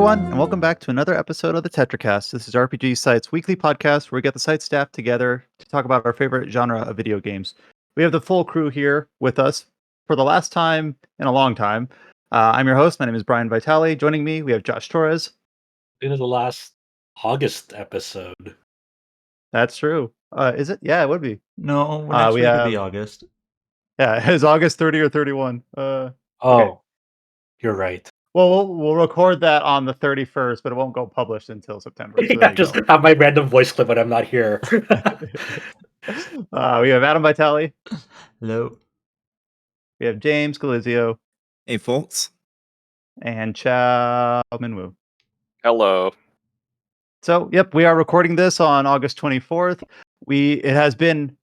everyone, and welcome back to another episode of the Tetracast. This is RPG Site's weekly podcast where we get the site staff together to talk about our favorite genre of video games. We have the full crew here with us for the last time in a long time. I'm your host. My name is Brian Vitale. Joining me, we have Josh Torres. It is the last August episode. That's true. Is it? Yeah, it would be. No, next week would be August. Yeah, it's August 30 or 31. Okay. You're right. Well, we'll record that on the 31st, but it won't go published until September. So I just have my random voice clip when I'm not here. We have Adam Vitale. Hello. We have James Galizio. Hey, folks. And Chow Minwoo. Hello. So, yep, we are recording this on August 24th. It has been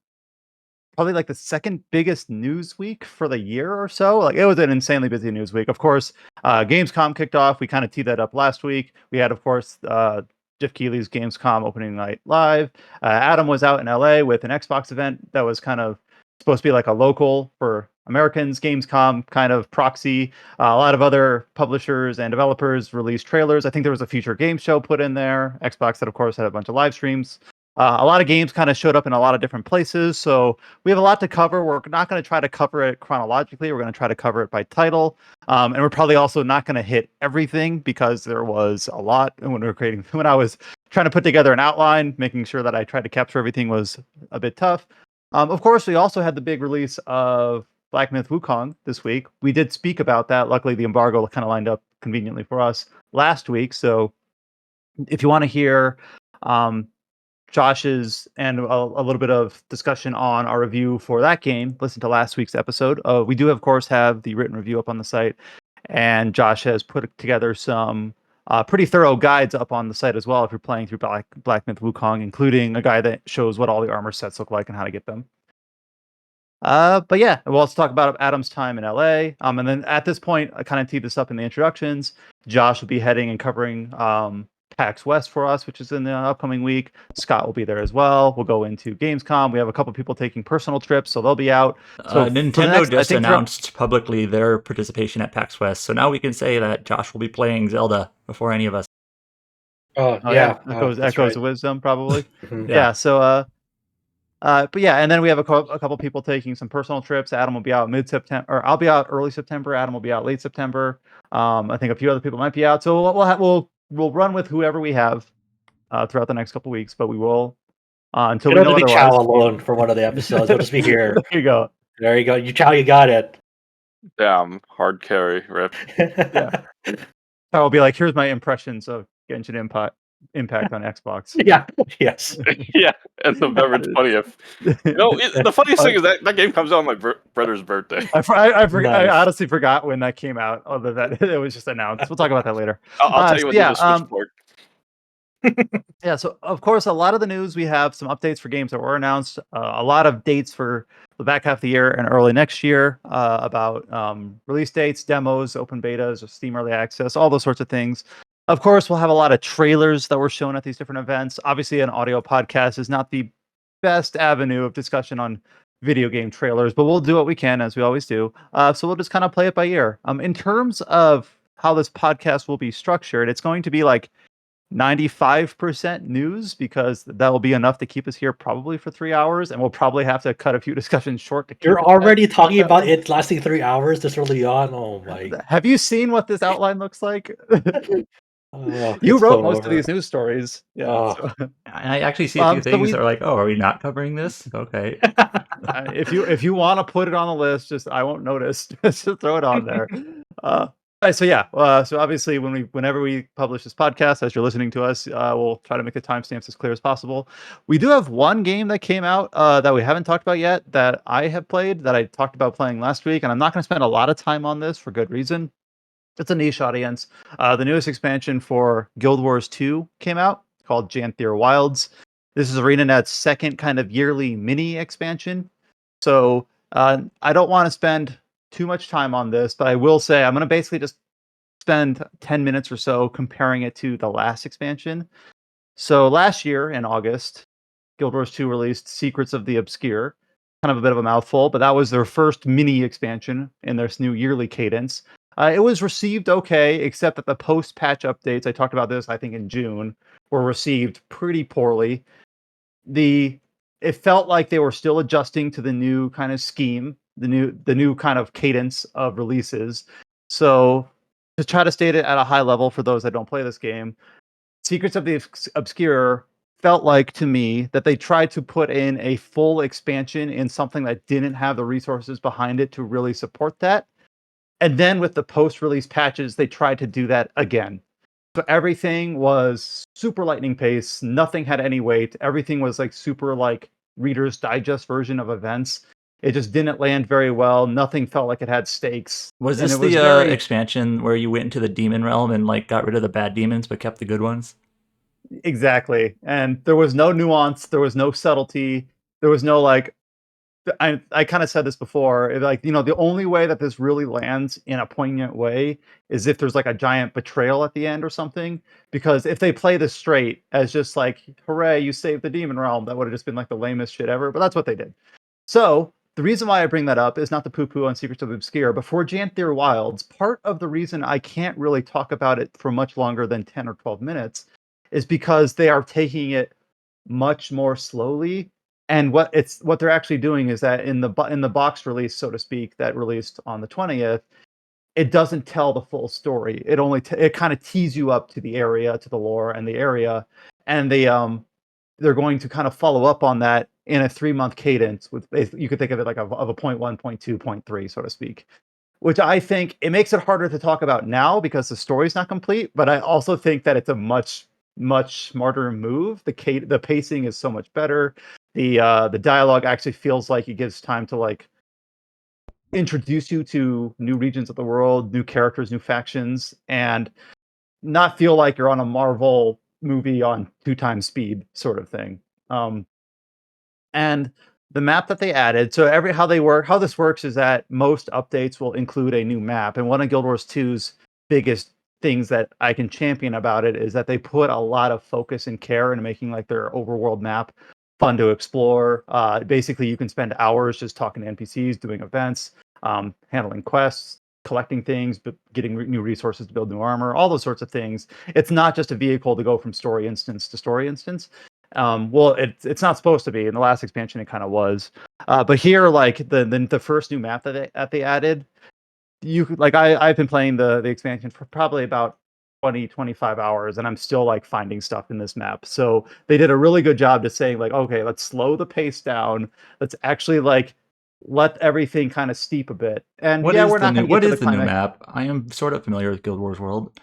probably like the second biggest news week for the year or so. Like, it was an insanely busy news week. Of course, Gamescom kicked off. We kind of teed that up last week. We had, of course, Jeff Keighley's Gamescom Opening Night live. Adam was out in LA with an Xbox event that was kind of supposed to be like a local for Americans, Gamescom kind of proxy. A lot of other publishers and developers released trailers. I think there was a future game show put in there. Xbox that, of course, had a bunch of live streams. A lot of games kind of showed up in a lot of different places. So we have a lot to cover. We're not going to try to cover it chronologically. We're going to try to cover it by title. And we're probably also not going to hit everything because there was a lot when I was trying to put together an outline, making sure that I tried to capture everything was a bit tough. Of course, we also had the big release of Black Myth Wukong this week. We did speak about that. Luckily, the embargo kind of lined up conveniently for us last week. So if you want to hear Josh's and a little bit of discussion on our review for that game, listen to last week's episode. We do, of course, have the written review up on the site. And Josh has put together some pretty thorough guides up on the site as well if you're playing through Black Myth Wukong, including a guide that shows what all the armor sets look like and how to get them. But yeah, we'll also talk about Adam's time in LA. And then at this point, I kind of teed this up in the introductions. Josh will be heading and covering PAX West for us, which is in the upcoming week. Scott will be there as well. We'll go into Gamescom. We have a couple people taking personal trips, so they'll be out. So Nintendo just announced publicly their participation at PAX West, so now we can say that Josh will be playing Zelda before any of us. Oh yeah. Echoes right. of wisdom, probably. Yeah. So but yeah, and then we have a couple people taking some personal trips. Adam will be out mid-September, or I'll be out early September. Adam will be out late September. I think a few other people might be out. So we'll run with whoever we have throughout the next couple weeks. But we will until we know otherwise. Chow alone for one of the episodes. We'll just be here. There you go. There you go. You got it. Damn, hard carry, rip. Yeah. I'll be like, here's my impressions of Genshin Impact on Xbox. Yeah. Yes. Yeah, it's November 20th. The funniest thing is that game comes out on my brother's birthday. I forgot. Nice. I honestly forgot when that came out. Other than it was just announced. We'll talk about that later. I'll tell you when the Switch port. Yeah, so of course, a lot of the news, we have some updates for games that were announced, a lot of dates for the back half of the year and early next year about release dates, demos, open betas, or Steam Early Access, all those sorts of things. Of course, we'll have a lot of trailers that were shown at these different events. Obviously, an audio podcast is not the best avenue of discussion on video game trailers, but we'll do what we can, as we always do. So we'll just kind of play it by ear. In terms of how this podcast will be structured, it's going to be like 95% news, because that will be enough to keep us here probably for 3 hours, and we'll probably have to cut a few discussions short to keep You're already talking about it lasting 3 hours this early on. Oh my! Have you seen what this outline looks like? You wrote most of these news stories. Yeah. So. I actually see a few things that are like, oh, are we not covering this? Okay. If you want to put it on the list, I won't notice. Just throw it on there. So yeah, so obviously whenever we publish this podcast, as you're listening to us, we'll try to make the timestamps as clear as possible. We do have one game that came out that we haven't talked about yet that I have played, that I talked about playing last week, and I'm not going to spend a lot of time on this for good reason. It's a niche audience. The newest expansion for Guild Wars 2 came out, called Janthir Wilds. This is ArenaNet's second kind of yearly mini expansion. So I don't want to spend too much time on this, but I will say I'm going to basically just spend 10 minutes or so comparing it to the last expansion. So last year in August, Guild Wars 2 released Secrets of the Obscure. Kind of a bit of a mouthful, but that was their first mini expansion in their new yearly cadence. It was received okay, except that the post-patch updates, I talked about this, I think, in June, were received pretty poorly. It felt like they were still adjusting to the new kind of scheme, the new kind of cadence of releases. So to try to state it at a high level for those that don't play this game, Secrets of the Obscure felt like to me that they tried to put in a full expansion in something that didn't have the resources behind it to really support that. And then with the post-release patches, they tried to do that again. So everything was super lightning pace. Nothing had any weight. Everything was like super like Reader's Digest version of events. It just didn't land very well. Nothing felt like it had stakes. Was And this it was the very expansion where you went into the demon realm and like got rid of the bad demons but kept the good ones? exactly. And there was no nuance. There was no subtlety. There was no like I kind of said this before, like, the only way that this really lands in a poignant way is if there's like a giant betrayal at the end or something. Because if they play this straight as just like, hooray, you saved the demon realm, that would have just been like the lamest shit ever. But that's what they did. So the reason why I bring that up is not the poo-poo on Secrets of the Obscure, but for Janthir Wilds, part of the reason I can't really talk about it for much longer than 10 or 12 minutes is because they are taking it much more slowly. And what they're actually doing is that in the box release, so to speak, that released on the 20th, it doesn't tell the full story. It only it kind of tees you up to the area, to the lore and the area, and they're going to kind of follow up on that in a 3-month cadence. With you could think of it like of a point 1, point 2, point 3, so to speak. Which I think it makes it harder to talk about now because the story's not complete. But I also think that it's a much smarter move. The pacing is so much better. The dialogue actually feels like it gives time to like introduce you to new regions of the world, new characters, new factions, and not feel like you're on a Marvel movie on 2 times speed sort of thing. And the map that they added, so how this works is that most updates will include a new map. And one of Guild Wars 2's biggest things that I can champion about it is that they put a lot of focus and care into making like their overworld map fun to explore. Basically, you can spend hours just talking to NPCs, doing events, handling quests, collecting things, but getting new resources to build new armor, all those sorts of things. It's not just a vehicle to go from story instance to story instance. Well, it's not supposed to be. In the last expansion, it kind of was. But here, like the first new map that they added, you could like I've been playing the expansion for probably about 20-25 hours, and I'm still like finding stuff in this map. So they did a really good job to saying like, okay, let's slow the pace down. Let's actually like let everything kind of steep a bit. And What yeah, is we're the not new going to get what to is the the new climax. map? I am sort of familiar with Guild Wars World.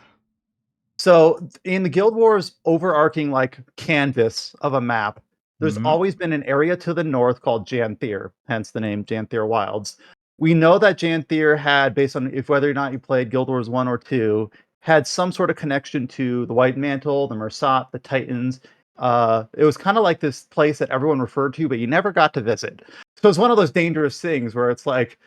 So in the Guild Wars overarching like canvas of a map, there's Mhm. always been an area to the north called Janthir, hence the name Janthir Wilds. We know that Janthir had, based on if whether or not you played Guild Wars 1 or 2, had some sort of connection to the White Mantle, the Mersat, the Titans. It was kind of like this place that everyone referred to, but you never got to visit. So it's one of those dangerous things where it's like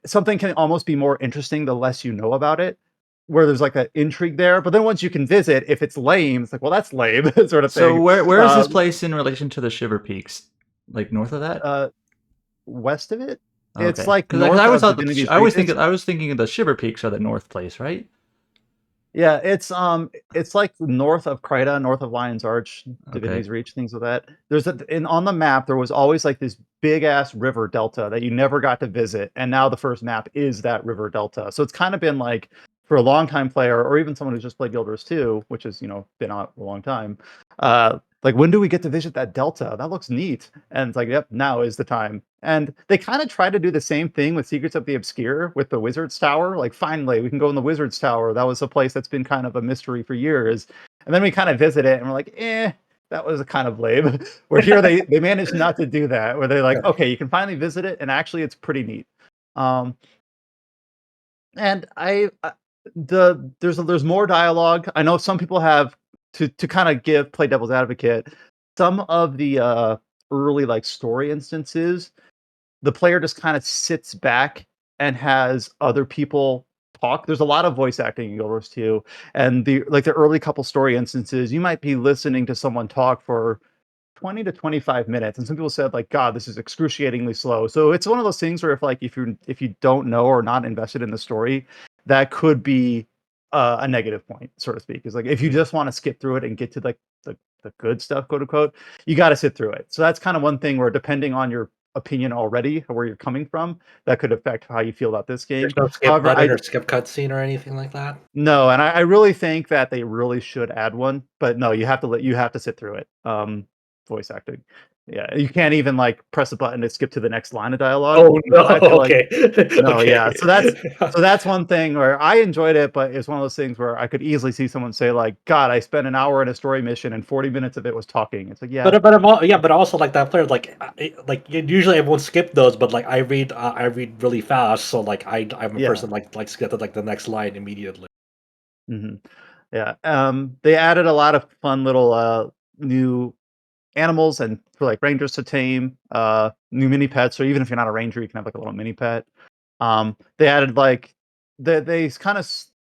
something can almost be more interesting the less you know about it, where there's like that intrigue there. But then once you can visit, if it's lame, it's like, well, that's lame, sort of So thing. where is this place in relation to the Shiver Peaks? Like north of that? Uh, West of it, it's Okay, like because I north always of thought Divinity's I was Reach. thinking of the Shiver Peaks are the north place, right? Yeah, it's like north of Kryta, north of Lion's Arch, Okay. Divinity's Reach, things like that. On the map there was always like this big ass river delta that you never got to visit, and now the first map is that river delta. So it's kind of been like for a long time player, or even someone who's just played Guild Wars 2, which has been out a long time. Like when do we get to visit that delta? That looks neat. And it's like, yep, now is the time. And they kind of try to do the same thing with Secrets of the Obscure with the Wizard's Tower. Like, finally, we can go in the Wizard's Tower. That was a place that's been kind of a mystery for years. And then we kind of visit it and we're like, that was a kind of lame. Where here they managed not to do that, where they're like, okay, you can finally visit it, and actually it's pretty neat. Um, and there's more dialogue. I know some people have to kind of play devil's advocate. Some of the early like story instances, the player just kind of sits back and has other people talk. There's a lot of voice acting in Guild Wars 2, and the early couple story instances, you might be listening to someone talk for 20 to 25 minutes, and some people said like, god, this is excruciatingly slow. So it's one of those things where if you don't know or not invested in the story, that could be a negative point, so to speak. Is like if you just want to skip through it and get to like the good stuff, quote unquote, you got to sit through it. So that's kind of one thing where depending on your opinion already, or where you're coming from, that could affect how you feel about this game. There's no skip However, button or skip cutscene or anything like that. no, and I really think that they really should add one, but no, you have to sit through it. Voice acting. Yeah, you can't even like press a button to skip to the next line of dialogue. Oh You no! have to, like, Okay. no, Okay. yeah. So that's one thing where I enjoyed it, but it's one of those things where I could easily see someone say like, "God, I spent an hour in a story mission and 40 minutes of it was talking." It's like, yeah, But also like that player usually everyone skip those, but like I read really fast, so like I'm a yeah. person like skip to like the next line immediately. hmm Yeah. They added a lot of fun little new animals and for like rangers to tame, new mini pets, or even if you're not a ranger, you can have like a little mini pet. They added like they kind of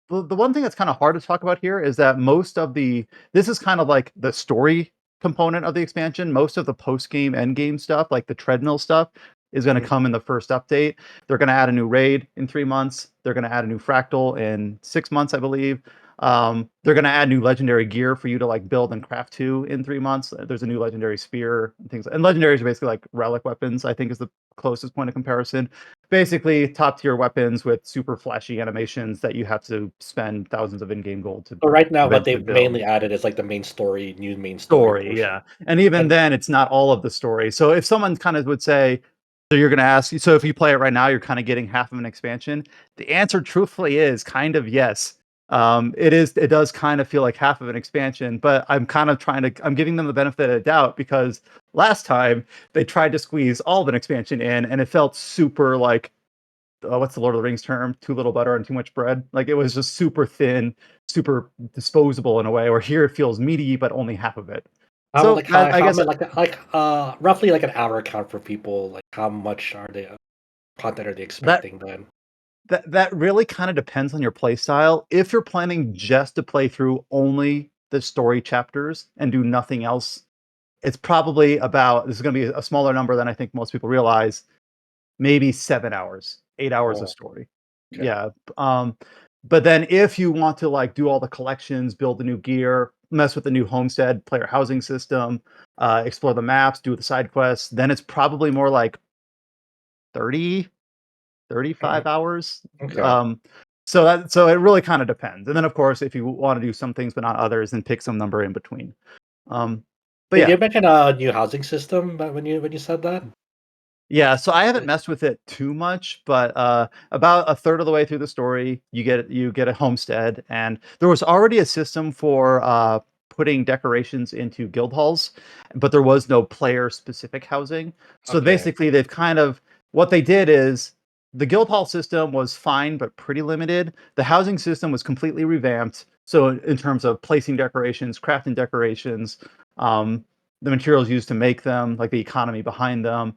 the one thing that's kind of hard to talk about here is that most of this is kind of like the story component of the expansion. Most of the post game end game stuff, like the treadmill stuff, is going to Mhm. come in the first update. They're going to add a new raid in 3 months. They're going to add a new fractal in 6 months, I believe. They're going to add new legendary gear for you to like build and craft to in 3 months. There's a new legendary spear and things, and legendaries are basically like relic weapons, I think is the closest point of comparison. Basically, top tier weapons with super flashy animations that you have to spend thousands of in-game gold to But right now, what eventually they've build. mainly added is like the new main story Story, portion. yeah. And even And then, it's not all of the story. So if someone kind of would say, so you're going to ask, so if you play it right now, you're kind of getting half of an expansion. The answer, truthfully, is kind of yes. It does kind of feel like half of an expansion, but I'm kind of I'm giving them the benefit of the doubt because last time they tried to squeeze all of an expansion in, and it felt super like, what's the Lord of the Rings term? Too little butter and too much bread. Like it was just super thin, super disposable in a way. Where here it feels meaty, but only half of it. how So like that, I how guess many roughly like an hour count for people, like how much are they content are they that expecting then? that really kind of depends on your play style. If you're planning just to play through only the story chapters and do nothing else, it's probably about, this is going to be a smaller number than I think most people realize, maybe 7 hours, 8 hours of Oh, story. okay. Yeah. Um, but then if you want to like do all the collections, build the new gear, mess with the new homestead player housing system, explore the maps, do the side quests, then it's probably more like 30, Mhm. 35 hours. Okay. Um, so it really kind of depends. And then of course, if you want to do some things but not others, then pick some number in between. Um, but Did yeah, you mention a new housing system when you said that? yeah, so I haven't messed with it too much, but about a third of the way through the story, you get a homestead, and there was already a system for putting decorations into guild halls, but there was no player specific housing. So Okay. basically, they've kind of, what they did is the guild hall system was fine but pretty limited. The housing system was completely revamped. So in terms of placing decorations, crafting decorations, um, the materials used to make them, like the economy behind them,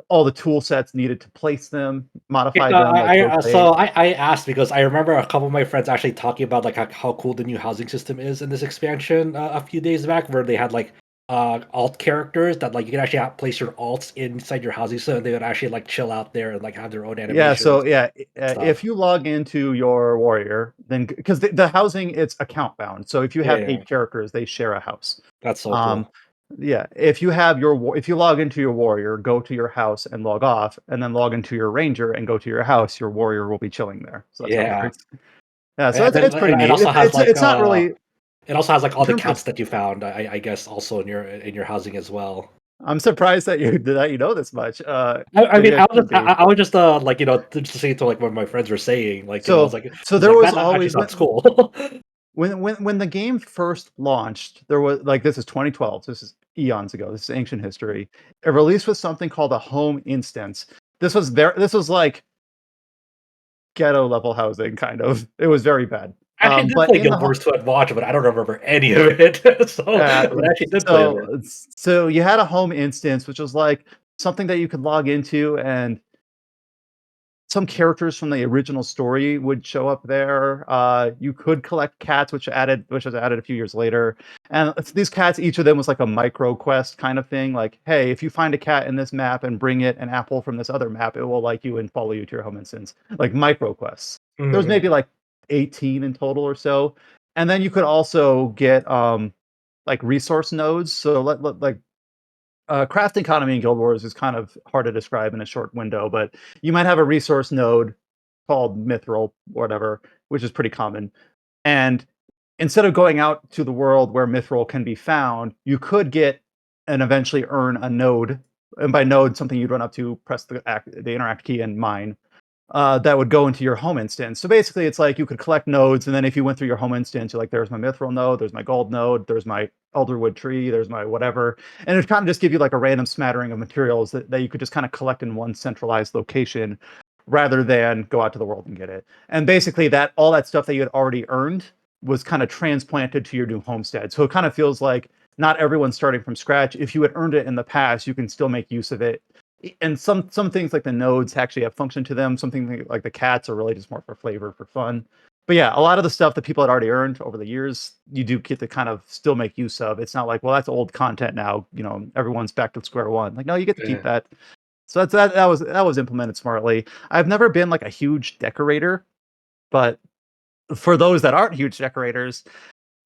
all the tool sets needed to place them, Yeah, modify no, them, like rotate. I asked because I remember a couple of my friends actually talking about like how cool the new housing system is in this expansion a few days back, where they had like alt characters that like you can actually place your alts inside your housing system, and they would actually like chill out there and like have their own Yeah, animations so yeah, and if stuff. you log into your warrior, then because the housing it's account bound, so if you have Yeah, 8 characters, they share a house. that's so Um, cool. yeah, if you have if you log into your warrior, go to your house and log off, and then log into your ranger and go to your house, your warrior will be chilling there. So that's how it Yeah, works. Yeah, so and then it's pretty it neat. also has like It's not really it also has like in all the terms of. cats that you found. I guess also in your housing as well. I'm surprised that you know this much. I Maybe mean, I shouldn't be. I was just like just listening to like what my friends were saying, like I was So like, so there was that actually always sounds cool. when the game first launched, there was like, this is 2012. So this is eons ago. This is ancient history. It released with something called a home instance. This was like ghetto level housing kind of. It was very bad. I actually did But play in Guild Wars 2 and Watch, but I don't remember any of it. So, uh, but I actually did play so it. so you had a home instance, which was like something that you could log into, and some characters from the original story would show up there. You could collect cats, which was added a few years later. And these cats, each of them was like a micro quest kind of thing. Like, hey, if you find a cat in this map and bring it an apple from this other map, it will like you and follow you to your home instance. Like micro quests. There's maybe like 18 in total or so. And then you could also get like resource nodes. So like crafting economy in Guild Wars is kind of hard to describe in a short window, but you might have a resource node called Mithril, whatever, which is pretty common. And instead of going out to the world where Mithril can be found, you could get and eventually earn a node. And by node, something you'd run up to, press the interact key, and mine. That would go into your home instance. So basically, it's like you could collect nodes, and then if you went through your home instance, you're like, there's my Mithril node, there's my gold node, there's my Elderwood tree, there's my whatever. And it kind of just give you like a random smattering of materials that you could just kind of collect in one centralized location rather than go out to the world and get it. And basically that all that stuff that you had already earned was kind of transplanted to your new homestead. So it kind of feels like not everyone's starting from scratch. If you had earned it in the past, you can still make use of it. And some things like the nodes actually have function to them. Something like the cats are really just more for flavor, for fun. But yeah, a lot of the stuff that people had already earned over the years, you do get to kind of still make use of. It's not like, well, that's old content now. You know, everyone's back to square one. Like, no, you get to keep that. So that was implemented smartly. I've never been like a huge decorator, but for those that aren't huge decorators,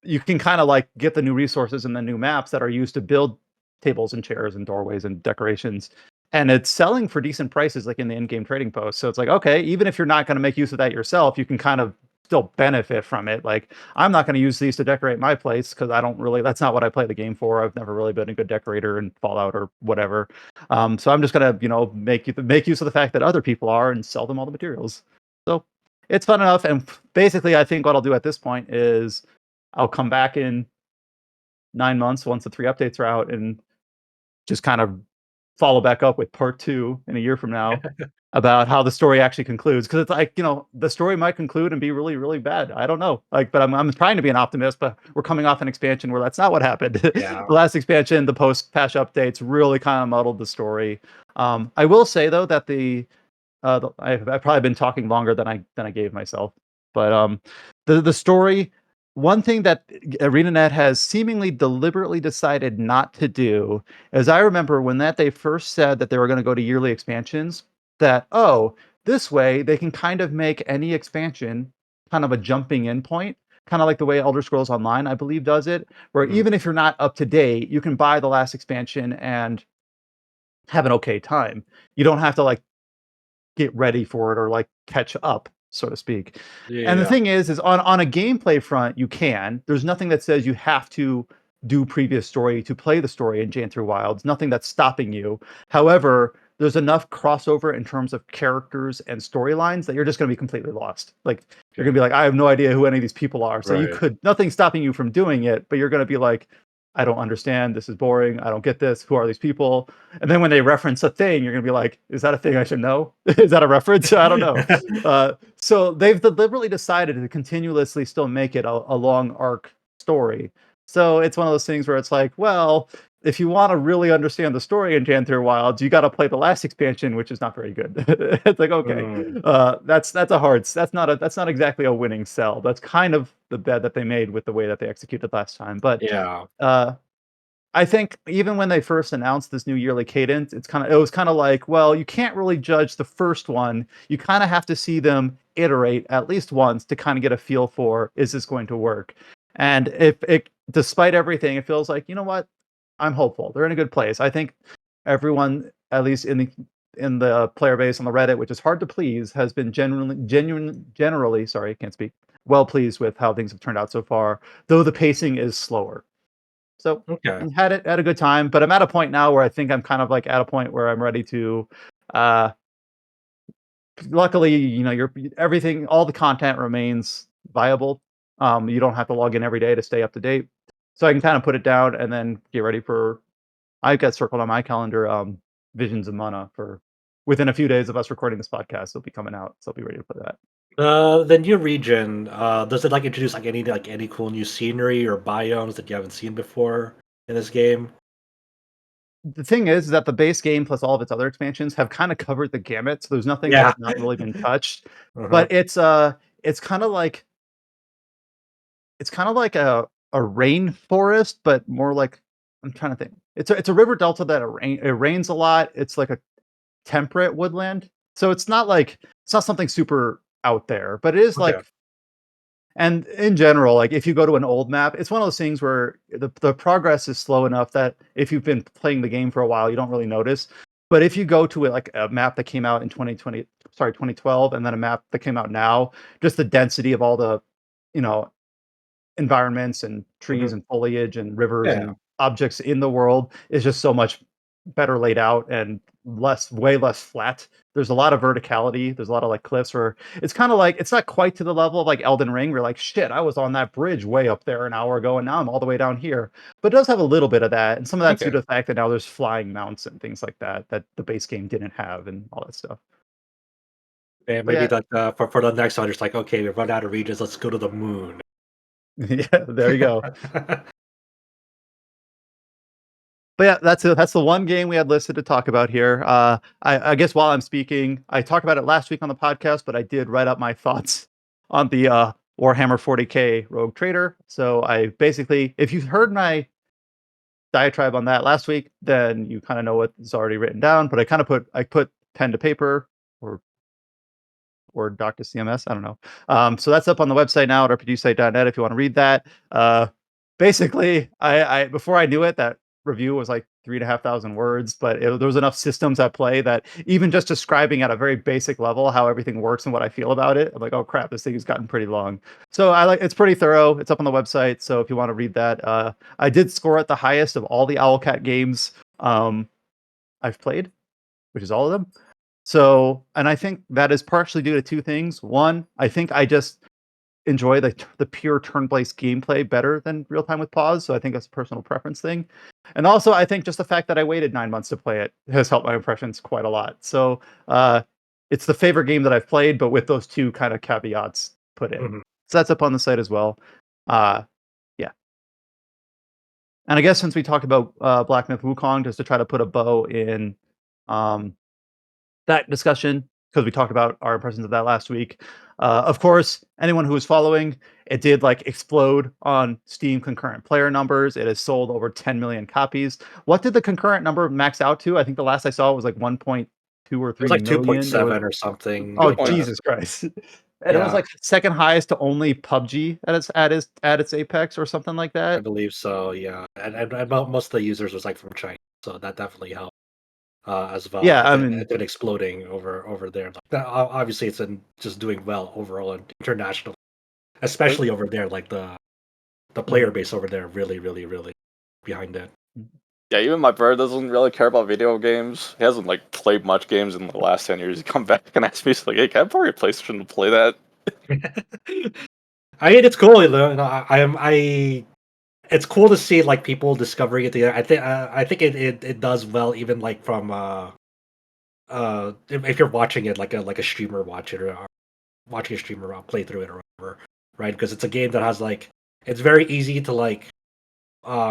you can kind of like get the new resources and the new maps that are used to build tables and chairs and doorways and decorations. And it's selling for decent prices, like in the in-game trading post. So it's like, okay, even if you're not going to make use of that yourself, you can kind of still benefit from it. Like, I'm not going to use these to decorate my place because I don't really, that's not what I play the game for. I've never really been a good decorator in Fallout or whatever. So I'm just going to, make use of the fact that other people are and sell them all the materials. So it's fun enough. And basically, I think what I'll do at this point is I'll come back in 9 months once the 3 updates are out and just kind of follow back up with part 2 in a year from now about how the story actually concludes. Because it's like, the story might conclude and be really, really bad. I don't know. Like, but I'm trying to be an optimist, but we're coming off an expansion where that's not what happened. Yeah. The last expansion, the post-patch updates really kind of muddled the story. I will say though that I've probably been talking longer than I gave myself, but the story. One thing that ArenaNet has seemingly deliberately decided not to do is, I remember when they first said that they were going to go to yearly expansions, that, this way they can kind of make any expansion kind of a jumping in point, kind of like the way Elder Scrolls Online, I believe, does it, where even if you're not up to date, you can buy the last expansion and have an okay time. You don't have to like get ready for it or like catch up, so to speak. And the thing is on a gameplay front, you can. There's nothing that says you have to do previous story to play the story in Janthir Wilds. Nothing that's stopping you. However, there's enough crossover in terms of characters and storylines that you're just going to be completely lost. Like, you're going to be like, I have no idea who any of these people are. So nothing's stopping you from doing it, but you're going to be like, I don't understand. This is boring. I don't get this. Who are these people? And then when they reference a thing, you're going to be like, is that a thing I should know? Is that a reference? I don't know. So they've deliberately decided to continuously still make it a long arc story. So it's one of those things where it's like, well, if you want to really understand the story in Janthir Wilds, you got to play the last expansion, which is not very good. It's like, okay, that's not exactly a winning sell. That's kind of the bet that they made with the way that they executed last time. But I think even when they first announced this new yearly cadence, it was kind of like, well, you can't really judge the first one. You kind of have to see them iterate at least once to kind of get a feel for, is this going to work? And despite everything, it feels like, you know what? I'm hopeful. They're in a good place. I think everyone, at least in the player base on the Reddit, which is hard to please, has been generally, sorry, can't speak, well pleased with how things have turned out so far, though the pacing is slower. So had a good time, but I'm at a point now where I think I'm kind of like at a point where I'm ready to. Luckily, everything, all the content remains viable. You don't have to log in every day to stay up to date, so I can kind of put it down and then get ready for. I've got circled on my calendar Visions of Mana for within a few days of us recording this podcast. It'll be coming out, so I'll be ready to play that. The new region, does it like introduce like any cool new scenery or biomes that you haven't seen before in this game? The thing is that the base game plus all of its other expansions have kind of covered the gamut, so there's nothing that's not really been touched. But it's kind of like a rainforest, but more like, I'm trying to think. It's a river delta that it rains a lot. It's like a temperate woodland. So it's not something super out there, but it is Okay. like, and in general, like if you go to an old map, it's one of those things where the progress is slow enough that if you've been playing the game for a while, you don't really notice. But if you go to like a map that came out in 2012, and then a map that came out now, just the density of all the, you know, environments and trees Mhm. and foliage and rivers Yeah. and objects in the world is just so much better laid out and way less flat. There's a lot of verticality. There's a lot of like cliffs where it's kind of like it's not quite to the level of like Elden Ring. Where like shit, I was on that bridge way up there an hour ago, and now I'm all the way down here. But it does have a little bit of that, and some of that's due Okay. to the fact that now there's flying mounts and things like that that the base game didn't have, and all that stuff. And But maybe yeah, like for the next one, it's like, okay, we've run out of regions. Let's go to the moon. yeah, there you go. But yeah, that's the one game we had listed to talk about here. I guess while I'm speaking, I talked about it last week on the podcast, but I did write up my thoughts on the Warhammer 40K Rogue Trader. So I basically, if you've heard my diatribe on that last week, then you kind of know what's already written down. But I put pen to paper, or doc to CMS. I don't know. So that's up on the website now at rpgsite.net if you want to read that. Basically, I before I knew it, that review was like 3,500 words, but there was enough systems at play that even just describing at a very basic level how everything works and what I feel about it, I'm like, oh crap, this thing has gotten pretty long. So it's pretty thorough. It's up on the website. So if you want to read that, I did score at the highest of all the Owlcat games I've played, which is all of them. So, and I think that is partially due to two things. One, I think I just enjoy the pure turn-based gameplay better than real time with pause. So I think that's a personal preference thing. And also, I think just the fact that I waited 9 months to play it has helped my impressions quite a lot. So it's the favorite game that I've played, but with those two kind of caveats put in. Mhm. So that's up on the site as well. Yeah. And I guess since we talked about Black Myth Wukong, just to try to put a bow in um, that discussion, because we talked about our impressions of that last week. Of course, anyone who was following, it did like explode on Steam concurrent player numbers. It has sold over 10 million copies. What did the concurrent number max out to? I think the last I saw was like 1.2 or It was 3 like million. It was, 2.7 or something oh like Point. that. Jesus Christ. And it was Yeah, like second highest to only PUBG at its apex or something like I that. believe so. Yeah, and most of the users was like from China, so that definitely helped as well. Yeah, I It's mean, been exploding over there. Like, obviously, it's been just doing well overall and international, especially over there. Like the player mhm. base over there, really behind it. Yeah, even my brother doesn't really care about video games. He hasn't like played much games in the last 10 years. He come back and ask me, he's like, "Hey, can I borrow your PlayStation to play that?" I mean, it's cool. You know, I it's cool to see like people discovering it together. I think it does well even like from if you're watching it like a streamer watch it, or watching a streamer play through it or whatever, right? Because it's a game that has like it's very easy to like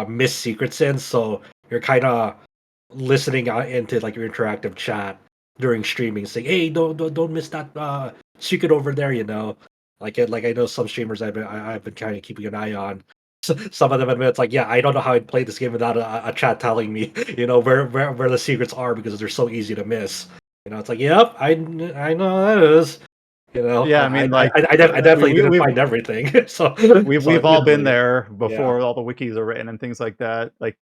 miss secrets in, so you're kind of listening out into like your interactive chat during streaming, saying, "Hey, don't miss that secret over there," you know. Like I know some streamers I've been kind of keeping an eye on. Some of them admit it's like, yeah, I don't know how I'd play this game without a chat telling me, you know, where the secrets are because they're so easy to miss. You know, it's like, yep, I know that is. You know, yeah, I mean, like I definitely didn't we've find everything. So we've all been admittedly, there yeah. before all the wikis are written and things like that. Like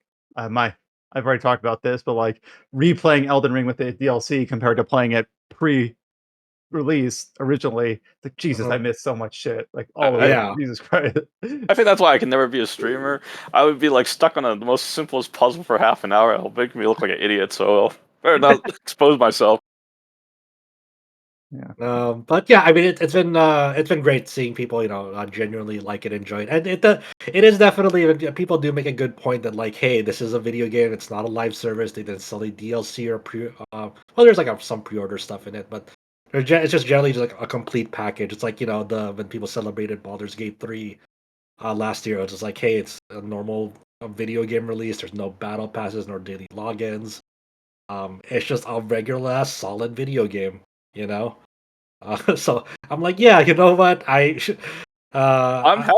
my I've already talked about this, but like replaying Elden Ring with the DLC compared to playing it pre-release originally, like Jesus, I Mhm. missed so much shit. Like I, all of I it. Yeah. Jesus Christ. I think that's why I can never be a streamer. I would be like stuck on the most simplest puzzle for half an hour. It'll make me look like an idiot. So I'll better not expose myself. Yeah. But yeah, I mean, it's been great seeing people, you know, genuinely like it, enjoy it, and it is definitely people do make a good point that like, hey, this is a video game, it's not a live service. They didn't sell a DLC or well, there's like some pre-order stuff in it, but it's just generally just like a complete package. It's like, you know, the when people celebrated Baldur's Gate 3 last year, it's just like, hey, it's a normal video game release. There's no battle passes nor daily logins. It's just a regular ass solid video game, you know. So I'm like, yeah, you know what? I'm happy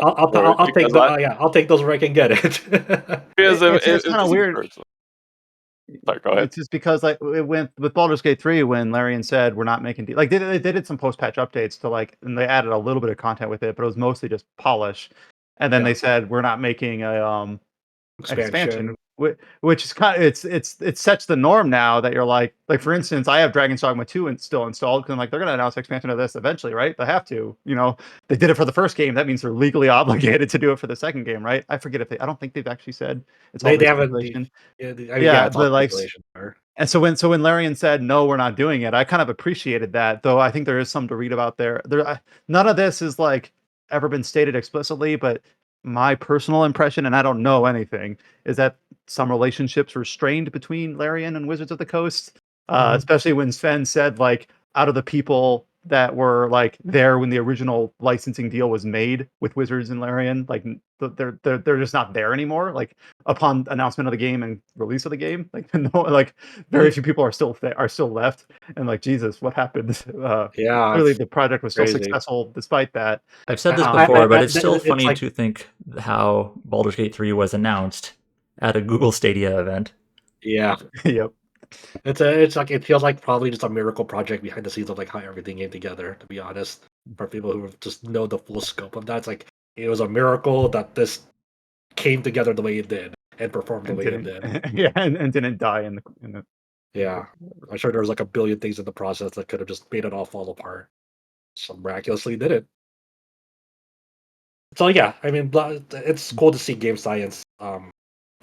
for it I'll take because the yeah, I'll take those where I can get it. because It's it kind of isn't weird. personal. Sorry, go ahead. It's just because like it went with Baldur's Gate 3 when Larian said we're not making like they did some post patch updates to like and they added a little bit of content with it, but it was mostly just polish. And then Yeah. they said we're not making a expansion, Expansion. which is kind of it sets the norm now that you're like for instance, I have Dragon's Dogma 2 still installed because like they're gonna announce expansion of this eventually, right? They have to, they did it for the first game. That means they're legally obligated to do it for the second game, right? I forget if I don't think they've actually said it's all They been haven't. speculation. Yeah, Yeah, it's all but like speculation there. and so when Larian said no, we're not doing it, I kind of appreciated that. Though I think there is some to read about there. None of this is like ever been stated explicitly, but my personal impression, and I don't know anything, is that some relationships were strained between Larian and Wizards of the Coast, Mhm. especially when Sven said like out of the people that were like there when the original licensing deal was made with Wizards and Larian, like they're just not there anymore. Like upon announcement of the game and release of the game, like no, like very few people are still left, and like Jesus, what happened? Yeah, Clearly, it's the project was still crazy. successful despite that. I've said this Um, before, but it's still It's funny like to think how Baldur's Gate 3 was announced at a Google Stadia event. yeah. yep. It's like it feels like probably just a miracle project behind the scenes of like how everything came together. To be honest, for people who just know the full scope of that, it's like it was a miracle that this came together the way it did and performed the And way it didn't, did. yeah, and didn't die in the Yeah, I'm sure there was like a billion things in the process that could have just made it all fall apart. So miraculously did it. So yeah, I mean, it's cool to see game science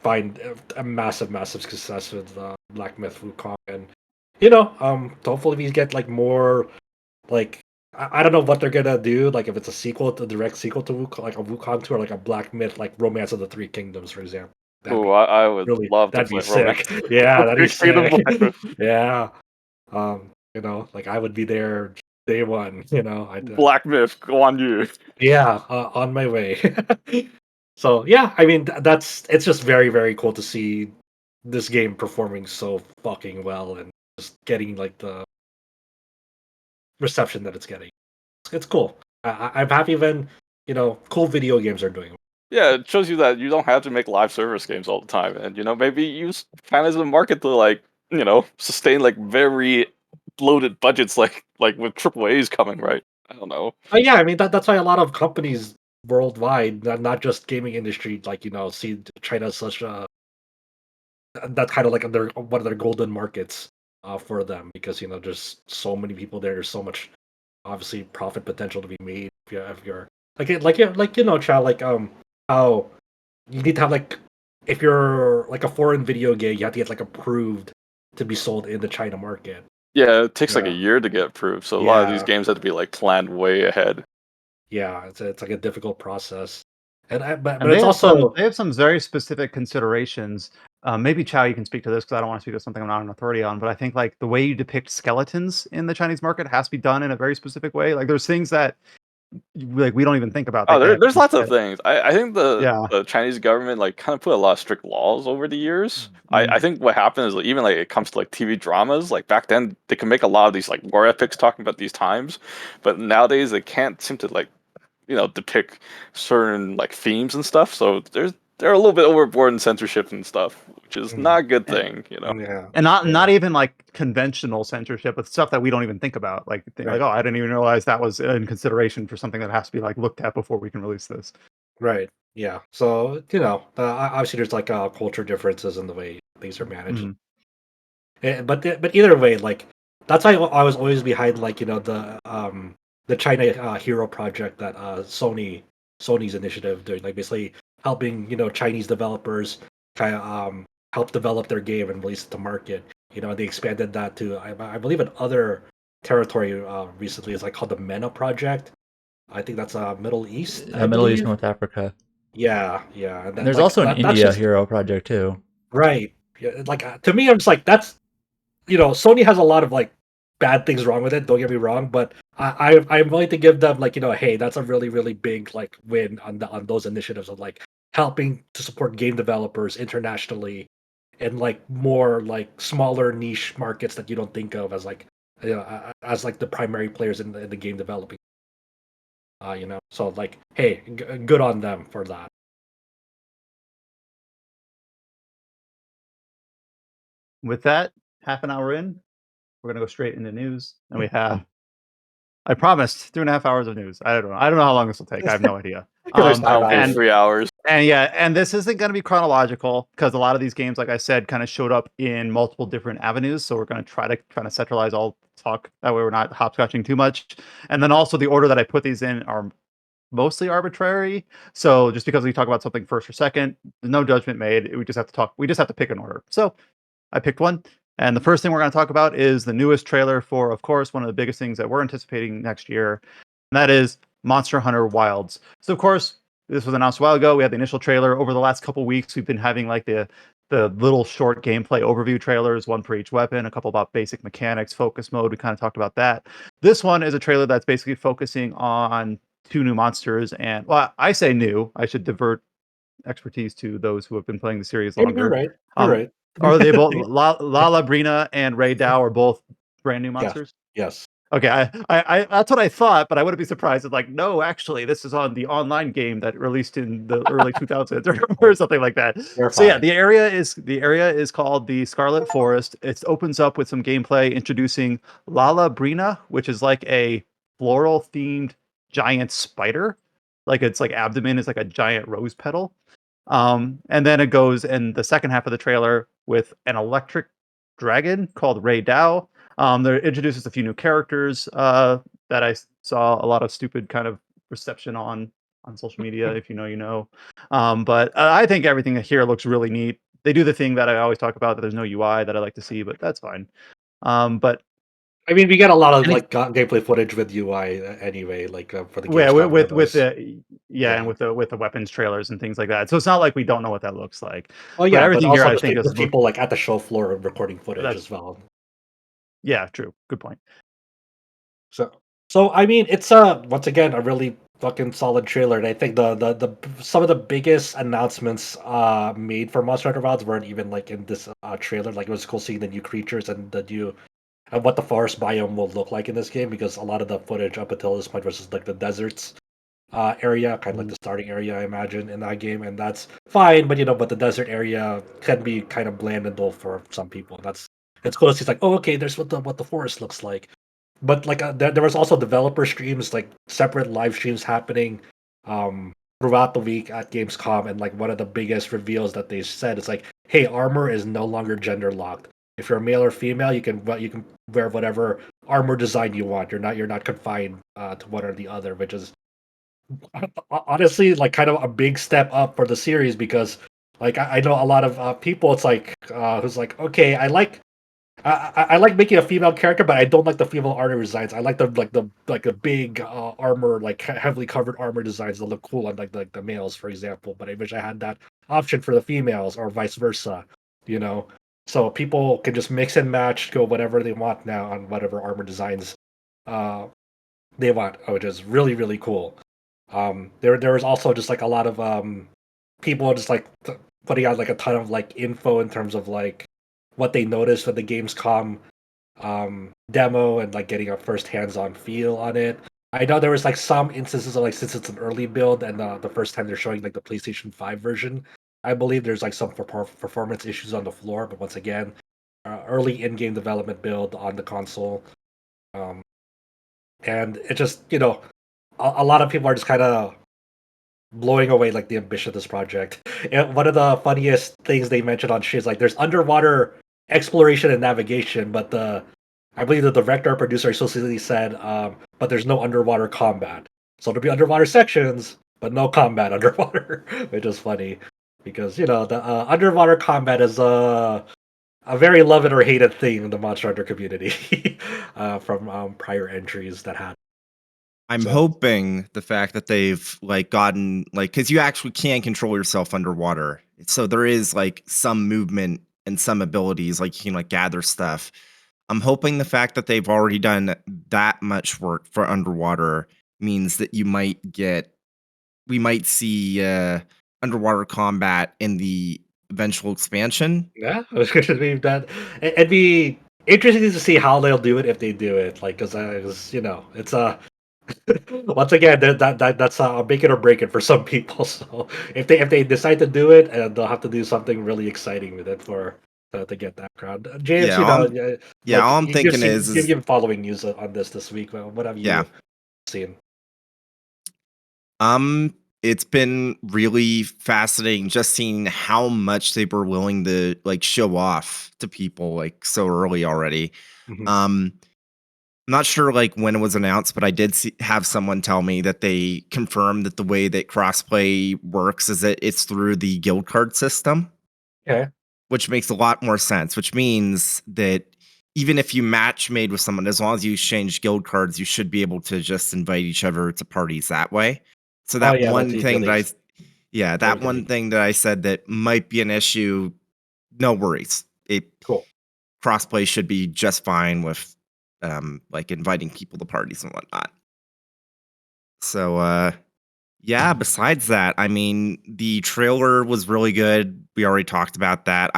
find a massive, massive success with Black Myth Wukong, and hopefully we get like more like I don't know what they're gonna do, like if it's a sequel, a direct sequel to Wukong, like a Wukong 2 or like a Black Myth, like Romance of the Three Kingdoms, for example. That'd Oh, be I would really, love to that'd be play Romance. sick. Yeah, that'd be Freedom sick. Black Myth. Yeah, like I would be there day one. Black Myth, go on you. Yeah, on my way. So yeah, I mean it's just very, very cool to see this game performing so fucking well and just getting like the reception that it's getting. It's cool. I'm happy when cool video games are doing. Yeah, it shows you that you don't have to make live service games all the time, and maybe use China as a market to like sustain like very bloated budgets like with triple A's coming, right? I don't know. Yeah, I mean that's why a lot of companies worldwide, not just gaming industry, like see China as such a that's kind of like one of their golden markets for them because there's so many people there. There's so much obviously profit potential to be made if you're Chow, like how you need to have like if you're like a foreign video game, you have to get like approved to be sold in the China market. Yeah, it takes like a Yeah. year to get approved, so a lot of these Yeah, games have to be like planned way ahead. yeah, it's like a difficult process, and but And they it's have some also they have some very specific considerations. Maybe Chow, you can speak to this because I don't want to speak to something I'm not an authority on. But I think like the way you depict skeletons in the Chinese market has to be done in a very specific way. Like there's things that like we don't even think about Oh, that can't there's be lots of said. things. I think Yeah. the Chinese government like kind of put a lot of strict laws over the years. Mm. I think what happened is like, even like it comes to like TV dramas, like back then they can make a lot of these like war epics talking about these times, but nowadays they can't seem to like depict certain like themes and stuff. So they're a little bit overboard in censorship and stuff, which is Mm, not a good And, thing. yeah, and not yeah, not even like conventional censorship, but stuff that we don't even think about. Like, right, oh, I didn't even realize that was in consideration for something that has to be like looked at before we can release this. right, yeah. So obviously there's like culture differences in the way things are managed. Mhm. But either way, like that's why I was always behind like the China Hero project that Sony's initiative doing, like basically helping Chinese developers kind of help develop their game and release it to market. They expanded that to I believe another territory recently is like called the MENA project. I think that's Middle East, I Middle East, believe. North Africa. Yeah, yeah, and And that there's like also an that's India just hero project too. right. Yeah, like to me, I'm just like that's Sony has a lot of like bad things wrong with it. Don't get me wrong, but I'm willing to give them like hey, that's a really really big like win on those initiatives of like helping to support game developers internationally and like more like smaller niche markets that you don't think of as like as like the primary players in the game developing. So like hey, good on them for that. with that, half an hour in, we're gonna go straight into news, and we have. I promised 2.5 hours of news. I don't know. I don't know how long this will take. I have no idea. There's I don't think And 3 hours. and yeah, and this isn't going to be chronological because a lot of these games, like I said, kind of showed up in multiple different avenues. So we're going to try to centralize all talk that way we're not hopscotching too much. And then also the order that I put these in are mostly arbitrary. So just because we talk about something first or second, no judgment made. We just have to talk. We just have to pick an order. So I picked one. And the first thing we're going to talk about is the newest trailer for, of course, one of the biggest things that we're anticipating next year. And that is Monster Hunter Wilds. So, of course, this was announced a while ago. We had the initial trailer. Over the last couple weeks, we've been having like the little short gameplay overview trailers, one for each weapon, a couple about basic mechanics, focus mode. We kind of talked about that. This one is a trailer that's basically focusing on 2 new monsters. And, well, I say new. I should divert expertise to those who have been playing the series You're longer. right. You're right. Are they both Lala Brina and Ray Dow are both brand new Yes. monsters? Yes. Okay, I that's what I thought, but I wouldn't be surprised if like no, actually, this is on the online game that released in the early 2000s or something like that. You're So yeah, fine. the area is called the Scarlet Forest. It opens up with some gameplay introducing Lala Brina, which is like a floral themed giant spider. Like its like abdomen is like a giant rose petal. And then it goes in the second half of the trailer with an electric dragon called Ray Dow. There introduces a few new characters that I saw a lot of stupid kind of reception on social media. If you know, you know. But I think everything here looks really neat. They do the thing that I always talk about that there's no UI that I like to see, but that's fine. But I mean, we get a lot of and like gameplay footage with UI anyway, like for the yeah, Gamescom with demos. the and Yeah. with the weapons trailers and things like that. So it's not like we don't know what that looks like. Oh But yeah, but everything here also I just think the is people like at the show floor recording footage that's as well. yeah, true. Good point. So I mean, it's once again a really fucking solid trailer, and I think the some of the biggest announcements made for Monster Hunter Wilds weren't even like in this trailer. Like it was cool seeing the new creatures and the new and what the forest biome will look like in this game because a lot of the footage up until this point was just like the deserts area, kind of like the starting area, I imagine, in that game, and that's fine. But but the desert area can be kind of bland and dull for some people. That's it's cool to see. It's like, oh, okay, there's what the forest looks like. But like there was also developer streams, like separate live streams happening throughout the week at Gamescom, and like one of the biggest reveals that they said is like, hey, armor is no longer gender locked. If you're male or female, you can wear whatever armor design you want. You're not confined to one or the other, which is honestly like kind of a big step up for the series because like I know a lot of people. It's like who's like, okay, I like making a female character, but I don't like the female armor designs. I like the big armor, like heavily covered armor designs that look cool on like the males, for example. But I wish I had that option for the females, or vice versa. You know, so people can just mix and match, go whatever they want now on whatever armor designs uh, they want, which is really cool. There was also just like a lot of people just like putting out like a ton of like info in terms of like what they noticed with the Gamescom demo and like getting a first hands-on feel on it. I know there was like some instances of like since it's an early build and the first time they're showing like the PlayStation 5 version, I believe there's like some performance issues on the floor. But once again, early in-game development build on the console, um, and it just a lot of people are just kind of blowing away like the ambition of this project. And one of the funniest things they mentioned on shit is like there's underwater exploration and navigation, but I believe the director or producer explicitly said, but there's no underwater combat. So there'll be underwater sections, but no combat underwater, which is funny because the underwater combat is a very loved or hated thing in the Monster Hunter community from prior entries that had. I'm So- hoping the fact that they've like gotten like because you actually can control yourself underwater, so there is like some movement and some abilities, like you can like gather stuff. I'm hoping the fact that they've already done that much work for underwater means that we might see underwater combat in the eventual expansion. Yeah, I was going to be that. It'd be interesting to see how they'll do it if they do it. Like, because it's a once again that's a make it or break it for some people. So if they decide to do it, and they'll have to do something really exciting with it for to get that crowd. James, Yeah, you know, all I'm thinking you've been following news on this week. What have Yeah. you seen? It's been really fascinating just seeing how much they were willing to like show off to people like so early already. Mhm. I'm not sure like when it was announced, but I did have someone tell me that they confirmed that the way that crossplay works is that it's through the guild card system, Okay. which makes a lot more sense, which means that even if you match made with someone, as long as you exchange guild cards, you should be able to just invite each other to parties that way. So that Yeah, one that's thing that easily. that one thing that I said that might be an issue, no worries. Cool. Crossplay should be just fine with like inviting people to parties and whatnot. So yeah, besides that, I mean, the trailer was really good. We already talked about that.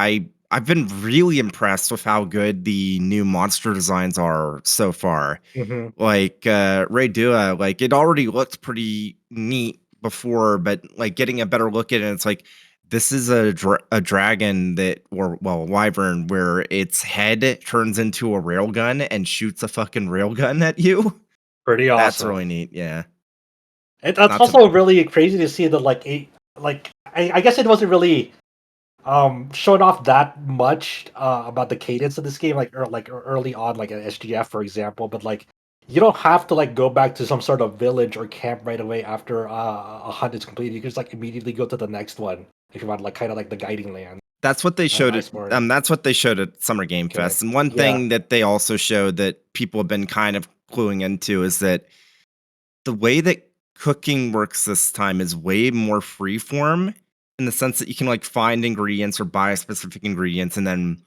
I've been really impressed with how good the new monster designs are so far. Hmm. Like Ray Dua, like it already looked pretty neat before, but like getting a better look at it, it's like this is a dragon that, or well, a wyvern, where its head turns into a railgun and shoots a fucking railgun at you. Pretty That's awesome. really neat. Yeah. That's Not to- also really crazy to see that I guess it wasn't really shown off that much about the cadence of this game early on like an SGF for example, but like you don't have to like go back to some sort of village or camp right away after a hunt is completed. You can just like immediately go to the next one if you want like kind of like the guiding land. That's what they showed at Iceborne. that's what they showed at Summer Game Okay. Fest. And one thing that they also showed that people have been kind of cluing into is that the way that cooking works this time is way more freeform in the sense that you can like find ingredients or buy specific ingredients and then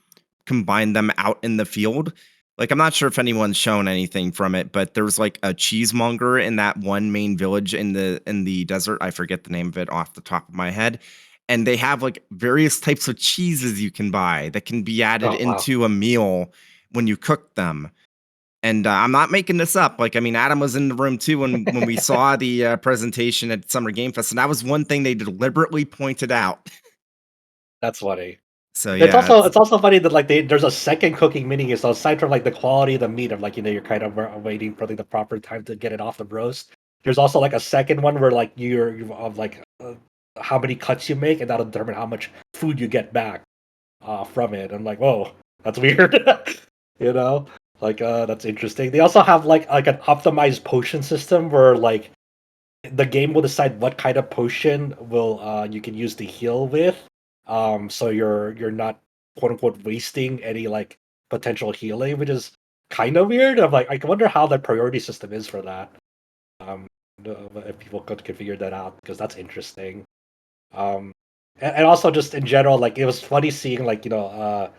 combine them out in the field. Like I'm not sure if anyone's shown anything from it, but there's like a cheesemonger in that one main village in the desert. I forget the name of it off the top of my head. And they have like various types of cheeses you can buy that can be added Oh, wow. into a meal when you cook them. And I'm not making this up. Like, I mean, Adam was in the room too when we saw the presentation at Summer Game Fest, and that was one thing they deliberately pointed out. That's funny. So It's yeah, also funny that like there's a second cooking mini. So aside from like the quality of the meat of like you're kind of waiting for like the proper time to get it off the roast. There's also like a second one where like you're of like how many cuts you make, and that'll determine how much food you get back from it. I'm like, whoa, that's weird. You know, like that's interesting. They also have like an optimized potion system where like the game will decide what kind of potion will you can use to heal with. So you're not quote unquote wasting any like potential healing, which is kind of weird. I'm like, I wonder how the priority system is for that. Um, if people could figure that out because that's interesting. Um, and also just in general, like it was funny seeing like the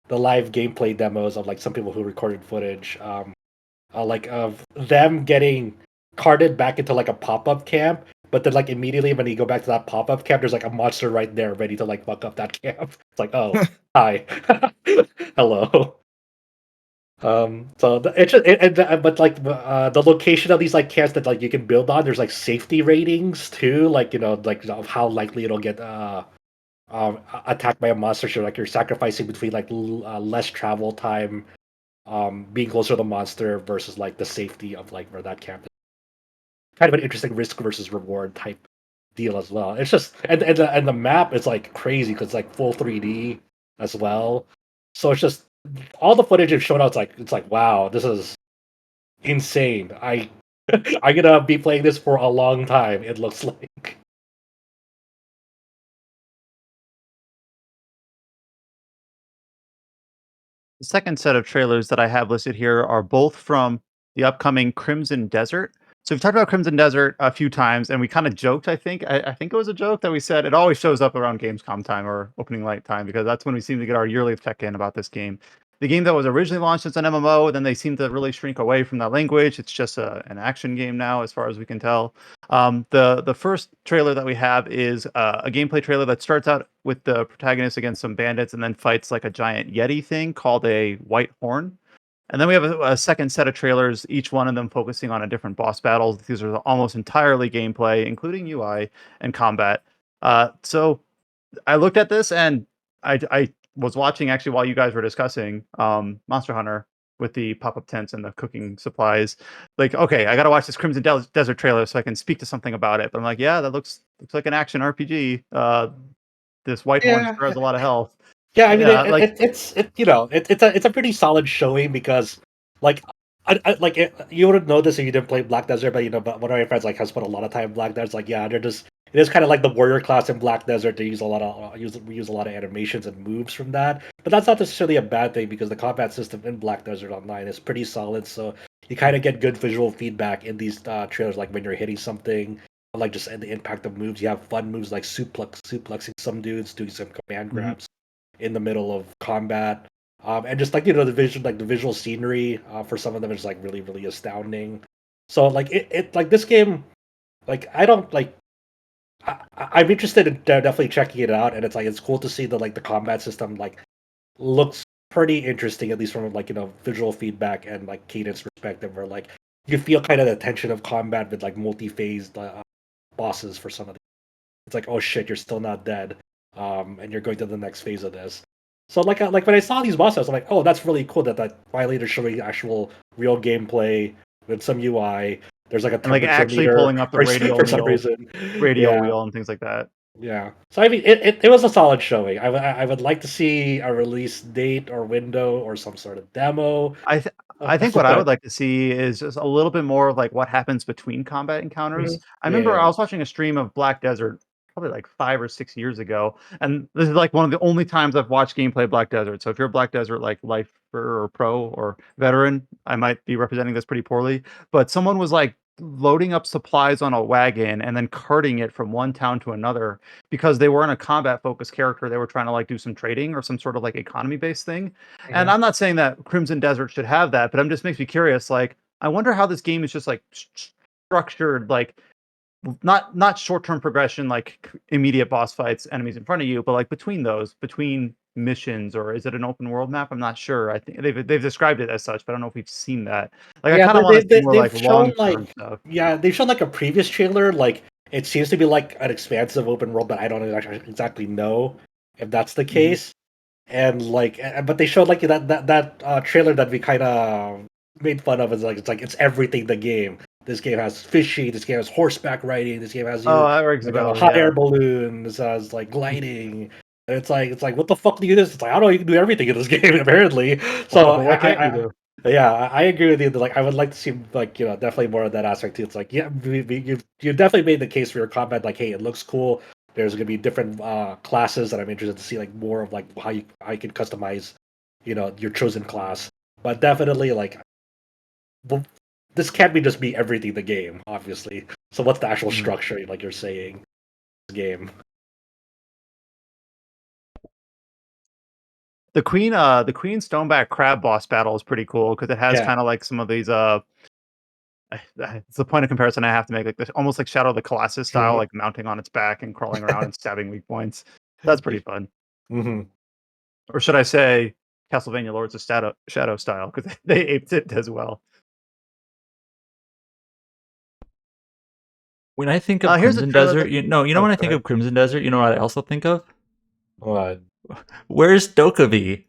live gameplay demos of like some people who recorded footage, like of them getting carted back into like a pop-up camp, but then like immediately when you go back to that pop-up camp, there's like a monster right there ready to like fuck up that camp. It's like, oh, hi, hello. So but like the location of these like camps that like you can build on, there's like safety ratings too, like like of how likely it'll get attacked by a monster. So like you're sacrificing between like less travel time, being closer to the monster versus like the safety of like where that camp is. Kind of an interesting risk versus reward type deal as well. It's just and the map is like crazy because it's like full 3D as well. So it's just all the footage they've shown out. It's like wow, this is insane. I'm gonna be playing this for a long time. It looks like. The second set of trailers that I have listed here are both from the upcoming Crimson Desert. So we've talked about Crimson Desert a few times, and we kind of joked. I think it was a joke that we said it always shows up around Gamescom time or opening night time because that's when we seem to get our yearly check in about this game. The game that was originally launched as an MMO, then they seem to really shrink away from that language. It's just an action game now, as far as we can tell. The first trailer that we have is a gameplay trailer that starts out with the protagonist against some bandits and then fights like a giant yeti thing called a white horn. And then we have a second set of trailers, each one of them focusing on a different boss battles. These are almost entirely gameplay, including UI and combat. So I looked at this and I was watching actually while you guys were discussing Monster Hunter with the pop-up tents and the cooking supplies. Like, okay, I gotta watch this Crimson Desert trailer so I can speak to something about it. But I'm like, yeah, that looks like an action RPG. This white horn Yeah, sure has a lot of health. yeah. I mean, Yeah, like it's a pretty solid showing because like. You wouldn't know this if you didn't play Black Desert, but but one of my friends like has spent a lot of time in Black Desert. It's like, yeah, they're just it is kind of like the warrior class in Black Desert. They use a lot of we use a lot of animations and moves from that, but that's not necessarily a bad thing because the combat system in Black Desert Online is pretty solid. So you kind of get good visual feedback in these trailers, like when you're hitting something, like just the impact of moves. You have fun moves like suplexing some dudes, doing some command Mhm. grabs in the middle of combat. And just like the visual scenery for some of them is like really really astounding. So like it like this game, like I don't like I'm interested in definitely checking it out, and it's cool to see the combat system like looks pretty interesting, at least from visual feedback and like cadence perspective, where like you feel kind of the tension of combat with like multi-phased bosses for some of these. It's like, oh shit, you're still not dead, and you're going to the next phase of this. So like when I saw these bosses, I'm like, oh, that's really cool that finally they're showing actual real gameplay with some UI. There's like a and like temperature actually meter pulling up the for some reason. radial Yeah, wheel and things like that. yeah. So I mean, it was a solid showing. I would like to see a release date or window or some sort of demo. I think what I would like to see is just a little bit more of like what happens between combat encounters. Mhm. I Yeah, remember I yeah. was watching a stream of Black Desert probably like 5 or 6 years ago, and this is like one of the only times I've watched gameplay of Black Desert. So if you're a Black Desert like lifer or pro or veteran, I might be representing this pretty poorly. But someone was like loading up supplies on a wagon and then carting it from one town to another because they weren't a combat focused character. They were trying to like do some trading or some sort of like economy based thing. And Mhm. I'm not saying that Crimson Desert should have that, but I'm just makes me curious. Like, I wonder how this game is just like structured, like not short term progression, like immediate boss fights, enemies in front of you, but like between missions, or is it an open world map? I'm not sure. I think they've described it as such, but I don't know if we've seen that. Like, I Yeah, kind of want to see more they've like shown long like term stuff. yeah, they've shown like a previous trailer. Like it seems to be like an expansive open world, but I don't actually exactly know if that's the Mhm. case. And like, but they showed like that trailer that we kind of made fun of. Is like it's everything the game. This game has fishing. This game has horseback riding. This game has Oh, you that rings a like on a bell. hot air Yeah. balloon. This has like gliding. And it's like what the fuck do you do? It's like I don't know. You can do everything in this game apparently. So What can't you do? yeah, I agree with you. That, like, I would like to see like definitely more of that aspect too. It's like yeah, you definitely made the case for your combat. Like, hey, it looks cool. There's gonna be different classes that I'm interested to see like more of like how you can customize, your chosen class. But definitely like, well, this can't be just be everything the game, obviously. So what's the actual Mhm. structure like you're saying game? The Queen Stoneback Crab boss battle is pretty cool because it has Yeah. kind of like some of these it's the point of comparison I have to make, like this almost like Shadow of the Colossus style, Mhm. like mounting on its back and crawling around and stabbing weak points. That's pretty fun. Hmm. Or should I say Castlevania Lords of Shadow style, because they aped it as well. When I think of Here's a Crimson trailer Desert, that you know oh, when I go think ahead. of Crimson Desert, you know what I also think of? What? Where's DokeV?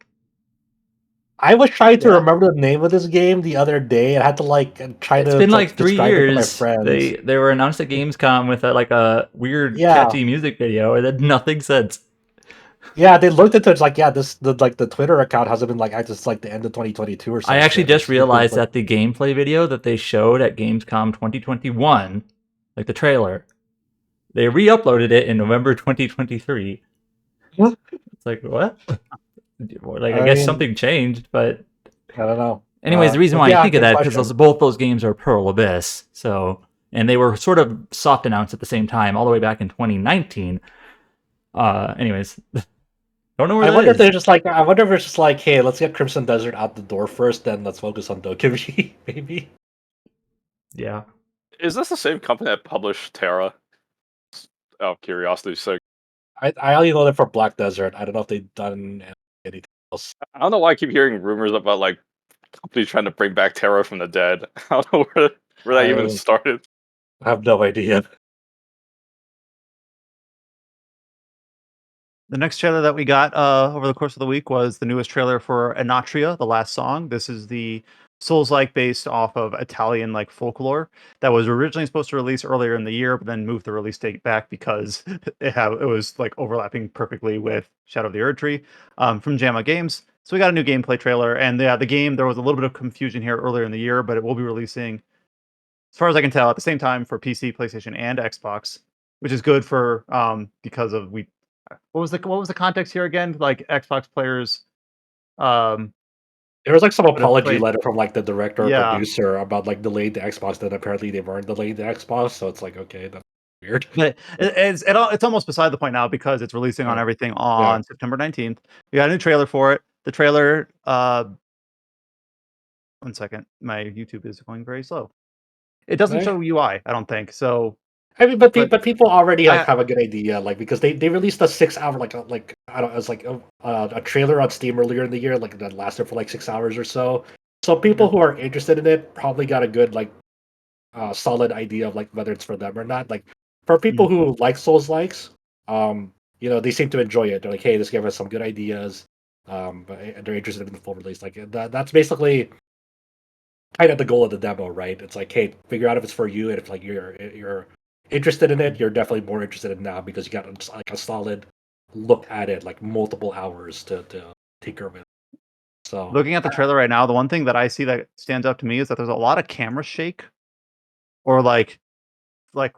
I was trying to Yeah. remember the name of this game the other day. I had to try It's to been like three describe it to my years. friends. They were announced at Gamescom with like a weird Yeah, catchy music video, and then nothing since. yeah. They looked into it, it's like yeah, the Twitter account hasn't been like active since like the end of 2022 or I some actually shit. just Which is realized like that the gameplay video that they showed at Gamescom 2021, like the trailer, they re-uploaded it in November 2023. what? It's like what? Like I I guess mean, something changed, but I don't know. anyways, the reason But why I yeah, think of good that because question. both those games are Pearl Abyss, so and they were sort of soft announced at the same time, all the way back in 2019. Anyways, don't know where I that wonder if is. they're just like I wonder if it's just like, hey, let's get Crimson Desert out the door first, then let's focus on DokeV, maybe. Yeah. Is this the same company that published Terra? Out of curiosity's sake. I only know them for Black Desert. I don't know if they've done anything else. I don't know why I keep hearing rumors about like companies trying to bring back Terra from the dead. I don't know where that even I started. have no idea. The next trailer that we got over the course of the week was the newest trailer for Enotria, The Last Song. This is the Souls-like based off of Italian like folklore that was originally supposed to release earlier in the year, but then moved the release date back because it was like overlapping perfectly with Shadow of the Erdtree from JAMA Games. So we got a new gameplay trailer, and the game, there was a little bit of confusion here earlier in the year, but it will be releasing, as far as I can tell, at the same time for PC, PlayStation, and Xbox, which is good for because of what was the context here again? Like Xbox players, um, There was like some would have apology played. letter from like the director or Yeah, producer about like delaying the Xbox. Then apparently they weren't delaying the Xbox, so it's like okay, that's weird. but it's almost beside the point now because it's releasing on Yeah, everything yeah. on September 19th. We got a new trailer for it. The trailer, 1 second, my YouTube is going very slow. It doesn't Eh, show UI, I don't think. So, I mean, but but people already like I have a good idea, like because they released a 6 hour like I don't know, it's like a trailer on Steam earlier in the year, like that lasted for like 6 hours or so. So people Mhm, who are interested in it probably got a good like solid idea of like whether it's for them or not. Like for people mhm. who like Souls likes, they seem to enjoy it. They're like, hey, this gave us some good ideas. But they're interested in the full release. Like that's basically kind of the goal of the demo, right? It's like, hey, figure out if it's for you, and if like you're interested in it, you're definitely more interested in it now because you got like a solid look at it, like multiple hours to tinker with. So Looking at the trailer right now, the one thing that I see that stands out to me is that there's a lot of camera shake or like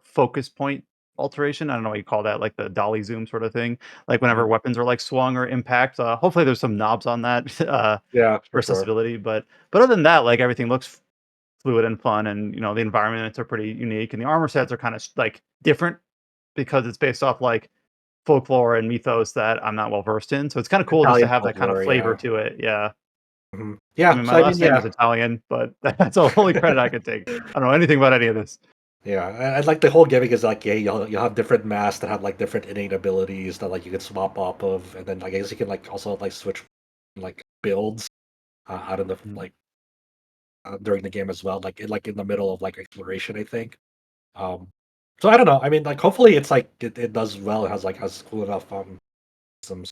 focus point alteration. I don't know what you call that, like the dolly zoom sort of thing. Like whenever mhm. weapons are like swung or impact. Hopefully there's some knobs on that Yeah, for for sure. accessibility. But other than that, like everything looks fluid and fun, and the environments are pretty unique, and the armor sets are kind of like different because it's based off like folklore and mythos that I'm not well versed in. So it's kind of cool just to Italian have that kind of folklore, flavor yeah. to it. Yeah. I Yeah. mean, my So I mean, last name is yeah, Italian, but that's the only credit I could take. I don't know anything about any of this. yeah. I like the whole gimmick is like, yeah, you'll have different masks that have like different innate abilities that like you can swap off of, and then like, I guess you can like also like switch like builds out of the Mm. like during the game as well, like in the middle of like exploration, I think. Um, so I don't know. I mean, like hopefully it's like it does well. It has cool enough systems.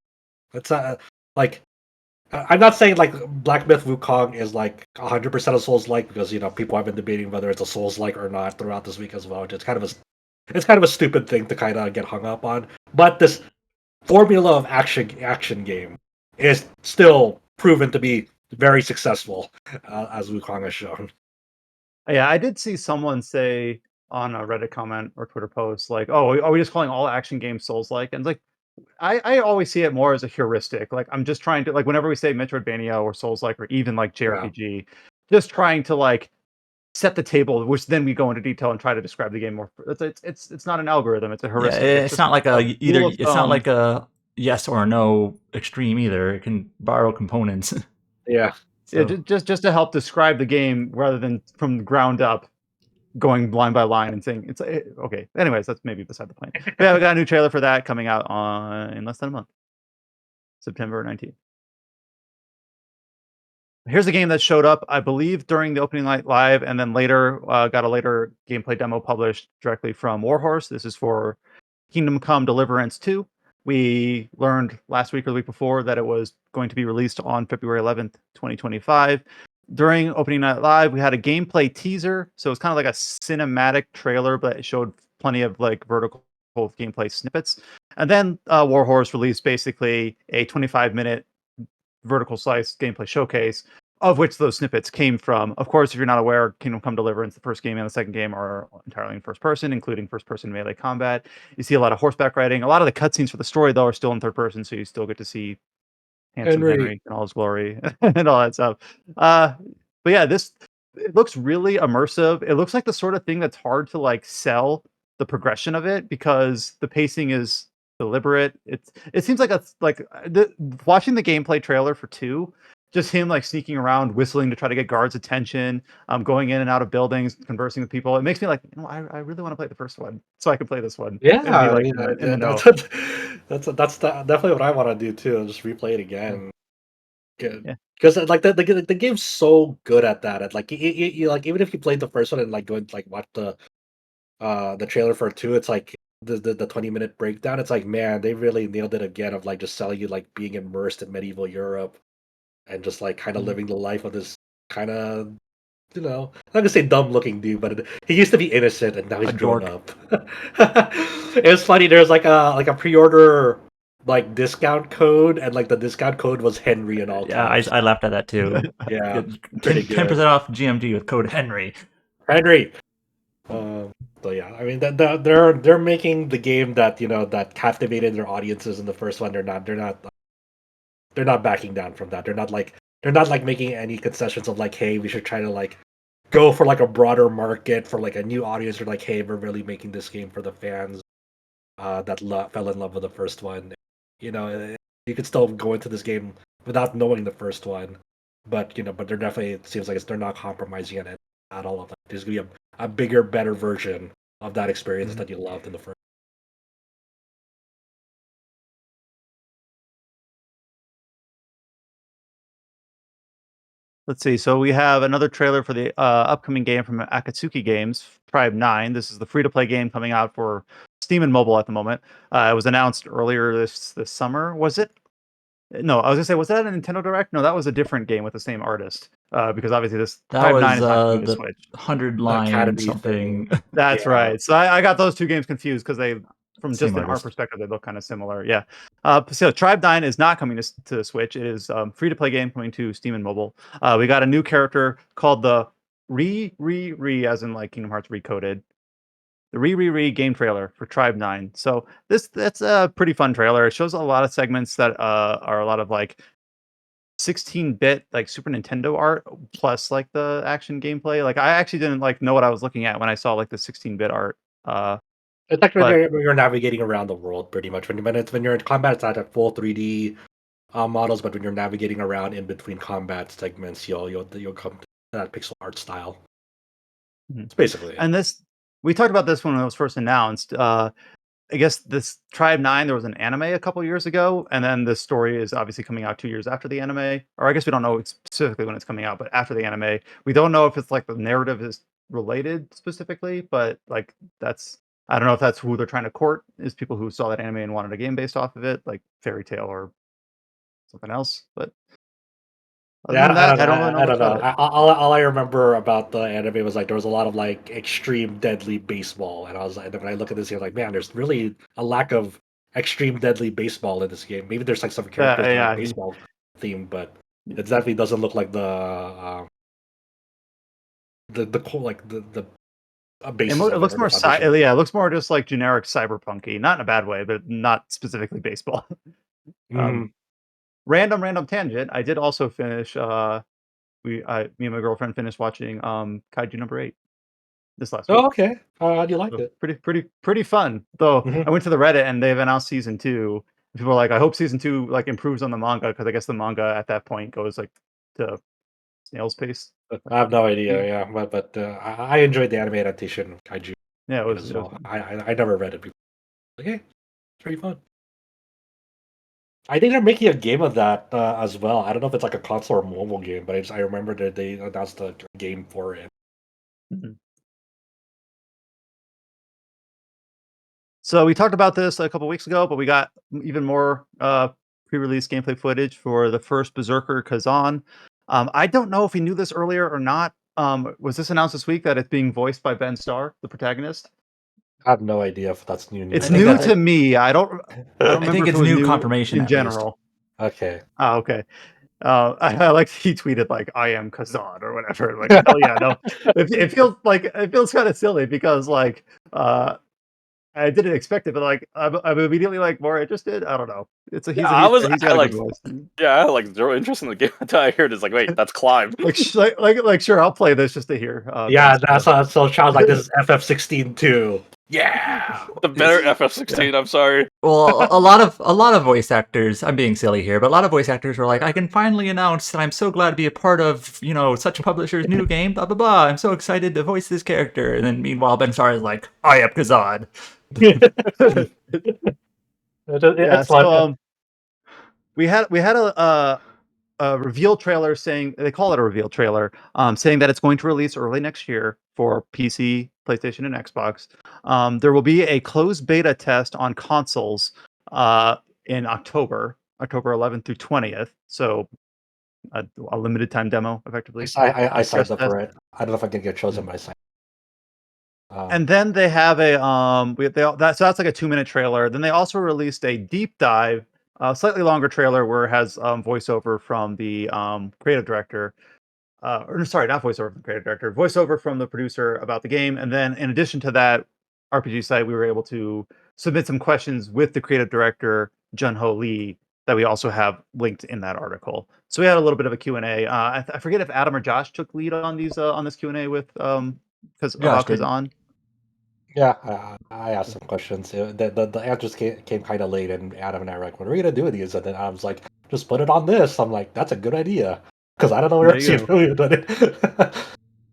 It's like I'm not saying like Black Myth Wukong is like 100% a Souls like because people have been debating whether it's a Souls like or not throughout this week as well. It's kind of a stupid thing to kind of get hung up on. But this formula of action game is still proven to be very successful, as Wukong has shown. Yeah, I did see someone say on a Reddit comment or Twitter post, like, "Oh, are we just calling all action games Souls-like?" And it's like, I always see it more as a heuristic. Like, I'm just trying to like whenever we say Metroidvania or Souls-like or even like Yeah. JRPG, just trying to like set the table, which then we go into detail and try to describe the game more. It's not an algorithm. It's a Yeah, heuristic. It's it's just not like a either. rule of It's not thumb. like a yes or no extreme either. It can borrow components. Yeah. Yeah, So just to help describe the game rather than from the ground up going line by line and saying okay. Anyways, that's maybe beside the point. But yeah, we got a new trailer for that coming out on in less than a month, September 19th. Here's a game that showed up, I believe, during the opening night live, and then later got a later gameplay demo published directly from Warhorse. This is for Kingdom Come Deliverance II. We learned last week or the week before that it was going to be released on February 11th, 2025. During opening night live, we had a gameplay teaser, so it's kind of like a cinematic trailer, but it showed plenty of like vertical gameplay snippets. And then Warhorse released basically a 25-minute vertical slice gameplay showcase, of which those snippets came from. Of course, if you're not aware, Kingdom Come Deliverance, the first game and the second game are entirely in first person, including first person melee combat. You see a lot of horseback riding. A lot of the cutscenes for the story, though, are still in third person, so you still get to see handsome Henry. Henry in all his glory and all that stuff. Uh, but yeah, this it looks really immersive. It looks like the sort of thing that's hard to like sell the progression of it because the pacing is deliberate. It seems like watching the gameplay trailer for two, just him like sneaking around, whistling to try to get guards' attention, going in and out of buildings, conversing with people. It makes me like, I really want to play the first one so I can play this one Yeah, and be I like mean, in the know. that's definitely what I want to do too. Just replay it Yeah. again. Good. Yeah. Because like the game's so good at that. At like you like even if you played the first one and like go and like watch the trailer for two, it's like the 20-minute breakdown, it's like, man, they really nailed it again of like just selling you like being immersed in medieval Europe and just like kind of living the life of this kind of, I'm not gonna say dumb looking dude, but he used to be innocent and now he's A grown dork. up. It was funny. There's like a pre-order like discount code, and like the discount code was Henry in all Yeah, caps. I laughed at that too. Yeah, Get pretty 10% good. off GMT with code Henry. Henry. So yeah, I mean they're making the game that that captivated their audiences in the first one. They're not backing down from that. They're not like making any concessions of like, hey, we should try to like go for like a broader market for like a new audience. Or like, hey, we're really making this game for the fans that fell in love with the first one. You could still go into this game without knowing the first one, but they're definitely, it seems like they're not compromising on it at all. Of that. There's gonna be a bigger, better version of that experience that you loved in the first. Let's see. So we have another trailer for the upcoming game from Akatsuki Games, Tribe 9. This is the free-to-play game coming out for Steam and mobile at the moment. It was announced earlier this summer. Was it? No, I was gonna say, was that a Nintendo Direct? No, that was a different game with the same artist. Because obviously this That Tribe 9 was is not coming to the Switch. 100 line Academy something. thing. That's Yeah. right. So I got those two games confused because they, from Same just an art artist. perspective, they look kind of similar. Yeah. So Tribe 9 is not coming to the Switch. It is free to play game coming to Steam and mobile. We got a new character called the Re, as in like Kingdom Hearts Recoded. The Re game trailer for Tribe 9. So that's a pretty fun trailer. It shows a lot of segments that are a lot of like 16-bit like Super Nintendo art plus like the action gameplay. Like I actually didn't like know what I was looking at when I saw like the 16-bit art. It's like when But you're navigating around the world, pretty much. When you're in combat, it's not at full 3D models, but when you're navigating around in between combat segments, you'll come to that pixel art style. Mhm. It's basically it. and this we talked about this when it was first announced. I guess this Tribe 9, there was an anime a couple years ago, and then the story is obviously coming out 2 years after the anime. Or I guess we don't know specifically when it's coming out, but after the anime. We don't know if it's like the narrative is related specifically, but like that's I don't know if that's who they're trying to court is people who saw that anime and wanted a game based off of it, like Fairy Tale or something else. But other Yeah, than I that, don't I know. don't really know I much don't know. about it. All I remember about the anime was like there was a lot of like extreme deadly baseball, and I was like, when I look at this game, like, man, there's really a lack of extreme deadly baseball in this game. Maybe there's like some characters that are like Yeah, baseball themed, but it definitely doesn't look like the core like the basis it of it looks or the more foundation. yeah, it looks more just like generic cyberpunky, not in a bad way, but not specifically baseball. Hmm. um, random tangent. I did also finish. Me and my girlfriend finished watching Kaiju number 8 this last week. Oh, okay. You liked So it? pretty fun. Though Hmm. I went to the Reddit and they've announced season 2. People are like, I hope season 2 like improves on the manga because I guess the manga at that point goes like to snail's pace. I have no idea. speed. Yeah, but I enjoyed the anime adaptation of Kaiju Yeah, as it was well. good. I never read it before. Okay, it's pretty fun. I think they're making a game of that as well. I don't know if it's like a console or mobile game, but I remember that they announced a game for it. Mhm. So we talked about this a couple weeks ago, but we got even more pre-release gameplay footage for the first Berserker Khazan. I don't know if we knew this earlier or not. Was this announced this week that it's being voiced by Ben Starr, the protagonist? I have no idea if that's new It's I think or new that's to not. me. I don't I remember think if it it's was new new confirmation in at least. general. Okay. Oh, okay. I like he tweeted like "I am Khazan" or whatever. Like hell yeah, no. It feels kind of silly because like I didn't expect it, but like I'm immediately like more interested. I don't know. Yeah, I He's had got a good voice. I had like zero interest in the game until I heard it's like, wait, that's Clive. Like sure, I'll play this just to hear Ben Yeah, Starr. so it sounds like this is FF16 too. Yeah. The better FF16. I'm sorry. Well, a lot of voice actors. I'm being silly here, but a lot of voice actors were like, "I can finally announce that I'm so glad to be a part of such a publisher's new game." Blah blah blah. I'm so excited to voice this character. And then meanwhile, Ben Starr is like, "I am Kazad." Yeah. It's So fun. we had a reveal trailer saying they call it a reveal trailer, saying that it's going to release early next year for PC PlayStation and Xbox. There will be a closed beta test on consoles in October 11th through 20th. So a limited time demo, effectively. I Stress signed up test. for it. I don't know if I can get chosen, but I signed. And then they have a so that's like a 2-minute trailer. Then they also released a deep dive, slightly longer trailer where it has voiceover from the creative director. Or sorry, not voiceover from the creative director, voiceover from the producer about the game. And then in addition to that, RPG site, we were able to submit some questions with the creative director, Jun-Ho Lee, that we also have linked in that article. So we had a little bit of a Q&A. I forget if Adam or Josh took lead on these on this Q&A with because about did. Khazan. Yeah, I asked some questions. The answers came kind of late, and Adam and I were like, "What are we gonna do with these?" And then Adam's like, "Just put it on this." I'm like, "That's a good idea," because I don't know where There else you you've go. really done it.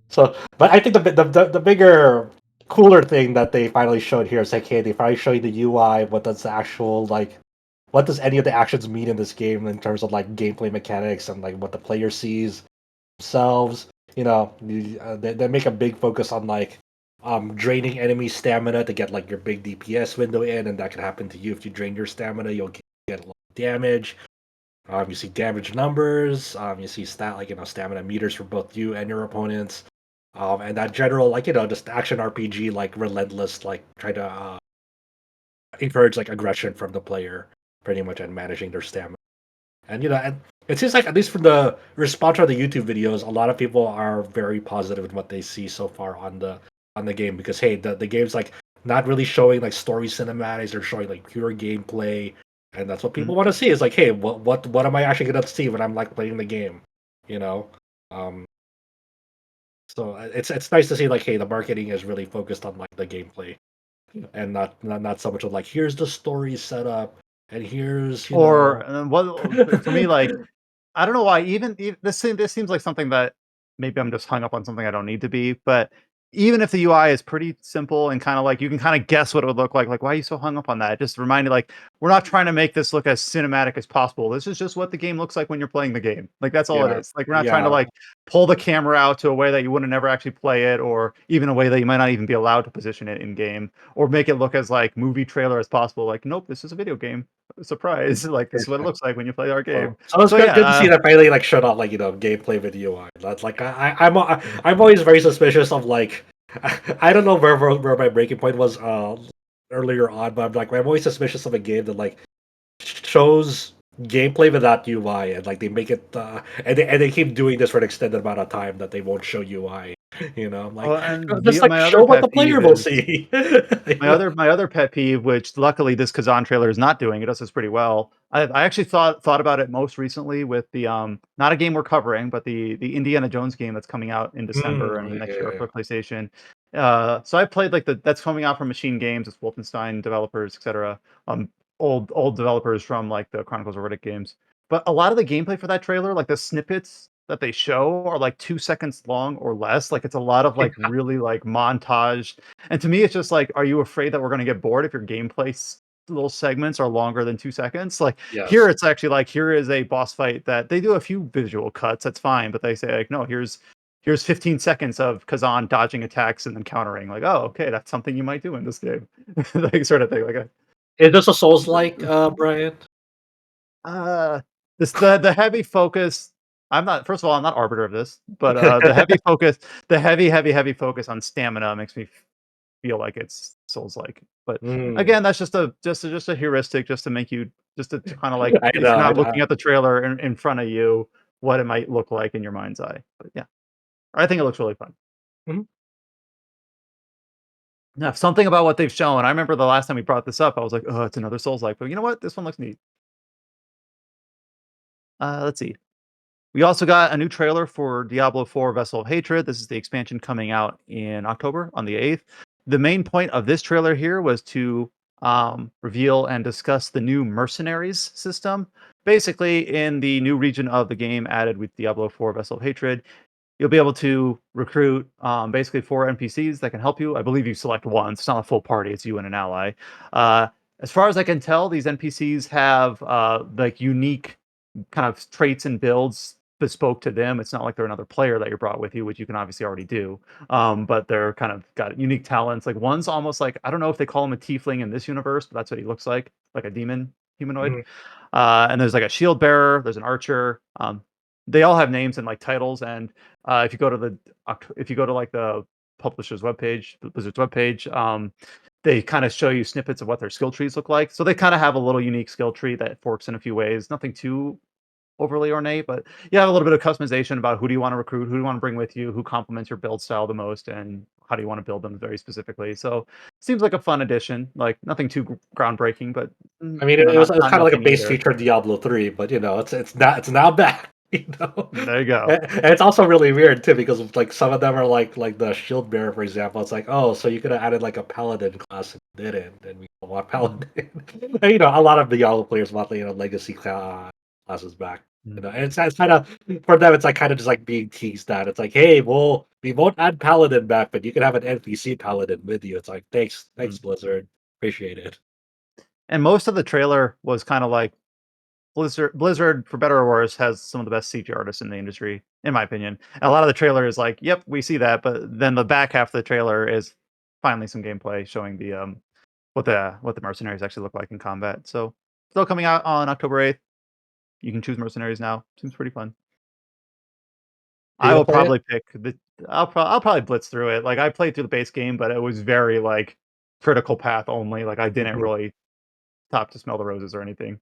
So, but I think the bigger, cooler thing that they finally showed here is like, hey, they finally show you the UI. What does the actual what does any of the actions mean in this game in terms of like gameplay mechanics and like what the player sees themselves? They make a big focus on like draining enemy stamina to get like your big DPS window in, and that can happen to you if you drain your stamina. You'll get a lot of damage. You see damage numbers. You see stamina meters for both you and your opponents. And that general just action RPG like relentless try to encourage like aggression from the player pretty much and managing their stamina. And it seems like at least from the response on the YouTube videos, a lot of people are very positive in what they see so far on the game because hey, the game's like not really showing like story cinematics, they're showing like pure gameplay, and that's what people want to see. Is like, hey, what am I actually gonna see when I'm like playing the game? You know, um, so it's nice to see like, hey, the marketing is really focused on like the gameplay and not so much of like here's the story setup and here's Or for me, like I don't know why. This seems like something that maybe I'm just hung up on something I don't need to be. But even if the UI is pretty simple and kind of like you can kind of guess what it would look like why are you so hung up on that? It just reminded like we're not trying to make this look as cinematic as possible. This is just what the game looks like when you're playing the game. Like that's all it yeah is. Like we're not trying to yeah like pull the camera out to a way that you wouldn't never actually play it, or even a way that you might not even be allowed to position it in game, or make it look as like movie trailer as possible. Like nope, this is a video game. Surprise! Like this is what it looks like when you play our game. So it's So good to yeah, see that finally like showed off like gameplay with UI. That's like I'm always very suspicious of like I don't know where my breaking point was earlier on, but I'm always suspicious of a game that like shows gameplay without UI and like they make it and they keep doing this for an extended amount of time that they won't show UI. I'm like oh, and just like my other show what pet the player peeve will is see. my other pet peeve, which luckily this Kazan trailer is not doing. It does this pretty well. I actually thought about it most recently with the not a game we're covering, but the Indiana Jones game that's coming out in December and next year Yeah. for PlayStation. So I played like that's coming out from Machine Games. It's Wolfenstein developers, etc. Old developers from like the Chronicles of Riddick games. But a lot of the gameplay for that trailer, like the snippets that they show, are like 2 seconds long or less. Like it's a lot of like really like montage. And to me, it's just like, are you afraid that we're going to get bored if your gameplay little segments are longer than 2 seconds? Like here, Yes. it's actually like here is a boss fight that they do a few visual cuts. That's fine, but they say like, no, here's 15 seconds of Kazan dodging attacks and then countering. Like, oh, okay, that's something you might do in this game, like sort of thing. Like, Is this a Souls like Brian? uh, this the heavy focus. I'm not. First of all, I'm not arbiter of this, but the heavy focus, the heavy focus on stamina makes me feel like it's Souls like. But Mm. again, that's just a heuristic, just to make you just to kind of like I if know. you're not looking at the trailer in front of you, what it might look like in your mind's eye. But yeah, I think it looks really fun. Mhm. Yeah, something about what they've shown. I remember the last time we brought this up, I was like, oh, it's another Souls like. But you know what? This one looks neat. Let's see. We also got a new trailer for Diablo IV Vessel of Hatred. This is the expansion coming out in October on the 8th. The main point of this trailer here was to reveal and discuss the new Mercenaries system. Basically, in the new region of the game added with Diablo IV Vessel of Hatred, you'll be able to recruit basically 4 NPCs that can help you. I believe you select one. It's not a full party. It's you and an ally. Uh, as far as I can tell, these NPCs have like unique kind of traits and builds bespoke to them. It's not like they're another player that you brought with you, which you can obviously already do. But they're kind of got unique talents. Like one's almost like, I don't know if they call him a tiefling in this universe, but that's what he looks like a demon humanoid. Mhm. And there's like a shield bearer, there's an archer. They all have names and like titles. And if you go to like the publisher's webpage, the Blizzard's webpage, they kind of show you snippets of what their skill trees look like. So they kind of have a little unique skill tree that forks in a few ways. Nothing too overly ornate, but you have a little bit of customization about who do you want to recruit, who do you want to bring with you, who complements your build style the most, and how do you want to build them very specifically. So seems like a fun addition. Like nothing too groundbreaking, but I mean, you know, it was not kind of like a nothing base either. feature in Diablo 3, but it's now back. You know, There you go. and it's also really weird too because like some of them are like the shield bearer, for example. It's like, oh, so you could have added like a paladin class and didn't, and we don't want paladin. And, a lot of the Diablo players want legacy classes back. And it's kind of for them. It's like kind of just like being teased that it's like, hey, well, we won't add paladin back, but you can have an NPC paladin with you. It's like, thanks, Blizzard, appreciate it. And most of the trailer was kind of like Blizzard, for better or worse, has some of the best CG artists in the industry, in my opinion. And a lot of the trailer is like, yep, we see that, but then the back half of the trailer is finally some gameplay showing the what the mercenaries actually look like in combat. So still coming out on October 8th. You can choose mercenaries now. Seems pretty fun. You I gonna will play it? probably pick the. I'll probably blitz through it. Like I played through the base game, but it was very like critical path only. Like I didn't Mhm. really stop to smell the roses or anything.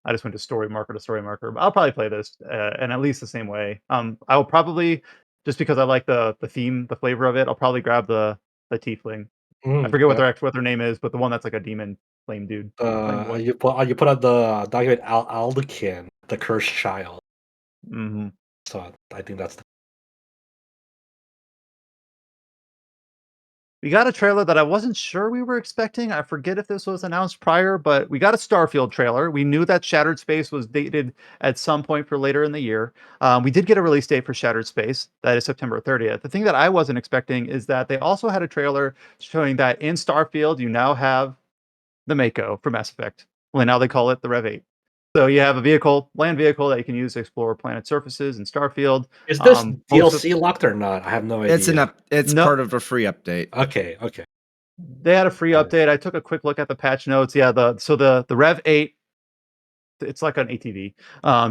I just went to story marker to story marker. But I'll probably play this and at least the same way. I will probably just because I like the theme, the flavor of it. I'll probably grab the tiefling. I forget Yeah. what their name is, but the one that's like a demon flame dude, flame boy. You put out the document Aldekin, the cursed child. Hmm. So I think that's We got a trailer that I wasn't sure we were expecting. I forget if this was announced prior, but we got a Starfield trailer. We knew that Shattered Space was dated at some point for later in the year. We did get a release date for Shattered Space. That is September 30th. The thing that I wasn't expecting is that they also had a trailer showing that in Starfield, you now have the Mako for Mass Effect. Well, now they call it the Rev 8. So you have a land vehicle that you can use to explore planet surfaces in Starfield. Is this Most of DLC locked or not? I have no It's idea. it's no, part of a free update. Okay. they had a free Got it. update. I took a quick look at the patch notes. Yeah, the Rev 8, it's like an ATV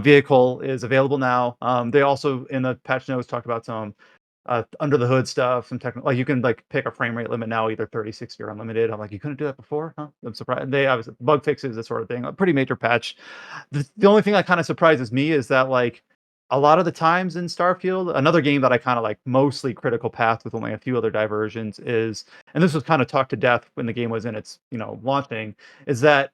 vehicle is available now. They also in the patch notes talked about some under the hood stuff, some technical, like you can like pick a frame rate limit now, either 30, 60 or unlimited. I'm like, you couldn't do that before, huh? I'm surprised. They obviously bug fixes, this sort of thing. A pretty major patch. The only thing that kind of surprises me is that like a lot of the times in Starfield, another game that I kind of like mostly critical path with only a few other diversions is, and this was kind of talked to death when the game was in its launching, is that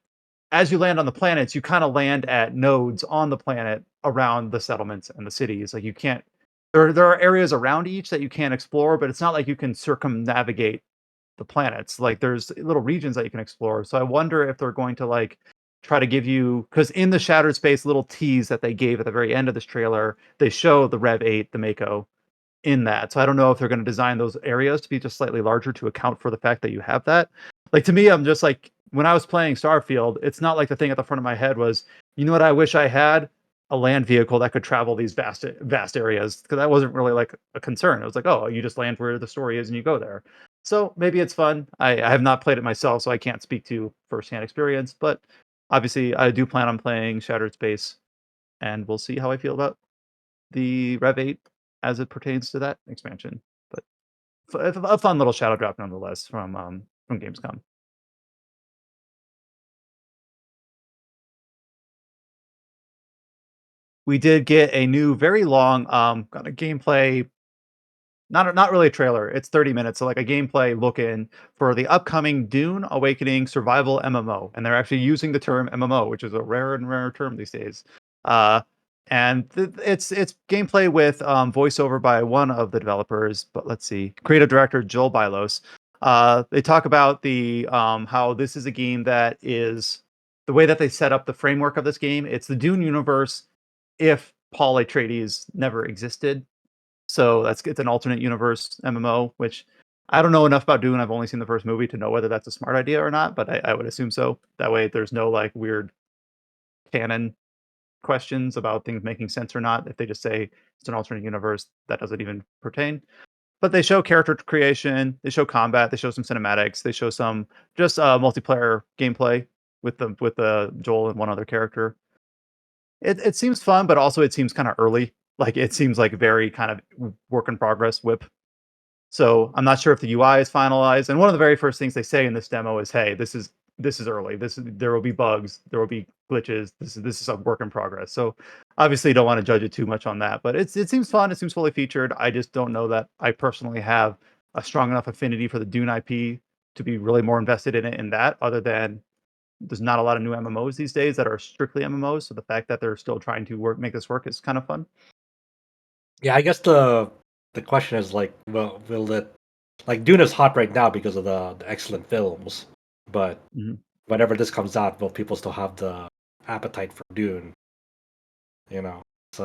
as you land on the planets, you kind of land at nodes on the planet around the settlements and the cities. Like you can't there are areas around each that you can't explore, but it's not like you can circumnavigate the planets. Like there's little regions that you can explore. So I wonder if they're going to like try to give you, because in the Shattered Space little tease that they gave at the very end of this trailer, they show the Rev 8, the Mako, in that. So I don't know if they're going to design those areas to be just slightly larger to account for the fact that you have that. Like to me, I'm just like when I was playing Starfield, it's not like the thing at the front of my head was, you know what I wish I had? A land vehicle that could travel these vast areas, because that wasn't really like a concern. It was like, oh, you just land where the story is and you go there. So maybe it's fun. I have not played it myself, so I can't speak to firsthand experience, but obviously I do plan on playing Shattered Space, and we'll see how I feel about the Rev 8 as it pertains to that expansion. But a fun little shadow drop nonetheless from Gamescom. We did get a new, very long, kind of gameplay. Not really a trailer. It's 30 minutes, so like a gameplay look in for the upcoming Dune Awakening survival MMO, and they're actually using the term MMO, which is a rare and rare term these days. Uh, and it's gameplay with voiceover by one of the developers, but let's see, creative director Joel Bylos. They talk about the how this is a game that is the way that they set up the framework of this game. It's the Dune universe if Paul Atreides never existed, so it's an alternate universe MMO, which I don't know enough about Dune. I've only seen the first movie to know whether that's a smart idea or not, but I would assume so. That way there's no like weird canon questions about things making sense or not. If they just say it's an alternate universe, that doesn't even pertain. But they show character creation, they show combat, they show some cinematics, they show some just multiplayer gameplay with the Joel and one other character. It seems fun, but also it seems kind of early. Like it seems like very kind of work in progress whip. So I'm not sure if the UI is finalized. And one of the very first things they say in this demo is, "Hey, this is early. There will be bugs, there will be glitches. This is a work in progress." So obviously, don't want to judge it too much on that. But it seems fun. It seems fully featured. I just don't know that I personally have a strong enough affinity for the Dune IP to be really more invested in it in that. Other than there's not a lot of new MMOs these days that are strictly MMOs. So the fact that they're still trying to make this work is kind of fun. Yeah, I guess the question is like, well, will it like Dune is hot right now because of the excellent films, but Mhm. whenever this comes out, will people still have the appetite for Dune? You know, it's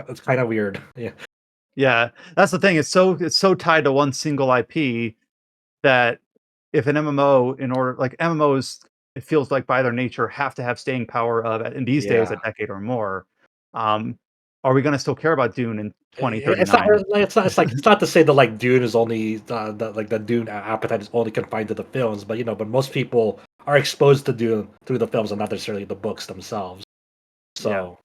it's kind of weird. Yeah, Yeah, that's the thing. It's so tied to one single IP that if an MMO in order like MMOs, it feels like by their nature have to have staying power of in these days yeah. a decade or more. Um, are we going to still care about Dune in It's not. 2039? It's not. It's like it's not to say that like Dune is only the Dune appetite is only confined to the films, but but most people are exposed to Dune through the films and not necessarily the books themselves. Yeah. So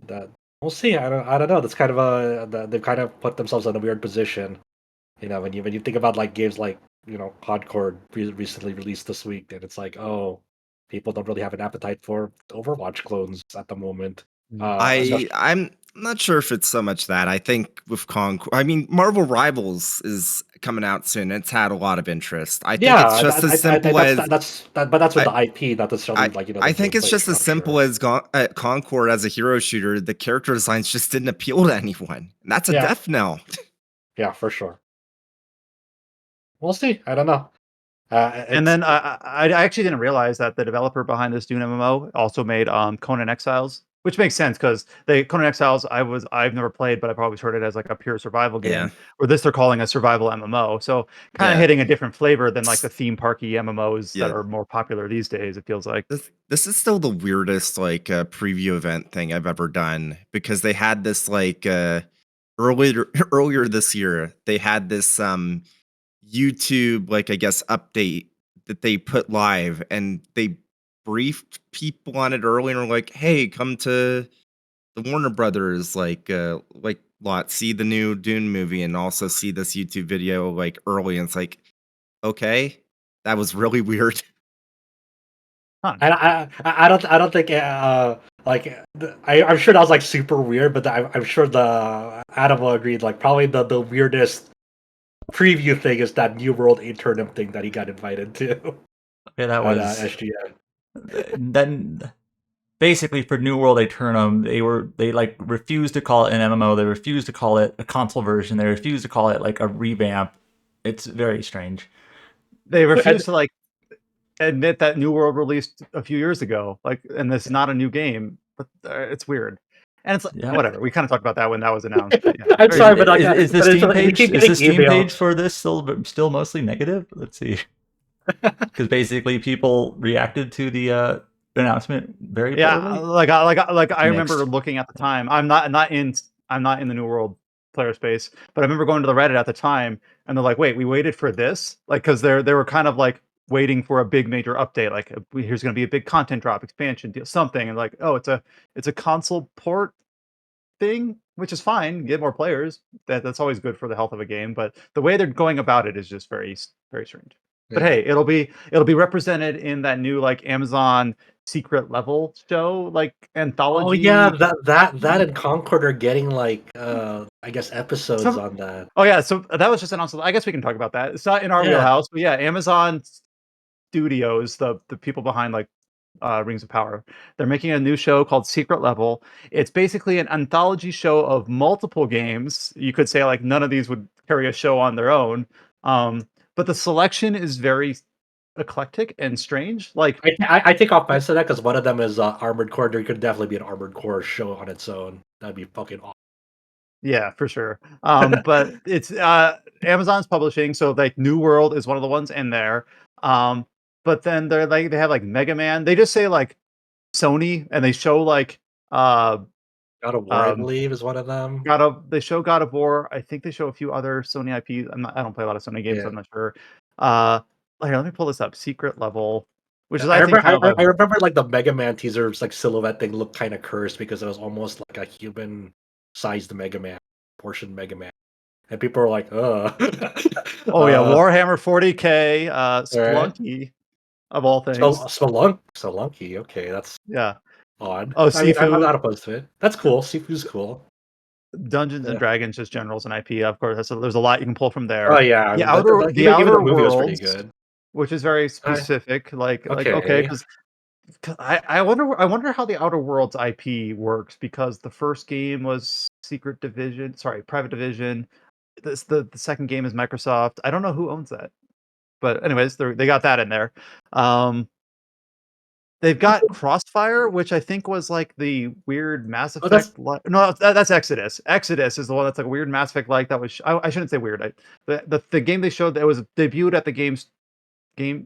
that we'll see. I don't know. That's kind of they've kind of put themselves in a weird position. When you think about like games like Concord recently released this week, and it's like, oh, people don't really have an appetite for Overwatch clones at the moment. Mm. Especially, I'm not sure if it's so much that. I think with I mean, Marvel Rivals is coming out soon. It's had a lot of interest. I think yeah, it's just as simple as but that's with I, the IP, not necessarily I like the I think it's gameplay just as simple structure. as Concord as a hero shooter. The character designs just didn't appeal to anyone. And that's a Yeah, death knell. yeah, for sure. We'll see. I don't know. And It's then I actually didn't realize that the developer behind this Dune MMO also made Conan Exiles, which makes sense because they Conan Exiles I've never played, but I probably heard it as like a pure survival Yeah. game. Or this they're calling a survival MMO, so kind of Yeah. hitting a different flavor than like the theme parky MMOs that Yeah. are more popular these days. It feels like. This is still the weirdest like preview event thing I've ever done because they had this like earlier this year they had this YouTube like I guess update that they put live and they briefed people on it early and were like, "Hey, come to the Warner Brothers like lot, see the new Dune movie and also see this YouTube video like early." And it's like, okay, that was really weird. Huh. I don't think I'm sure that was like super weird, but I'm sure the Adam will agree. Like probably the weirdest preview thing is that New World Aeternum thing that he got invited to Okay, that at was SGN. then basically for New World Aeternum, they like refused to call it an MMO. They refused to call it a console version. They refused to call it like a revamp. It's very strange. They And refuse to like admit that New World released a few years ago, like, and this is not a new game, but it's weird. And it's like, Yeah. whatever. We kind of talked about that when that was announced, but yeah, I'm very Is, sorry, strange. but like, is the but it's Steam like, we page keep is the getting Steam page emails. for this still mostly negative? Let's see, because basically people reacted to the announcement very Yeah, poorly. like I remember Mixed. looking at the time. I'm not in the New World player space, but I remember going to the Reddit at the time, and they're like, "Wait, we waited for this?" Like, because they were kind of like waiting for a big major update. Like, here's going to be a big content drop, expansion deal, something, and like, oh, it's a console port thing, which is fine. Get more players. That's always good for the health of a game. But the way they're going about it is just very strange. But Yeah. hey, it'll be represented in that new like Amazon secret level show, like Oh yeah, anthology. that and Concord are getting like I guess episodes Some on that. Oh yeah, so that was just announced. I guess we can talk about that. It's not in our Yeah. wheelhouse, but yeah, Amazon Studios, the people behind like Rings of Power, they're making a new show called Secret Level. It's basically an anthology show of multiple games. You could say like none of these would carry a show on their own, but the selection is very eclectic and strange. Like, I take offense to that because one of them is Armored Core. There could definitely be an Armored Core show on its own. That'd be fucking awesome. yeah, for sure. But it's Amazon's publishing, so like New World is one of the ones in there. But then they have like Mega Man. They just say like Sony, and they show like Uh, God of War, I um, believe, is one of them. They show God of War. I think they show a few other Sony IPs. I don't play a lot of Sony games, so Yeah. I'm not sure. Here, let me pull this up. Secret level, which is I I think remember, kind of I remember like the Mega Man teaser's like silhouette thing looked kind of cursed because it was almost like a human-sized Mega Man, portion Mega Man, and people were like, "Ugh." oh yeah, Warhammer 40K, Alright. Splunky of all things. Spelunky. Okay, that's Yeah. odd. Oh, I mean, I'm Sifu, not opposed to it. That's cool. Sifu's cool. Dungeons and Yeah. Dragons, just generals and IP. Of course, there's a lot you can pull from Oh there. yeah, I The mean, the even the outer movie was pretty worlds, good. which is very specific. Like okay, Okay. because I wonder how the Outer Worlds IP works because the first game was Private Division. The second game is Microsoft. I don't know who owns that, but anyways, they got that in there. They've got Crossfire, which I think was like the weird Mass Oh, that's Effect. No, that's Exodus. Exodus is the one that's like a weird Mass Effect like that was. I shouldn't say weird. The game they showed that was debuted at the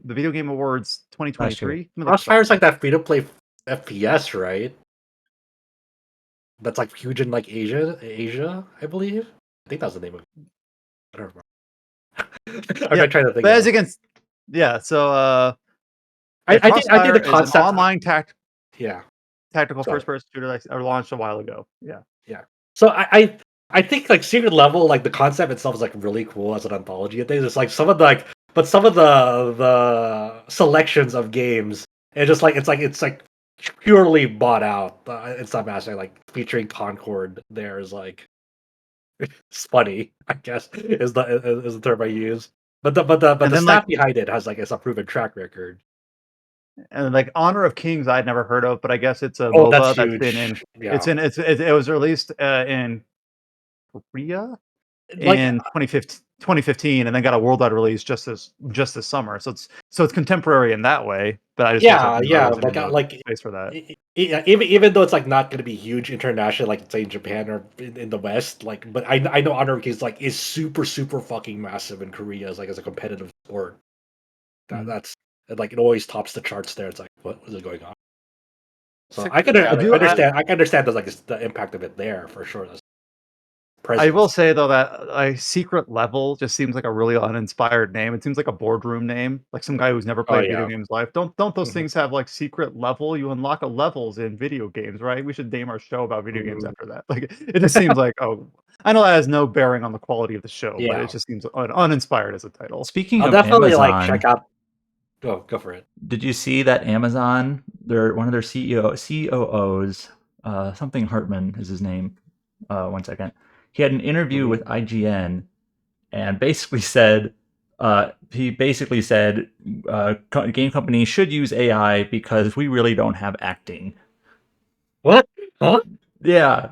Video Game Awards Last year. 2023. Crossfire's like that free to play FPS, right? That's like huge in like Asia, I believe. I think that's the name of it. I don't remember. I'm Yeah, not trying to think. but as Of. against, yeah. So I think Crossfire the is an concept. online Yeah. tactical Sorry. first-person shooter that launched a while ago. Yeah. Yeah. So I think like Secret Level, like the concept itself is like really cool as an anthology of things. It's like some of the but some of the selections of games, it's like purely bought out. It's not massive. Like featuring Concord there is like it's funny, I guess is the term I use. But And the then staff behind it has like it's a proven track record. like Honor of Kings, I'd never heard of, but I guess it's a Oh, that's MOBA that's been huge. in. Yeah. It was released in Korea Like in 2015, and then got a worldwide release just this summer. So it's contemporary in that way. But I just guess I wasn't in the like space for that. yeah, even though it's like not going to be huge internationally, like say in Japan or in the West, like but I know Honor of Kings like is super fucking massive in Korea as like as a competitive sport. That's like it always tops the charts there. It's like what is going on? So I can understand the impact of it there for sure. I will Presence. say though that Secret Level just seems like a really uninspired name. It seems like a boardroom name, like some guy who's never Oh played video yeah. games live. Don't those Mhm. things have like secret level? You unlock levels in video games, right? We should name our show about video games Mm. after that. Like it just seems like I know that has no bearing on the quality of the show, but it Yeah. just seems uninspired as a title. Speaking I'll of definitely like check Amazon, out. Go for it. did you see that Amazon, one of their COOs, something Hartman is his name. One second. He had an interview with IGN and basically said, game companies should use AI because we really don't have acting. What? Huh? Yeah.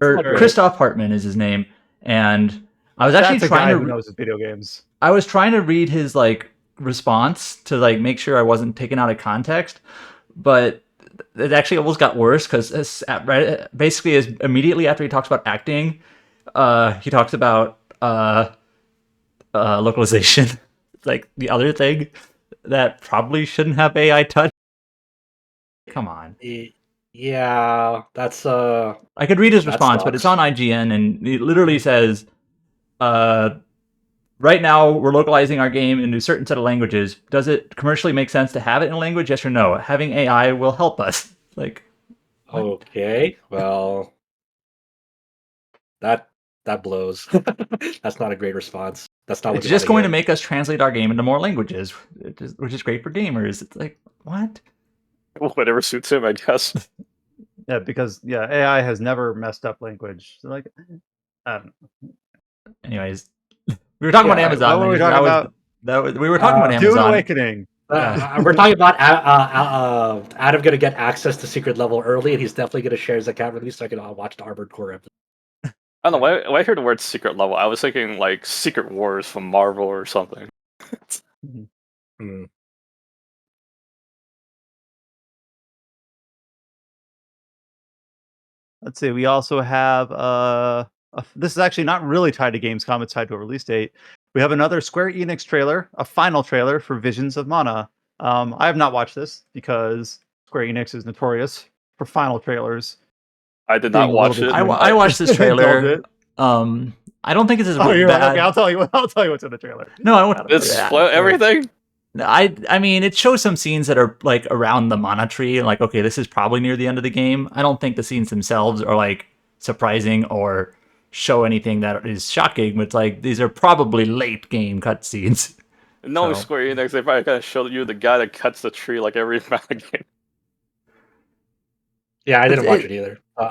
Or Okay. Christoph Hartman is his name, and I was actually That's a trying guy to. who knows his video games. I was trying to read his like response to like make sure I wasn't taken out of context, but it actually almost got worse because basically as immediately after he talks about acting, he talks about localization, like the other thing that probably shouldn't have AI touch. Come on. Yeah, that's I could read his that response, but it's on sucks. IGN, and it literally says, right now we're localizing our game into a certain set of languages. Does it commercially make sense to have it in a language? Yes or no? Having AI will help us. Like, what? Okay, well, that blows. That's not a great response. That's not what It's you want just to going to hear. make us translate our game into more languages, which is great for gamers. It's like, what? Whatever suits him, I guess. Yeah, because AI has never messed up language. So, like, I don't know. Anyways, we were talking about Yeah, What Amazon. were we talking about? We were talking about Dune Amazon. Awakening. we're talking about Adam gonna get access to Secret Level early, and he's definitely gonna share his account release so I can watch the Armored Core episode. I don't know. When I hear the word secret level, I was thinking like Secret Wars from Marvel or something. Hmm. Let's see. We also have this is actually not really tied to Gamescom. It's tied to a release date. We have another Square Enix trailer, a final trailer for Visions of Mana. I have not watched this because Square Enix is notorious for final trailers. I did Being not a little watch bit it. too I watched this indulgent. trailer. I don't think it's as Oh, you're bad. like, okay, I'll tell you. I'll tell you what's in the trailer. No, I won't. Did it spoil everything? I mean, it shows some scenes that are like around the mana tree, and like, okay, this is probably near the end of the game. I don't think the scenes themselves are like surprising or show anything that is shocking, but it's like these are probably late game cutscenes. No, So- Square Enix, they probably kind of showed you the guy that cuts the tree like every game. Yeah, I didn't But watch it- it either. But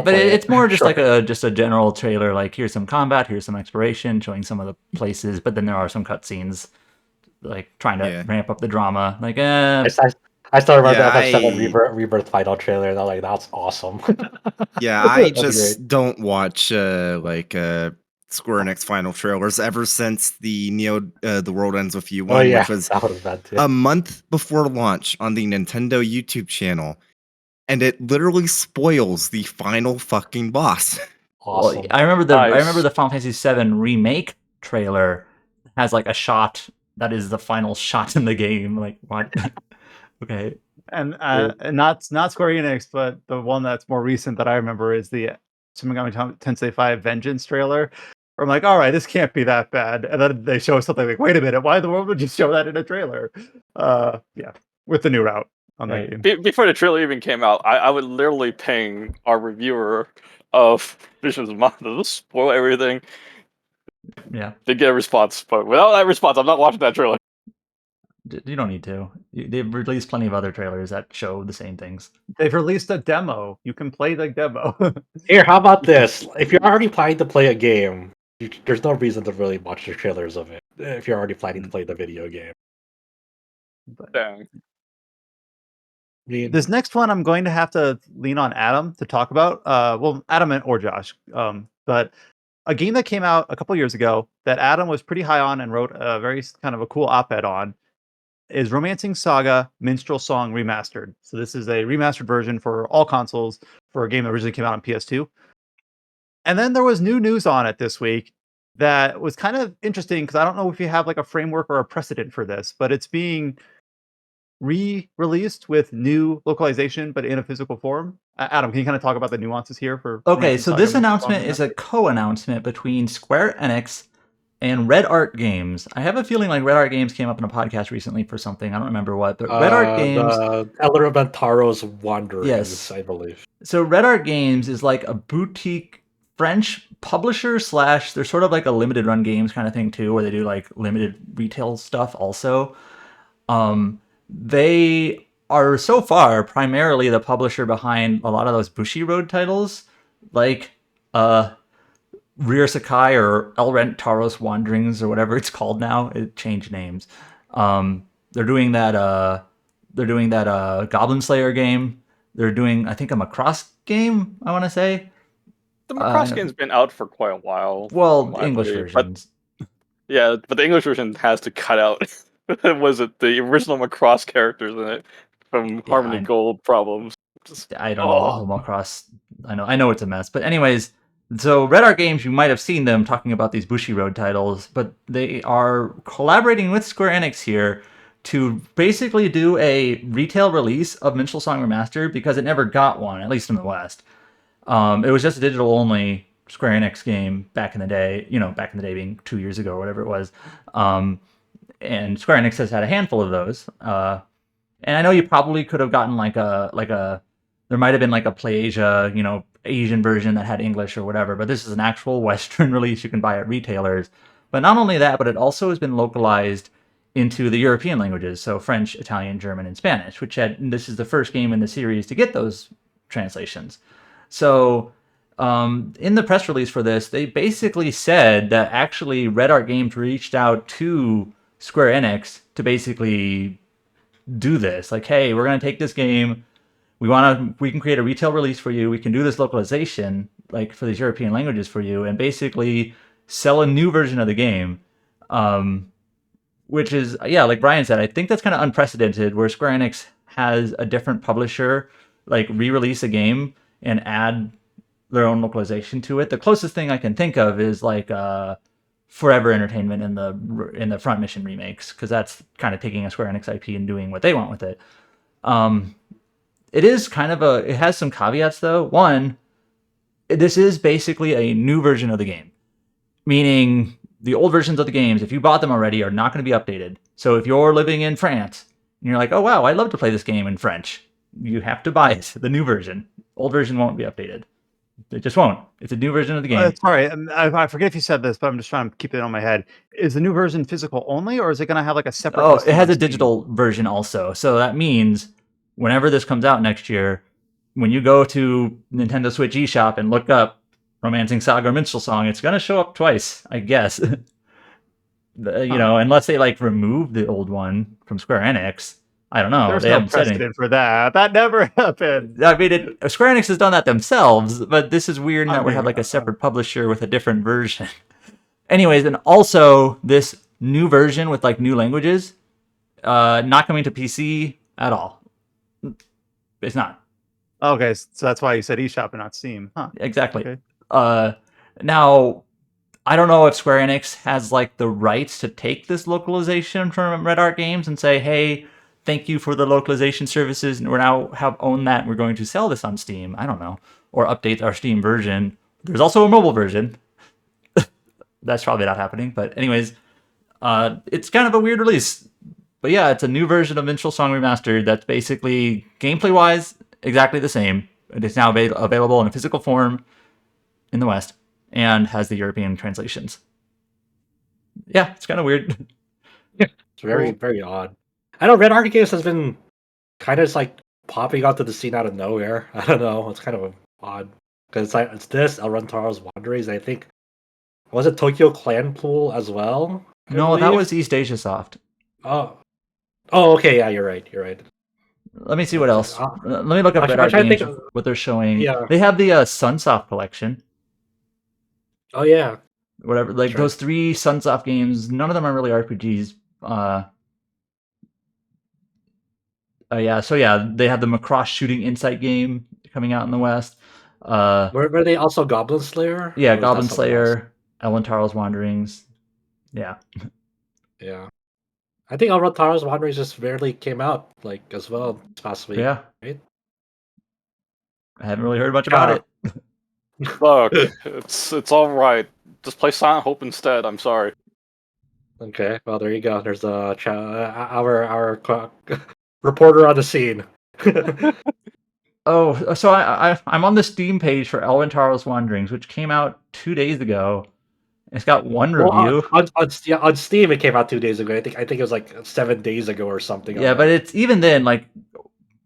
play it. it's more just Sure. like a general trailer. Like, here's some combat, here's some exploration, showing some of the places, but then there are some cutscenes, like trying to Yeah. ramp up the drama. Like, I still remember Yeah, that FF7 I- Rebirth final trailer, and I'm like, that's awesome. Yeah, I That'd be just don't watch Square Enix final trailers ever since the The World Ends With You Oh one, yeah, which was that would have been too. a month before launch on the Nintendo YouTube channel, and it literally spoils the final fucking boss. Awesome. well, I remember Nice. the Final Fantasy VII remake trailer has like a shot that is the final shot in the game. Like, what? Okay. And not Square Enix, but the one that's more recent that I remember is the Shin Megami Tensei 5 Vengeance trailer. Where I'm like, all right, this can't be that bad, and then they show something like, wait a minute, why in the world would you show that in a trailer? Yeah, with the new route on that Right. game. Before the trailer even came out, I would literally ping our reviewer of Visions of Mana to spoil everything Yeah. to get a response. But without that response, I'm not watching that trailer. You don't need to. They've released plenty of other trailers that show the same things. They've released a demo. You can play the demo. Here, how about this? If you're already planning to play a game, there's no reason to really watch the trailers of it. If you're already planning to play the video game. Dang. I mean, This next one, I'm going to have to lean on Adam to talk about. Well, Adam or Josh. But a game that came out a couple years ago that Adam was pretty high on and wrote a very kind of a cool op-ed on is Romancing SaGa Minstrel Song Remastered. So this is a remastered version for all consoles for a game that originally came out on PS2. And then there was new news on it this week that was kind of interesting because I don't know if you have like a framework or a precedent for this, but it's being re-released with new localization, but in a physical form. Adam, can you kind of talk about the nuances here for? Okay, Romancing so SaGa this Minstrel Song announcement is a Remastered? co-announcement between Square Enix and Red Art Games. I have a feeling like Red Art Games came up in a podcast recently for something. I don't remember what, but Red Art Games. Elementaro's Wanderings, Yes. I believe. So Red Art Games is like a boutique French publisher / they're sort of like a limited run games kind of thing too, where they do like limited retail stuff also. They are so far primarily the publisher behind a lot of those Bushiroad titles, like Rear Sakai or Elrent Taros Wanderings or whatever it's called now. It changed names. They're doing that Goblin Slayer game. They're doing, I think, a Macross game, I want to say. The Macross game's been out for quite a while. Well, I English believe, but versions. yeah, but the English version has to cut out. Was it the original Macross characters in it from Harmony I know. Gold problems? Just, I don't know the whole Macross. I know it's a mess. But anyways, so Red Art Games, you might have seen them talking about these Bushiroad titles, but they are collaborating with Square Enix here to basically do a retail release of Minstrel Song Remastered because it never got one, at least in the West. It was just a digital only Square Enix game back in the day, back in the day being 2 years ago or whatever it was. And Square Enix has had a handful of those. And I know you probably could have gotten there might have been like a PlayAsia, Asian version that had English or whatever, but this is an actual Western release you can buy at retailers. But not only that, but it also has been localized into the European languages, so French, Italian, German, and Spanish, this is the first game in the series to get those translations. So in the press release for this, they basically said that actually Red Art Games reached out to Square Enix to basically do this. Like, hey, we're going to take this game. We can create a retail release for you. We can do this localization, like for these European languages for you, and basically sell a new version of the game. Which is, like Brian said, I think that's kind of unprecedented, where Square Enix has a different publisher like re-release a game and add their own localization to it. The closest thing I can think of is like Forever Entertainment in the Front Mission remakes, because that's kind of taking a Square Enix IP and doing what they want with it. It is kind of it has some caveats though. One, this is basically a new version of the game, meaning the old versions of the games, if you bought them already, are not going to be updated. So if you're living in France and you're like, oh wow, I'd love to play this game in French, you have to buy it, the new version. Old version won't be updated. It just won't. It's a new version of the game. Sorry, I forget if you said this, but I'm just trying to keep it on my head. Is the new version physical only, or is it going to have like a separate? Oh, it listing has on a Steam? digital version also. So that means whenever this comes out next year, when you go to Nintendo Switch eShop and look up Romancing SaGa or Minstrel Song, it's going to show up twice, I guess. You know, unless they like remove the old one from Square Enix. I don't know. There's They no haven't said precedent for that. That never happened. I mean, Square Enix has done that themselves, but this is weird in that we have like a mean, separate publisher with a different version. Anyways, and also this new version with like new languages, not coming to PC at all. It's not. Okay, so that's why you said eShop and not Steam, huh? Exactly. Okay. Now, I don't know if Square Enix has like the rights to take this localization from Red Art Games and say, hey, thank you for the localization services, and we're now have owned that, and we're going to sell this on Steam. I don't know. Or update our Steam version. There's also a mobile version. That's probably not happening. But anyways, it's kind of a weird release. But yeah, it's a new version of Minstrel Song Remastered that's basically, gameplay-wise, exactly the same. It is now available in a physical form in the West and has the European translations. Yeah, it's kind of weird. Yeah, it's very, very odd. I know Red Art Games has been kind of just like popping onto the scene out of nowhere. I don't know. It's kind of odd. Because it's this, Elrontaro's Wanderings, I think. Was it Tokyo Clan Pool as well? No, that was East Asia Soft. Oh, okay. Yeah, you're right. Let me see what else. Let me look up Red I'm Art trying to Games, think what they're showing. Yeah. They have the Sunsoft collection. Oh yeah. Whatever, like That's those 3 Sunsoft games, none of them are really RPGs. Yeah, so yeah, they have the Macross Shooting Insight game coming out in the West. Were they also Goblin Slayer? Yeah, Or was that Goblin something else? Slayer, Elrontaro's Wanderings. Yeah. Yeah. I think Elrontaro's Wanderings just barely came out, like, as well this past week. Yeah. Right? I haven't really heard much about Yeah. it. Look, it's all right. Just play Silent Hope instead. I'm sorry. Okay, well there you go. There's our reporter on the scene. Oh, so I'm on the Steam page for Elrontaro's Wanderings, which came out 2 days ago. It's got 1 review. On Steam it came out 2 days ago. I think it was like 7 days ago or something. Yeah, but it's even then, like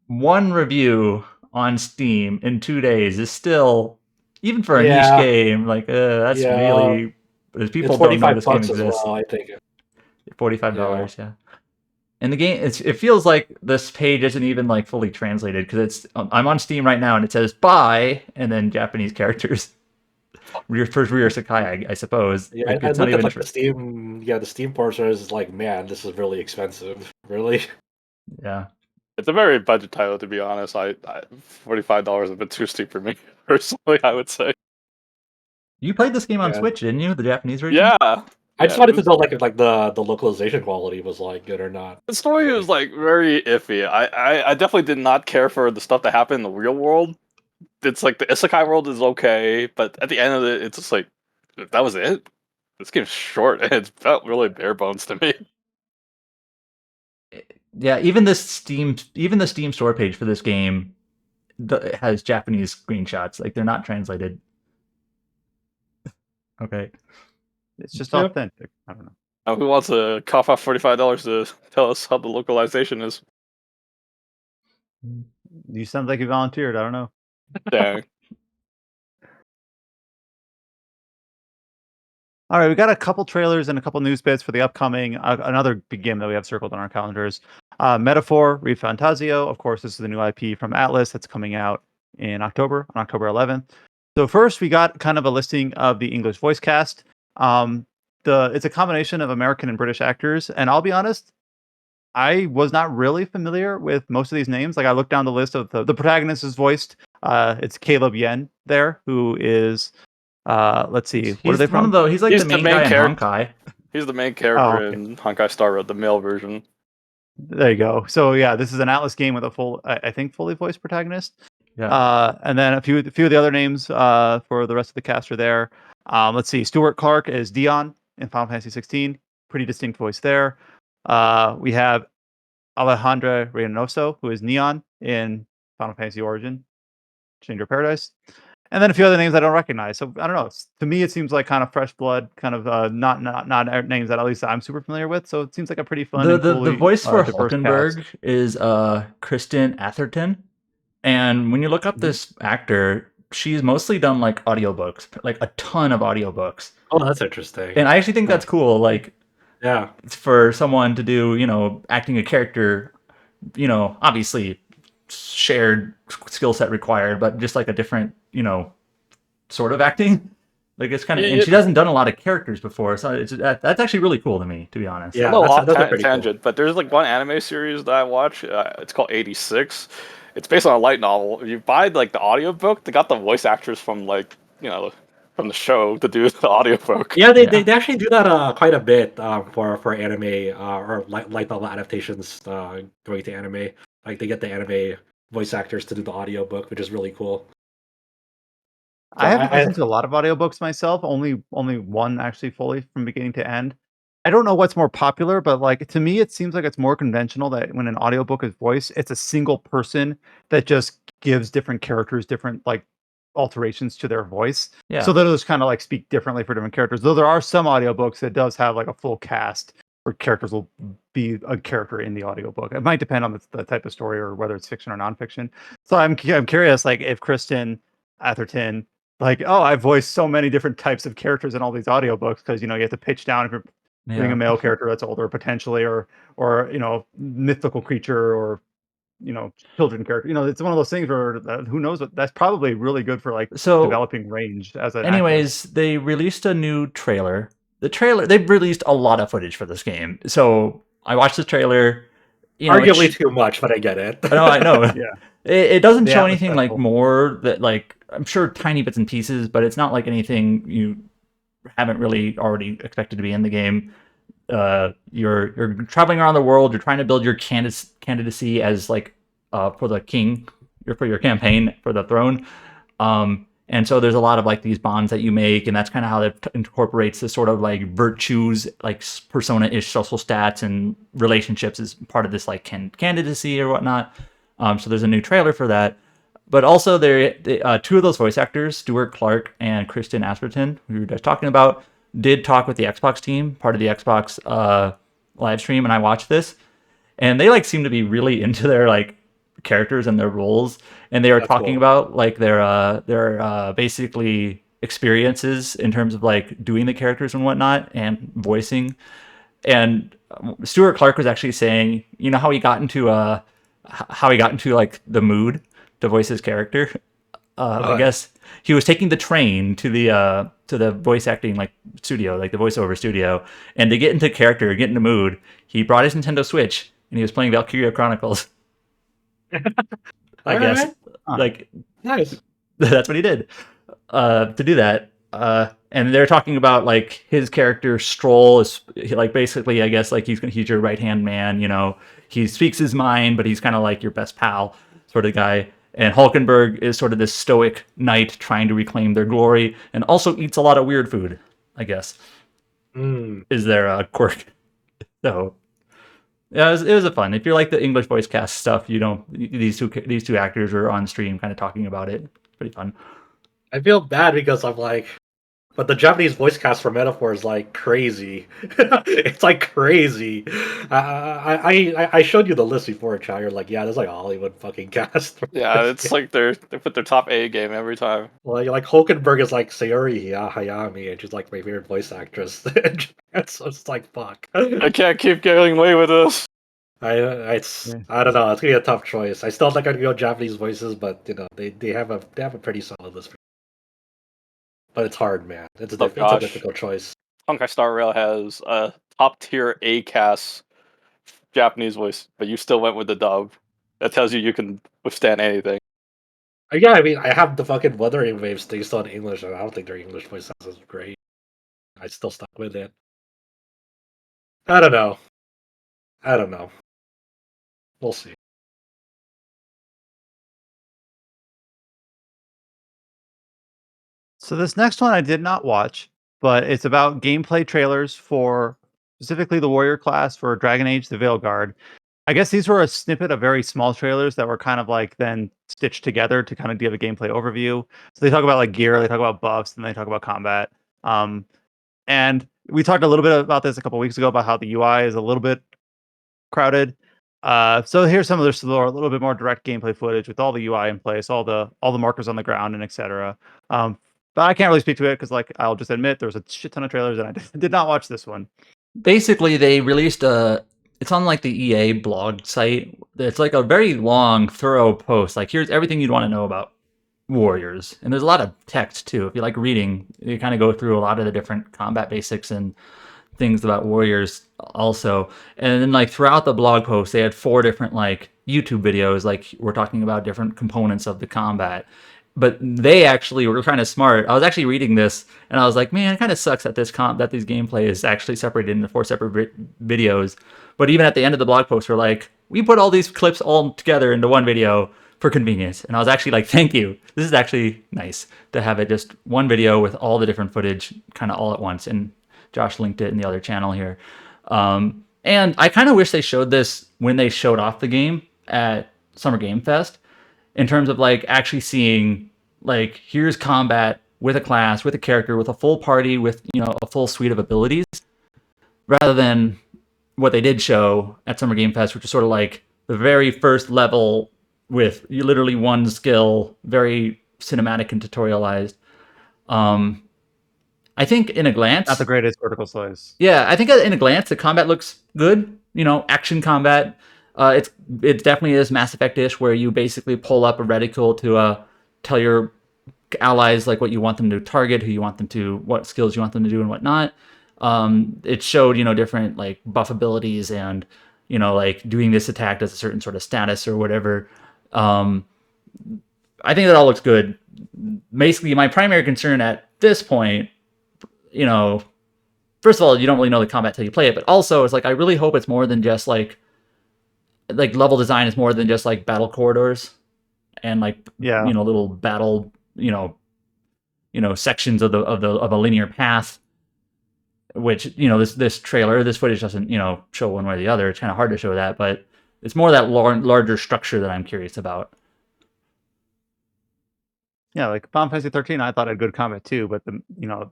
1 review on Steam in 2 days is still, even for a niche game, like that's really, people don't know this game exists. As well, I think. $45, yeah. And the game, it feels like this page isn't even like fully translated, because I'm on Steam right now and it says buy and then Japanese characters. First Ryu Sakai, I suppose. Yeah, like, I it's looked not at even the Steam. Yeah, the Steam portion is like, man, this is really expensive. Really. Yeah. It's a very budget title, to be honest. $45 is a bit too steep for me personally, I would say. You played this game on Yeah. Switch, didn't you? The Japanese version? Yeah. I just wanted to know like the localization quality was like good or not. The story was like very iffy. I definitely did not care for the stuff that happened in the real world. It's like the isekai world is okay, but at the end of it, it's just like, that was it? This game's short and it felt really bare bones to me. Yeah, even the Steam store page for this game has Japanese screenshots. Like, they're not translated. Okay. It's just authentic. I don't know. Now, who wants to cough off $45 to tell us how the localization is? You sound like you volunteered. I don't know. Dang. All right, we got a couple trailers and a couple news bits for the upcoming another big game that we have circled on our calendars. Metaphor, ReFantazio. Of course, this is the new IP from Atlas that's coming out in October, on October 11th. So first, we got kind of a listing of the English voice cast. It's a combination of American and British actors, and I'll be honest, I was not really familiar with most of these names. Like, I looked down the list of the protagonist is voiced. It's Caleb Yen there, who is let's see, what are they from? He's like the main guy in Honkai. He's the main character in Honkai Star Rail, the male version. There you go. So yeah, this is an Atlas game with a full, I think, fully voiced protagonist. Yeah. And then a few of the other names for the rest of the cast are there. Let's see. Stuart Clark is Dion in Final Fantasy 16. Pretty distinct voice there. We have Alejandra Reynoso, who is Neon in Final Fantasy Origin, Changer Paradise. And then a few other names I don't recognize. So I don't know. To me, it seems like kind of fresh blood, kind of not names that at least I'm super familiar with. So it seems like a pretty fun and The coolly voice for diverse cast. Hulkenberg is Kristen Atherton. And when you look up this actor, she's mostly done like audiobooks, like a ton of audiobooks. Oh, that's interesting. And I actually think that's cool. Like, Yeah. for someone to do, acting a character, obviously shared skill set required, but just like a different, sort of acting. Like it's kind of, and she hasn't done a lot of characters before, so that's actually really cool to me, to be honest. Yeah, a lot that's pretty tangent, but there's like one anime series that I watch. It's called 86. It's based on a light novel. If you buy like the audiobook, they got the voice actors from like from the show to do the audiobook. Yeah, they actually do that quite a bit for anime or light novel adaptations going to anime. Like they get the anime voice actors to do the audiobook, which is really cool. I haven't listened to a lot of audiobooks myself. Only one actually fully from beginning to end. I don't know what's more popular, but like to me, it seems like it's more conventional that when an audiobook is voiced, it's a single person that just gives different characters different like alterations to their voice. Yeah. So they'll just kind of like speak differently for different characters. Though there are some audiobooks that does have like a full cast where characters will be a character in the audiobook. It might depend on the type of story or whether it's fiction or nonfiction. So I'm curious, like if Kristen Atherton like, oh, I voiced so many different types of characters in all these audiobooks because you have to pitch down if you're doing a male character that's older potentially or mythical creature or children character. It's one of those things where who knows what that's probably really good for like So, developing range as an anyways, they released a new trailer. They've released a lot of footage for this game. So I watched the trailer. Arguably too much, but I get it. I know. Yeah. It doesn't The show Atlas anything like Festival. more that like I'm sure tiny bits and pieces, but it's not like anything you haven't really already expected to be in the game. You're traveling around the world. You're trying to build your candidacy as like for the king, for your campaign for the throne. And so there's a lot of like these bonds that you make, and that's kind of how it incorporates this sort of like virtues, like persona-ish social stats and relationships as part of this like candidacy or whatnot. So there's a new trailer for that. But also, two of those voice actors, Stuart Clark and Kristen Asperton, who we were just talking about, did talk with the Xbox team, part of the Xbox live stream, and I watched this, and they like seem to be really into their like characters and their roles, and they were talking about like their basically experiences in terms of like doing the characters and whatnot and voicing. And Stuart Clark was actually saying, how he got into like the mood to voice his character. I guess he was taking the train to the voice acting like studio, like the voiceover studio, and to get into character, get into mood, he brought his Nintendo Switch and he was playing Valkyria Chronicles. I guess like nice. That's what he did to do that. And they're talking about like his character Stroll is like basically, I guess, like he's your right hand man. He speaks his mind, but he's kind of like your best pal sort of guy. And Hulkenberg is sort of this stoic knight trying to reclaim their glory, and also eats a lot of weird food, I guess. Is their quirk. So yeah, it was a fun. If you like the English voice cast stuff, these two actors are on stream kind of talking about it. Pretty fun. I feel bad because I'm like, but the Japanese voice cast for Metaphor is like crazy. It's like crazy. I showed you the list before, Chad. You're like, yeah, there's like a Hollywood fucking cast. Yeah, it's like they put their top A game every time. Like Hulkenberg is like Sayori Hayami, and she's like my favorite voice actress. So it's like fuck. I can't keep getting away with this. I don't know. It's gonna be a tough choice. I still think I'd go Japanese voices, but they have a pretty solid list. But it's hard, man. It's a difficult choice. Honkai Star Rail has a top tier A cast Japanese voice, but you still went with the dub. That tells you can withstand anything. Yeah, I mean, I have the fucking Wuthering Waves thing still in English, and I don't think their English voice is great. I still stuck with it. I don't know. We'll see. So this next one I did not watch, but it's about gameplay trailers for specifically the warrior class for Dragon Age: The Veilguard. I guess these were a snippet of very small trailers that were kind of like then stitched together to kind of give a gameplay overview. So they talk about like gear, they talk about buffs, and they talk about combat. Um, and we talked a little bit about this a couple weeks ago about how the UI is a little bit crowded. So here's some of this a little bit more direct gameplay footage with all the UI in place, all the markers on the ground, and etc. But I can't really speak to it because, like, I'll just admit there was a shit ton of trailers, and I did not watch this one. Basically, they released it's on like the EA blog site. It's like a very long, thorough post. Like, here's everything you'd want to know about warriors, and there's a lot of text too. If you like reading, you kind of go through a lot of the different combat basics and things about warriors also. And then like throughout the blog post, they had 4 different like YouTube videos, like we're talking about different components of the combat. But they actually were kind of smart. I was actually reading this and I was like, man, it kind of sucks that this gameplay is actually separated into 4 separate videos. But even at the end of the blog post, we're like, we put all these clips all together into one video for convenience. And I was actually like, thank you. This is actually nice to have it just one video with all the different footage kind of all at once. And Josh linked it in the other channel here. And I kind of wish they showed this when they showed off the game at Summer Game Fest, in terms of like actually seeing like, here's combat with a class, with a character, with a full party, with, you know, a full suite of abilities, rather than what they did show at Summer Game Fest, which is sort of like the very first level with you literally one skill, very cinematic and tutorialized. I think in a glance, Not the greatest vertical slice. yeah, I think in a glance, the combat looks good. You know, action combat. It definitely is Mass Effect-ish, where you basically pull up a reticle to tell your allies like what you want them to target, who you want them to, what skills you want them to do, and whatnot. It showed, you know, different like buff abilities and, you know, like doing this attack does a certain sort of status or whatever. I think that all looks good. Basically, my primary concern at this point, you know, first of all, you don't really know the combat till you play it, but also it's like I really hope it's more than just like level design is more than just like battle corridors and like, Yeah. you know, little battle, you know, sections of a linear path, which, you know, this footage doesn't, you know, show one way or the other. It's kind of hard to show that, but it's more that larger structure that I'm curious about. Yeah, like Final Fantasy 13, I thought had good combat too, but you know,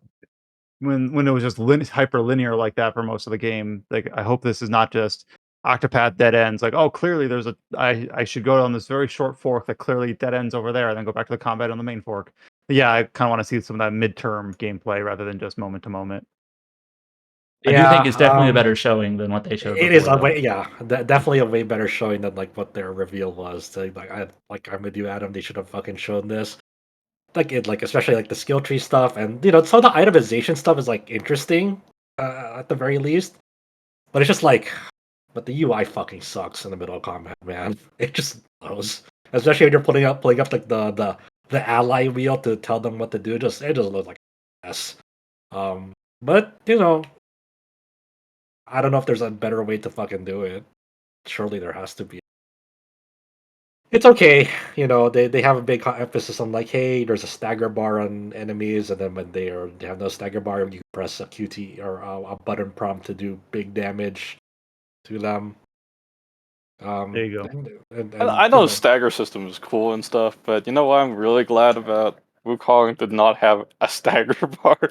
when it was just hyper linear like that for most of the game, like I hope this is not just Octopath dead ends. Like, oh, clearly there's I should go on this very short fork that clearly dead ends over there, and then go back to the combat on the main fork. But yeah, I kind of want to see some of that midterm gameplay rather than just moment to moment. I do think it's definitely a better showing than what they showed It before, is a though. way, yeah, definitely a way better showing than like what their reveal was. So, I'm with you, Adam. They should have fucking shown this. Like especially like the skill tree stuff, and you know, some of the itemization stuff is like interesting, at the very least. But it's just like, but the UI fucking sucks in the middle of combat, man. It just blows. Especially when you're pulling up like the ally wheel to tell them what to do. It just looks like a mess. But you know, I don't know if there's a better way to fucking do it. Surely there has to be. It's okay, you know. They have a big emphasis on like, hey, there's a stagger bar on enemies, and then when they have no stagger bar, you can press a QT or a button prompt to do big damage to them. There you go. I You know the stagger system is cool and stuff, but you know what I'm really glad about? Wukong did not have a stagger bar.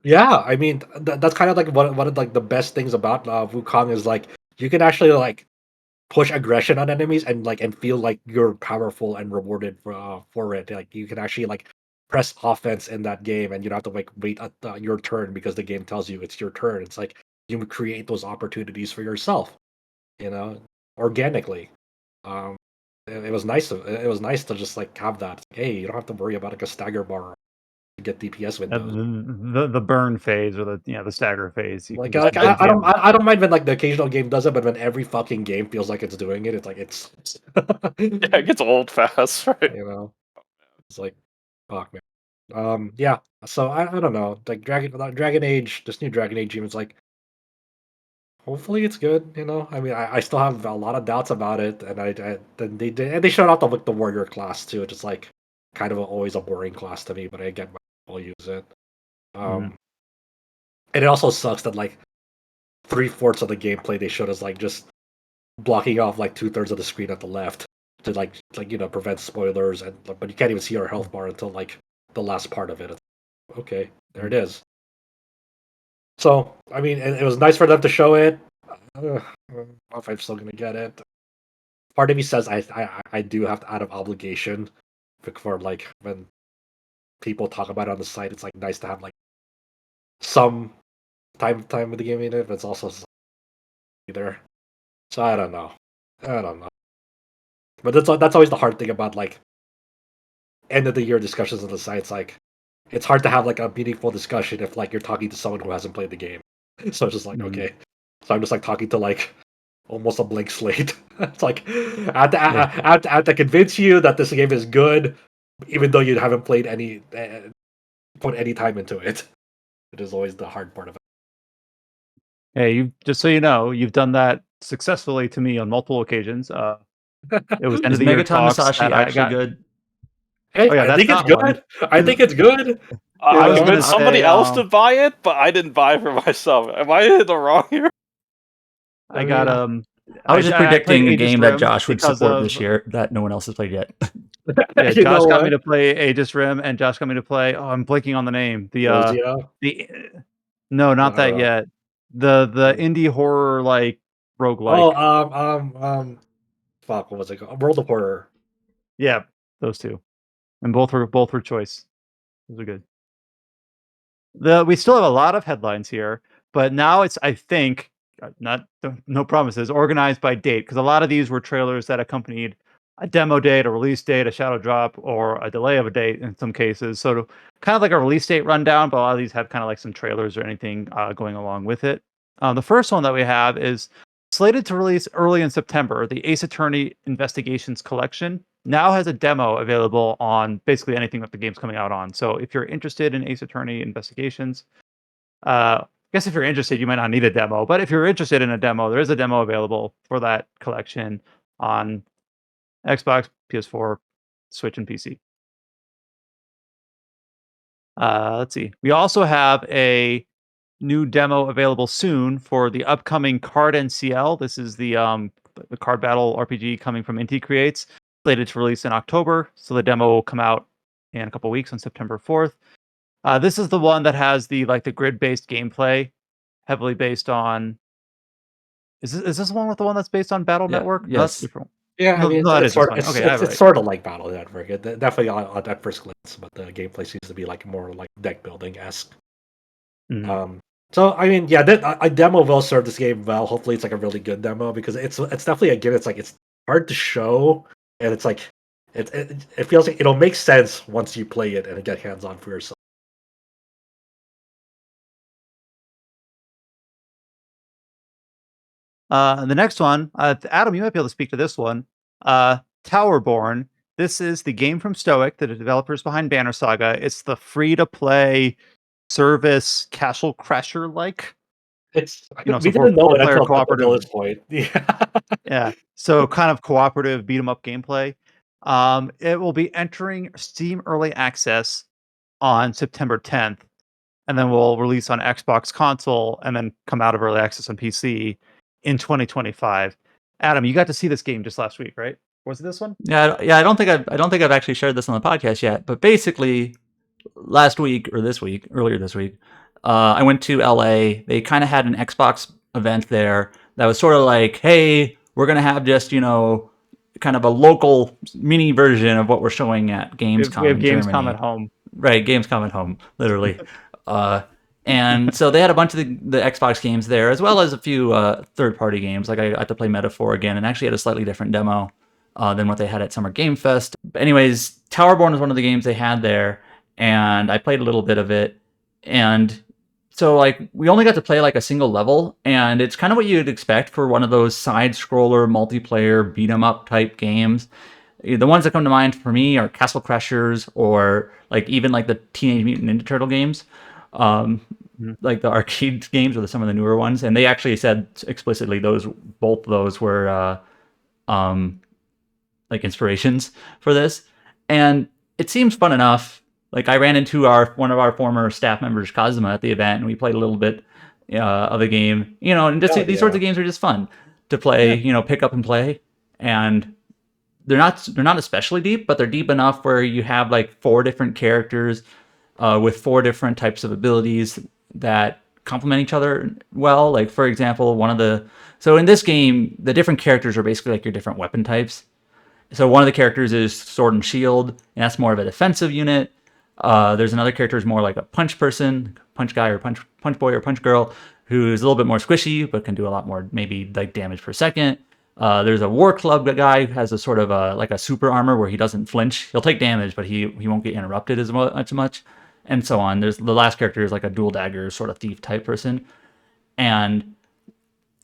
Yeah, I mean that's kind of like one of like the best things about Wukong is like you can actually like push aggression on enemies and like and feel like you're powerful and rewarded for it. Like you can actually like press offense in that game and you don't have to like wait at your turn because the game tells you it's your turn. It's like you create those opportunities for yourself, you know, organically. Um, it was nice. It was nice to just like have that. Hey, you don't have to worry about like a stagger bar to get DPS windows. The burn phase or the stagger phase. You can Like, just like burn damage. I don't mind when like the occasional game does it, but when every fucking game feels like it's doing it, it's like it's Yeah, it gets old fast, right? you know, it's like fuck man. Yeah. So I don't know. Like Dragon Age, this new Dragon Age game is like Hopefully it's good. I mean, I still have a lot of doubts about it, and then they showed off the warrior class too, which is like kind of always a boring class to me, but I get why people use it. Mhm. And it also sucks that like 3/4 of the gameplay they showed is like just blocking off like 2/3 of the screen at the left to prevent spoilers, but you can't even see our health bar until like the last part of it. It's okay, there it is. So I mean, it was nice for them to show it. I don't know if I'm still gonna get it. Part of me says I do have to, out of obligation, for like when people talk about it on the site, it's like nice to have like some time with the game in it, but it's also either. So I don't know. But that's always the hard thing about like end of the year discussions on the site. It's like it's hard to have like a meaningful discussion if like you're talking to someone who hasn't played the game. So it's just like Mhm. okay. So I'm just like talking to like almost a blank slate. It's like I have to convince you that this game is good, even though you haven't played any put any time into it. It is always the hard part of it. Hey, you just so you know, you've done that successfully to me on multiple occasions. It was end of Is the year Megaton talks Musashi that I actually got. good? Hey, Oh yeah, I that's think it's not one. good. I think it's good. I I was gonna convinced somebody say, else to buy it, but I didn't buy it for myself. Am I in the wrong here? I I got mean, I was just I played predicting a Aegis game that Rim Josh would because support this of year that no one else has played yet. yeah. you know Josh got me what? to play Aegis Rim, and Josh got me to play. Oh, I'm blanking on the name. Rosio. The no, not that Uh, yet. The indie horror like roguelike. oh, fuck, what was it called? World of Horror. Yeah, those two, and both were choice. Those are good. We still have a lot of headlines here, but now it's I think not no promises organized by date because a lot of these were trailers that accompanied a demo date, a release date, a shadow drop, or a delay of a date in some cases. So kind of like a release date rundown, but a lot of these have kind of like some trailers or anything going along with it. The first one that we have is slated to release early in September. The Ace Attorney Investigations Collection now has a demo available on basically anything that the game's coming out on. So if you're interested in Ace Attorney Investigations, I guess if you're interested, you might not need a demo. But if you're interested in a demo, there is a demo available for that collection on Xbox, PS4, Switch, and PC. Let's see. We also have a new demo available soon for the upcoming Card-en-Ciel. This is the card battle RPG coming from Inti Creates, slated to release in October. So the demo will come out in a couple weeks on September 4th. This is the one that has the grid-based gameplay, heavily based on. Is this the one with the one that's based on Battle Yeah. Network? No, that's a Yes. different. Yeah, I No, mean, no, that is this one. Okay, I have it it's right. sort of like Battle Network. Definitely on at first glance, but the gameplay seems to be like more like deck building esque. Mhm. So I mean, yeah, a demo will serve this game well. Hopefully, it's like a really good demo because it's definitely a game. It's like it's hard to show, and it's like it feels like it'll make sense once you play it and get hands on for yourself. The next one, Adam, you might be able to speak to this one. Towerborne. This is the game from Stoic, the developers behind Banner Saga. It's the free-to-play service Castle Crasher like. It's So we didn't know it four-player until up cooperative. until this point. Yeah. Yeah. So kind of cooperative beat 'em up gameplay. It will be entering Steam Early Access on September 10th, and then will release on Xbox console and then come out of early access on PC in 2025. Adam, you got to see this game just last week, right? Was it this one? Yeah. I don't think I've actually shared this on the podcast yet. But basically, last week or earlier this week, I went to LA. They kind of had an Xbox event there that was sort of like, hey, we're gonna have just kind of a local mini version of what we're showing at We Gamescom have in Gamescom at Germany. home. Right, Gamescom at home, literally. And so they had a bunch of the Xbox games there, as well as a few third-party games. Like I got to play Metaphor again, and actually had a slightly different demo than what they had at Summer Game Fest. But anyways, Towerborne was one of the games they had there, and I played a little bit of it. And so like we only got to play like a single level, and it's kind of what you'd expect for one of those side-scroller multiplayer beat 'em up type games. The ones that come to mind for me are Castle Crashers or like even like the Teenage Mutant Ninja Turtle games. like the arcade games or some of the newer ones, and they actually said explicitly both of those were like inspirations for this, and it seems fun enough. Like I ran into one of our former staff members, Kazuma, at the event, and we played a little bit of the game. And just these sorts of games are just fun to play. Pick up and play, and they're not especially deep, but they're deep enough where you have like 4 different characters with 4 different types of abilities that complement each other well. Like for example, so in this game, the different characters are basically like your different weapon types. So one of the characters is Sword and Shield, and that's more of a defensive unit. There's another character who's more like a punch person, punch guy or punch boy or punch girl, who's a little bit more squishy but can do a lot more maybe like damage per second. There's a War Club guy who has a sort of like a super armor where he doesn't flinch. He'll take damage, but he won't get interrupted as much, and so on. There's the last character is like a dual dagger sort of thief type person, and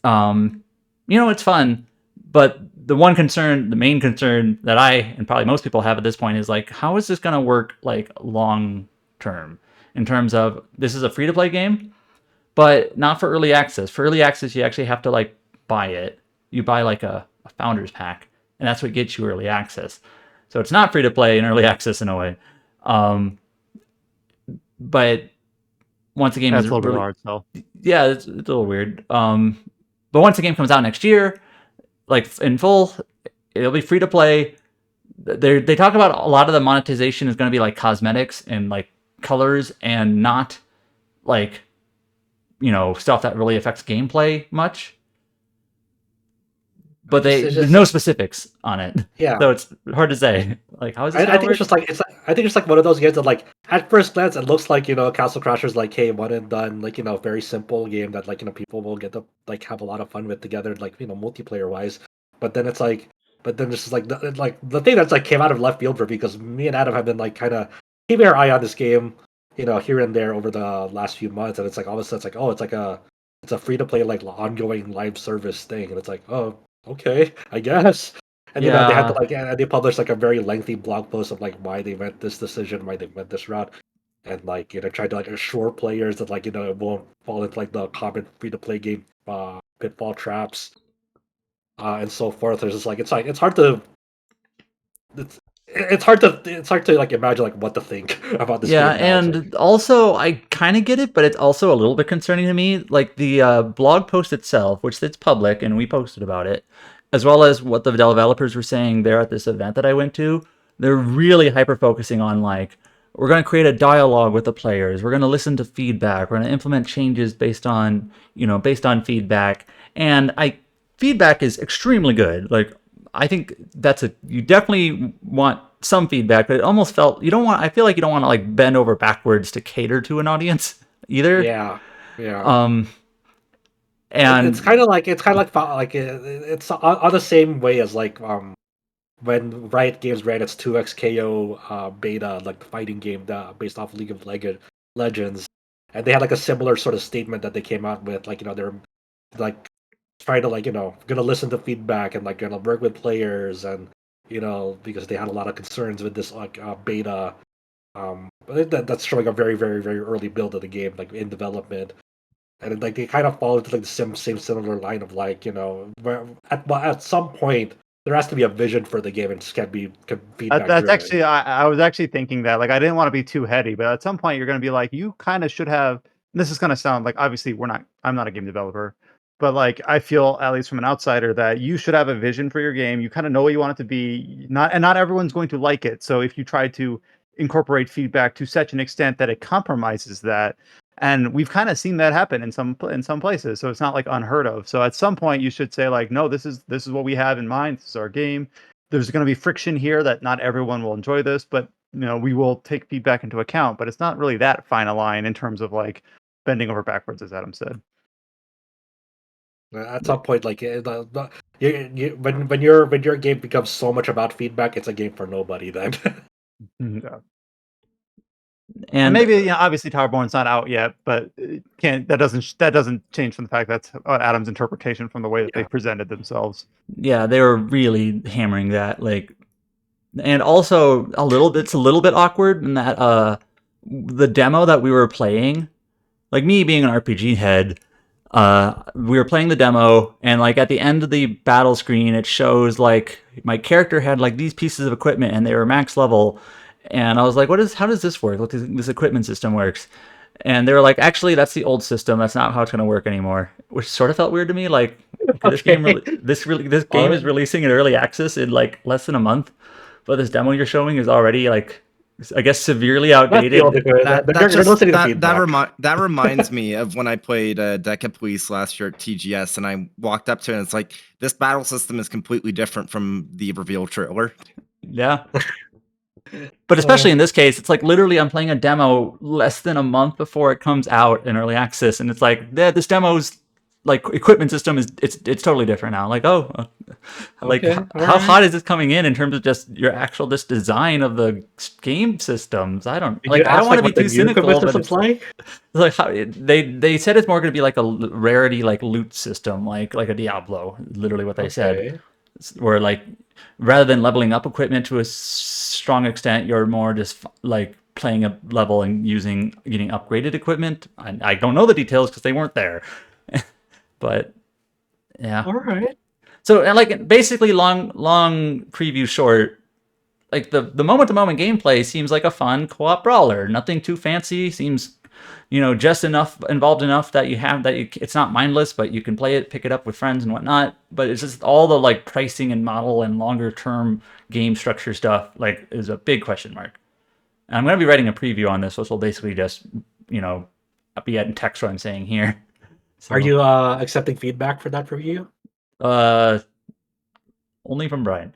it's fun. But the main concern that I and probably most people have at this point is like, how is this going to work like long term in terms of this is a free to play game, but not for early access. For early access, you actually have to like buy it. You buy like a founder's pack, and that's what gets you early access. So it's not free to play in early access in a way. But once the game That's is a little really bit hard sell. Yeah, it's a little weird. But once the game comes out next year, like in full, it'll be free to play. They talk about a lot of the monetization is going to be like cosmetics and like colors and not like stuff that really affects gameplay much. But there's no specifics on it. Yeah, so it's hard to say. Like how is this? I think it's like one of those games that like at first glance it looks like Castle Crashers like hey one and done like very simple game that like people will get to like have a lot of fun with together like multiplayer wise. But then it's like this is like the thing that's like came out of left field for me because me and Adam have been like kind of keeping our eye on this game here and there over the last few months, and it's like all of a sudden it's like it's a free to play like ongoing live service thing, and it's like okay, I guess. And they had to like and they published like a very lengthy blog post of like why they went this decision, why they went this route, and like tried to like assure players that like it won't fall into like the common free to play game pitfall traps, and so forth. It's just like it's hard to like imagine like what to think about this game. Yeah, and also I kind of get it, but it's also a little bit concerning to me. Like the blog post itself, which it's public and we posted about it, as well as what the developers were saying there at this event that I went to. They're really hyper focusing on like we're going to create a dialogue with the players. We're going to listen to feedback. We're going to implement changes based on feedback. And feedback is extremely good. Like I think you definitely want some feedback, but it almost felt I feel like you don't want to like bend over backwards to cater to an audience either. Yeah. And it's kind of like it's on the same way as like when Riot Games ran its 2XKO beta, like the fighting game based off League of Legends, and they had like a similar sort of statement that they came out with, like they're like trying to like gonna listen to feedback and like gonna work with players and because they had a lot of concerns with this like beta. That's showing a very very very early build of the game, like in development. And like they kind of fall into like the same similar line of like where at some point there has to be a vision for the game and just can't be feedback. That's actually I was actually thinking that like I didn't want to be too heady, but at some point you're going to be like you kind of should have. This is going to sound like obviously I'm not a game developer, but like I feel at least from an outsider that you should have a vision for your game. You kind of know what you want it to be. Not everyone's going to like it. So if you try to incorporate feedback to such an extent that it compromises that. And we've kind of seen that happen in some places, so it's not like unheard of. So at some point, you should say like, no, this is what we have in mind. This is our game. There's going to be friction here that not everyone will enjoy this, but we will take feedback into account. But it's not really that fine a line in terms of like bending over backwards, as Adam said. At some point, like when your game becomes so much about feedback, it's a game for nobody. Then. Yeah. And maybe obviously Towerborne's not out yet, but that doesn't change from the fact that's Adam's interpretation from the way that they presented themselves. Yeah, they were really hammering that, like, and also it's a little bit awkward in that the demo that we were playing like me being an RPG head, we were playing the demo, and like at the end of the battle screen, it shows like my character had like these pieces of equipment, and they were max level. And I was like, how does this work? What this equipment system works? And they were like, actually, that's the old system. That's not how it's going to work anymore. Which sort of felt weird to me. Like, okay, this game, this game is releasing in early access in like less than a month, but this demo you're showing is already like, I guess, severely outdated. That reminds me of when I played Deca Police last year at TGS, and I walked up to it, and it's like, this battle system is completely different from the reveal trailer. Yeah. But especially in this case, it's like literally I'm playing a demo less than a month before it comes out in early access, and it's like this demo's like equipment system is it's totally different now. Like like how hot is this coming in terms of just your actual just design of the game systems? I don't like. I don't want to be too cynical, but it's like how, they said it's more going to be like a rarity like loot system, like a Diablo. Literally what they said, where like rather than leveling up equipment to a strong extent, you're more just like playing a level and getting upgraded equipment. I don't know the details because they weren't there. But yeah. All right. So and like basically long preview short, like the moment to moment gameplay seems like a fun co-op brawler. Nothing too fancy. Seems just involved enough that it's not mindless, but you can play it, pick it up with friends and whatnot. But it's just all the like pricing and model and longer term game structure stuff like is a big question mark. And I'm going to be writing a preview on this, which will basically just be in text what I'm saying here. So, are you accepting feedback for that preview? Only from Brian.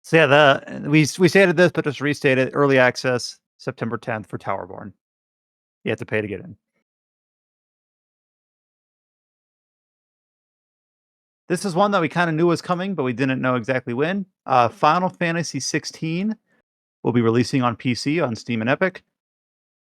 So yeah, we stated this, but just restated early access September 10th for Towerborne. You have to pay to get in. This is one that we kind of knew was coming, but we didn't know exactly when. Final Fantasy XVI will be releasing on PC on Steam and Epic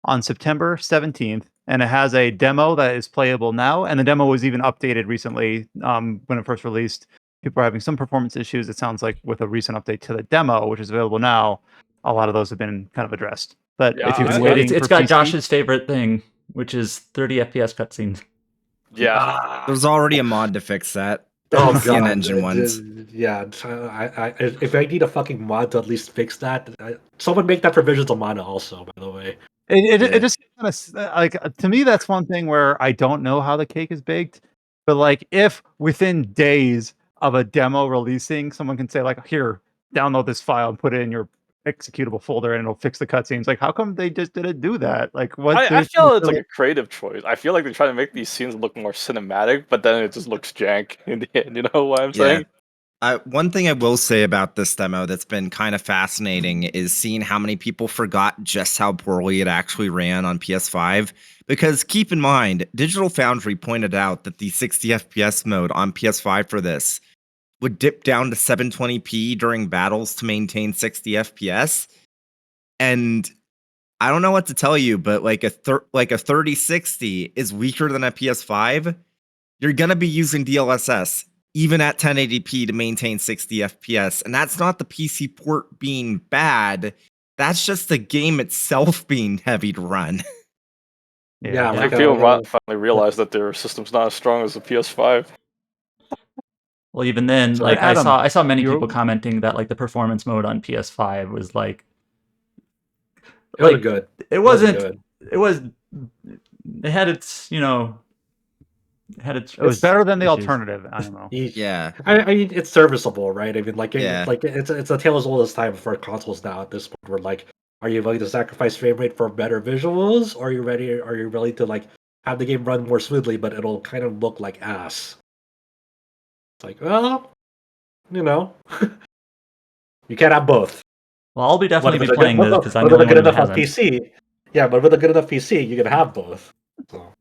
on September 17th, and it has a demo that is playable now, and the demo was even updated recently when it first released. People are having some performance issues, it sounds like, with a recent update to the demo, which is available now. A lot of those have been kind of addressed. But if you've been waiting it's got PC, Josh's favorite thing, which is 30 FPS cutscenes. Yeah. There's already a mod to fix that. Oh god, engine ones. Yeah, if I need a fucking mod to at least fix that, someone make that provision to Mana also. By the way, it just kind of like to me that's one thing where I don't know how the cake is baked, but like if within days of a demo releasing, someone can say like, here, download this file and put it in your executable folder and it'll fix the cutscenes. Like, how come they just didn't do that? Like, what? I feel it's like a creative choice. I feel like they try to make these scenes look more cinematic, but then it just looks jank in the end. You know what I'm saying? One thing I will say about this demo that's been kind of fascinating is seeing how many people forgot just how poorly it actually ran on PS5. Because keep in mind, Digital Foundry pointed out that the 60 FPS mode on PS5 for this would dip down to 720p during battles to maintain 60 FPS. And I don't know what to tell you, but like a 3060 is weaker than a PS5. You're going to be using DLSS even at 1080p to maintain 60 FPS. And that's not the PC port being bad. That's just the game itself being heavy to run. Yeah, I think people finally realized that their system's not as strong as the PS5. Well, even then, So like Adam, I saw many people commenting that like the performance mode on PS5 was like it was good. It wasn't good. It was. It had its, it was better than the alternative. I don't know. Yeah, I mean, it's serviceable, right? I mean, like, it's a tale as old as time for consoles now. At this point, we're like, are you willing to sacrifice frame rate for better visuals, or are you ready to like have the game run more smoothly, but it'll kind of look like ass? It's like, well, you can't have both. Well, I'll definitely be playing this because I'm the only one who hasn't. PC. Yeah, but with a good enough PC, you can have both. So.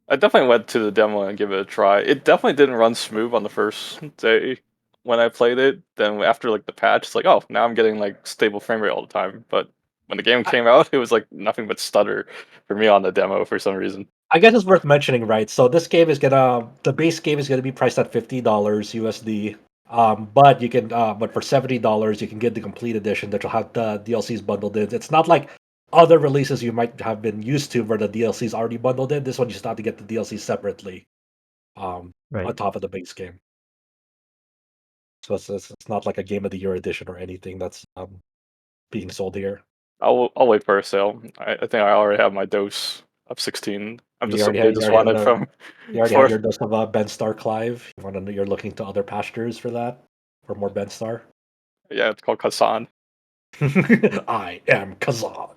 I definitely went to the demo and give it a try. It definitely didn't run smooth on the first day when I played it. Then after like the patch, it's like, oh, now I'm getting like stable frame rate all the time. But when the game came out, it was like nothing but stutter for me on the demo for some reason. I guess it's worth mentioning, right? So this game is the base game is gonna be priced at $50 USD. But you can, but for $70, you can get the complete edition that will have the DLCs bundled in. It's not like other releases you might have been used to, where the DLCs already bundled in. This one you just have to get the DLC separately, on Right. top of the base game. So it's not like a Game of the Year edition or anything that's being sold here. I'll wait for a sale. I think I already have my dose of 16. I'm You just already had, just want it from you already had for your dose of Ben Star Clive. You're looking to other pastures for that, for more Ben Star. yeah, it's called Khazan. I am Khazan.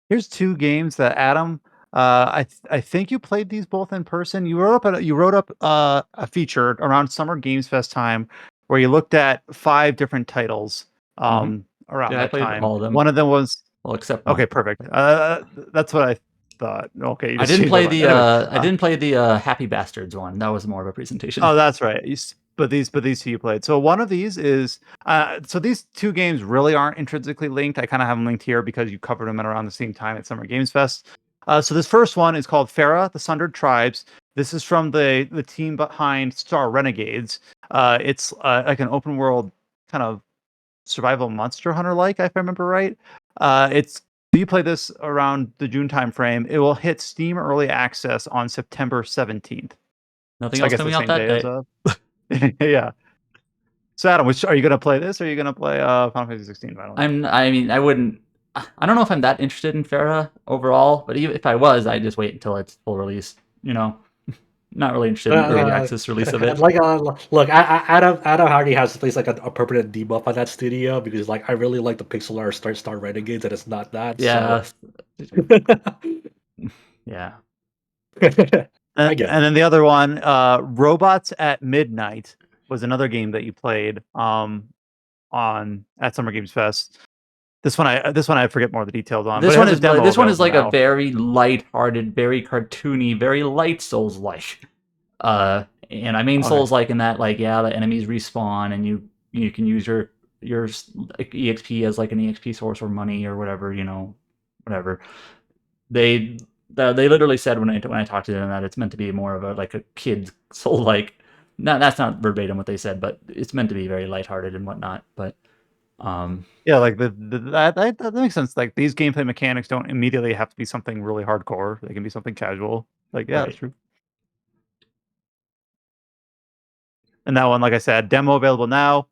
Here's two games that Adam. I think you played these both in person. You wrote up a feature around Summer Games Fest time where you looked at 5 different titles around Yeah, I that played time. all of them. One of them was Well, except one. okay, perfect. That's what I thought. Okay, you I just didn't changed play your mind. the Anyway, I didn't play the Happy Bastards one. That was more of a presentation. oh, that's right. But these two you played. So one of these is so these two games really aren't intrinsically linked. I kind of have them linked here because you covered them at around the same time at Summer Games Fest. So this first one is called Fera, the Sundered Tribes. This is from the team behind Star Renegades. It's like an open world kind of survival monster hunter like, if I remember right. It's you play this around the June timeframe. It will hit Steam Early Access on September 17th. Nothing So I else guess the coming out same that day as day. yeah. So Adam, are you gonna play this or are you gonna play Final Fantasy 16 finally? I mean, I wouldn't. I don't know if I'm that interested in Fera overall, but even if I was, I'd just wait until it's full release. You know, not really interested in early access release of it. Like, look, Adam already has at least like a permanent debuff on that studio, because like I really like the pixel art Star Renegades, and it's not that. Yeah, So. yeah. I get And then the other one, Robots at Midnight, was another game that you played on at Summer Games Fest. This one I forget more of the details on. This but it one has a is demo this one is available like a now. very light-hearted, very cartoony, very light Souls-like. And I mean Okay. Souls-like in that, like, yeah, the enemies respawn and you can use your like, EXP as like an EXP source or money or whatever, whatever. They literally said when I talked to them that it's meant to be more of a like a kid Soul-like. No, that's not verbatim what they said, but it's meant to be very lighthearted and whatnot. But Yeah, like that makes sense. Like these gameplay mechanics don't immediately have to be something really hardcore. They can be something casual. Like yeah, that's right. true. And that one, like I said, demo available now.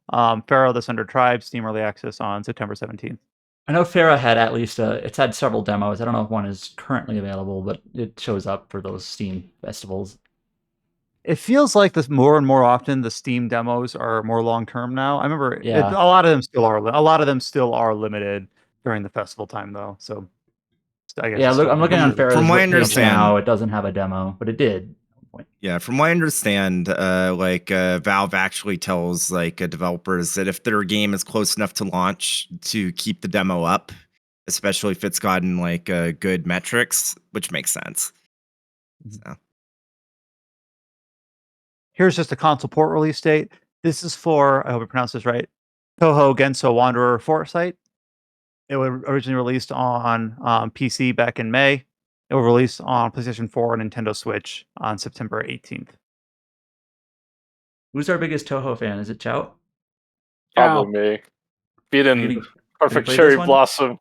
Pharaoh, the Sundered Tribes, Steam Early Access on September 17th. I know Fera had at least it's had several demos. I don't know if one is currently available, but it shows up for those Steam festivals. It feels like this more and more often the Steam demos are more long term now. I remember Yeah. a lot of them still are. A lot of them still are limited during the festival time, though. So I guess Yeah, it's look, still I'm looking on limited. Fera's From what I page understand, now. It doesn't have a demo, but it did. yeah, from what I understand, Valve actually tells like developers that if their game is close enough to launch, to keep the demo up, especially if it's gotten like good metrics, which makes sense. So. Here's just a console port release date. This is for, I hope I pronounced this right, Toho Genso Wanderer Foresight. It was originally released on PC back in May. It will release on PlayStation 4 and Nintendo Switch on September 18th. Who's our biggest Toho fan? Is it Chow? Probably me. Beating Have you Perfect played this Cherry one? Blossom.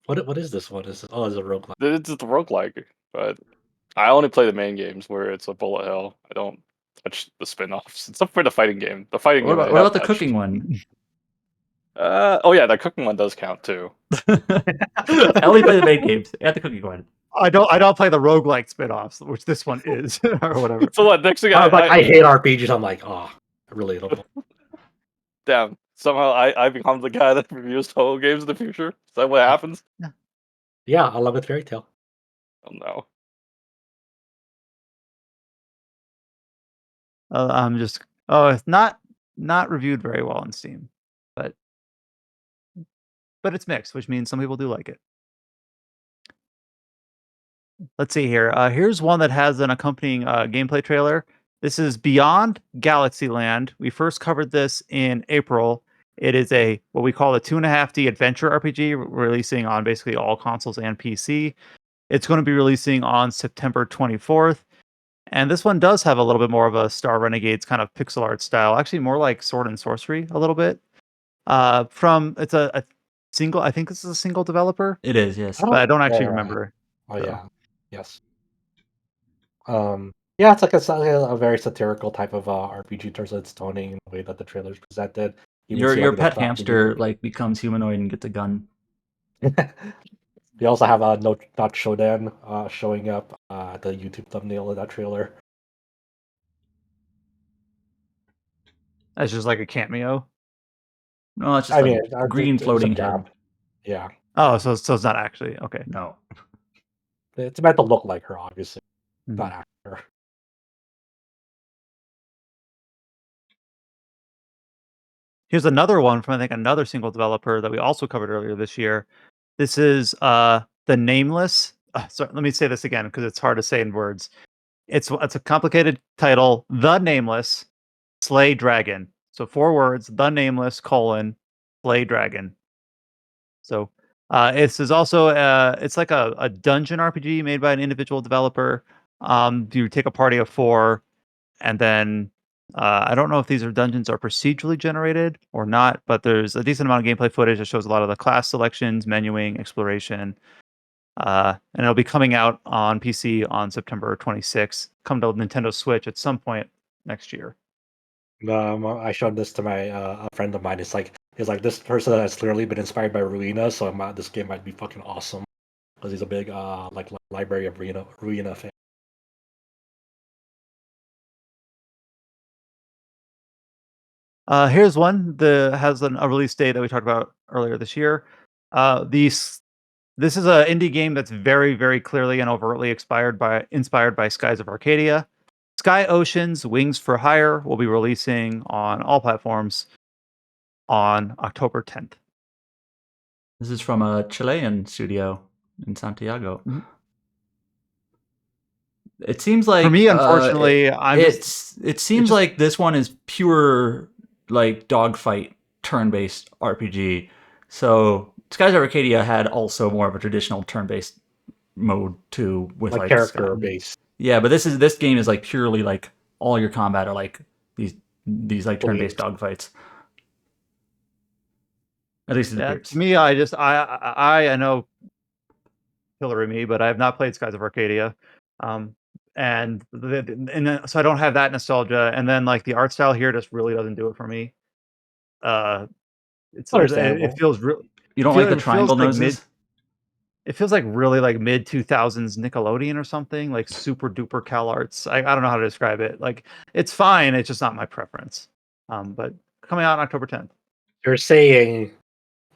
What is this one? Is it, oh, it's a roguelike. It's a roguelike, but I only play the main games where it's a bullet hell. I don't touch the spin-offs. It's up for the fighting game. The fighting game I What have about the touched. cooking one? Oh yeah, the cooking one does count too. I only play the main games. Yeah, the cooking one. I don't play the roguelike spin-offs, which this one is, or whatever. So what? Next thing I hate RPGs. I'm like, oh, relatable. damn. Somehow I become the guy that reviews Toho games in the future. Is that what happens? Yeah, along with Fairy Tail. Oh no. I'm just it's not reviewed very well on Steam, but it's mixed, which means some people do like it. Let's see here. Here's one that has an accompanying gameplay trailer. This is Beyond Galaxyland. We first covered this in April. It is a what we call a 2.5D adventure RPG releasing on basically all consoles and PC. It's going to be releasing on September 24th. And this one does have a little bit more of a Star Renegades kind of pixel art style, actually more like Sword and Sorcery a little bit. It's a single, I think this is a single developer, It is, yes. but I don't actually Yeah. remember. Oh So. yeah, yes. Yeah, it's like a very satirical type of RPG in terms of its toning and the way that the trailer's presented. You even see, Your like, the pet tracking hamster video. like becomes humanoid and gets a gun. We also have No Not Shodan showing up the YouTube thumbnail of that trailer. That's just like a cameo. No, it's just I a mean, green it's a floating job. head. Yeah, Oh, so it's not actually okay. No. it's meant to look like her, obviously, Mhm. not actor. Here's another one from I think another single developer that we also covered earlier this year. This is the Nameless. Sorry, let me say this again because it's hard to say in words. It's a complicated title. The Nameless Slay Dragon. So 4 words. The Nameless : Slay Dragon. So this is also it's like a dungeon RPG made by an individual developer. You take a party of 4, and then I don't know if these dungeons are procedurally generated or not, but there's a decent amount of gameplay footage that shows a lot of the class selections, menuing, exploration. And it'll be coming out on PC on September 26th. Come to Nintendo Switch at some point next year. I showed this to my a friend of mine. He's like, this person has clearly been inspired by Ruina, so this game might be fucking awesome because he's a big like library of Ruina fan. Here's one that has a release date that we talked about earlier this year. This is an indie game that's very, very clearly and overtly inspired by Skies of Arcadia. Sky Ocean's Wings for Hire will be releasing on all platforms on October 10th. This is from a Chilean studio in Santiago. Mhm. It seems like For me, unfortunately, it seems like this one is pure like dogfight turn-based RPG. So Skies of Arcadia had also more of a traditional turn-based mode too, with Like like character based. Yeah, but this game is like purely like all your combat are like these like turn-based dogfights. At least it appears. To me, I know Hillary me, but I have not played Skies of Arcadia. So I don't have that nostalgia. And then like the art style here just really doesn't do it for me. It Understandable. feels real. You don't like the It feels triangle like noses? It feels like really like mid 2000s Nickelodeon or something, like super duper Cal Arts. I don't know how to describe it. Like it's fine, it's just not my preference. But coming out on October 10th. You're saying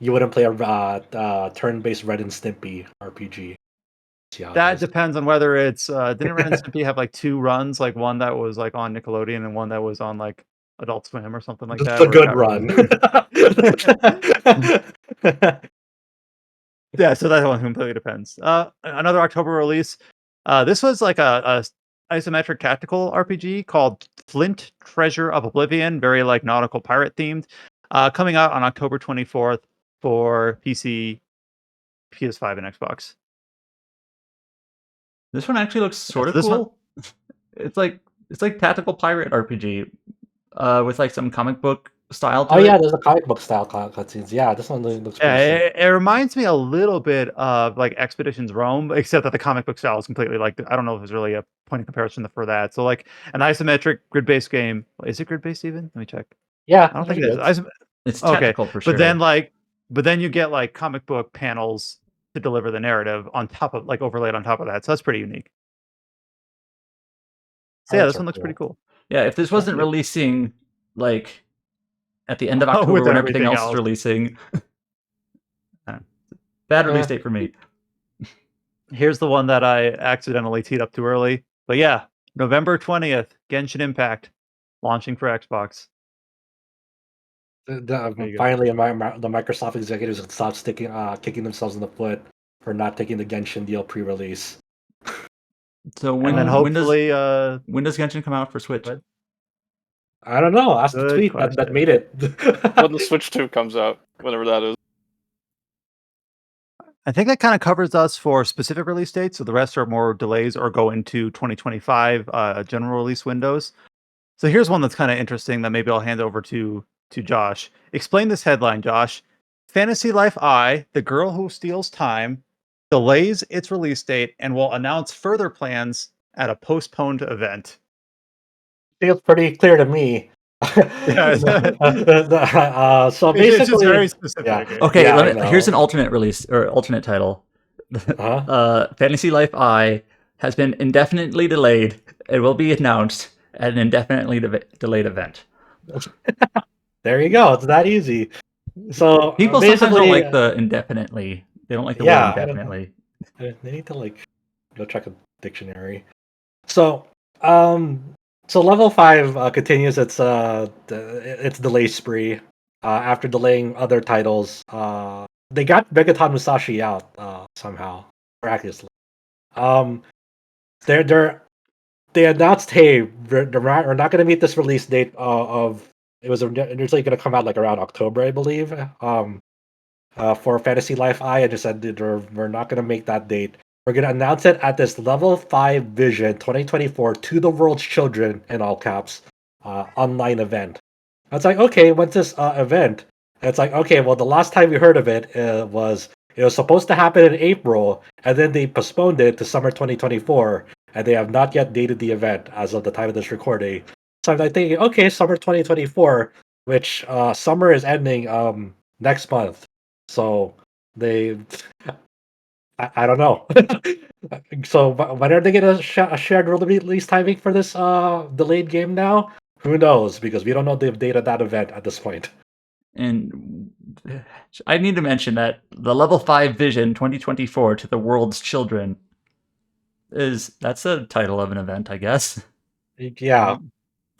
you wouldn't play a turn-based Red and Stimpy RPG? See how it That goes. depends on whether it's didn't Ren and Stimpy have like 2 runs, like one that was like on Nickelodeon and one that was on like Adult Swim or something like that. The Where it good got run. Yeah, so that one completely depends. Another October release. This was like a isometric tactical RPG called Flint Treasure of Oblivion, very like nautical pirate themed. Coming out on October 24th for PC, PS5, and Xbox. This one actually looks sort of this one- cool. It's like tactical pirate RPG, with like some comic book style to Oh it. yeah, there's a comic book style cutscenes. Yeah, this one looks pretty sick. It reminds me a little bit of like Expeditions Rome, except that the comic book style is completely like I don't know if there's really a point of comparison for that. So like an isometric grid-based game. Is it grid-based even? Let me check. Yeah, I don't think it is. It's Okay, technical for sure. but then you get like comic book panels to deliver the narrative on top of like overlaid on top of that. So that's pretty unique. So yeah, Arts this are one looks pretty cool. Yeah, if this wasn't releasing like at the end of October With when everything everything else is else. releasing, bad release date for me. Here's the one that I accidentally teed up too early. But yeah, November 20th, Genshin Impact launching for Xbox. There you go. Finally, the Microsoft executives have stopped kicking themselves in the foot for not taking the Genshin deal pre-release. So And then hopefully when does Genshin come out for Switch? What? I don't know. Ask the Good tweet that question. made it. When the Switch 2 comes out, whenever that is. I think that kind of covers us for specific release dates. So the rest are more delays or go into 2025 general release windows. So here's one that's kind of interesting that maybe I'll hand over to Josh. Explain this headline, Josh. Fantasy Life I, the girl who steals time, delays its release date and will announce further plans at a postponed event. Feels pretty clear to me. Yeah, So it's just very basically, specific. Okay, yeah, I here's an know. alternate release or alternate title. Uh-huh. Fantasy Life I has been indefinitely delayed. It will be announced at an indefinitely delayed event. There you go. It's that easy. So People sometimes don't basically, like the indefinitely. They don't like the yeah, word I don't know. indefinitely. They need to like go check a dictionary. So, so level 5 continues its delay spree. After delaying other titles, they got Megaton Musashi out somehow miraculously. Um, they announced, hey, we're not going to meet this release date of it was originally going to come out like around October, I believe. For Fantasy Life I just said that we're not going to make that date. We're going to announce it at this Level 5 Vision 2024 to the world's children, in all caps, online event. I was like, okay, when's this event? And it's like, okay, well, the last time we heard of it was supposed to happen in April, and then they postponed it to summer 2024, and they have not yet dated the event as of the time of this recording. So I'm like thinking, okay, summer 2024, which summer is ending next month. So they, I don't know. So when are they going to a shared release timing for this delayed game now? Who knows? Because we don't know the date of that event at this point. And I need to mention that the Level 5 Vision 2024 to the world's children that's the title of an event, I guess. Yeah.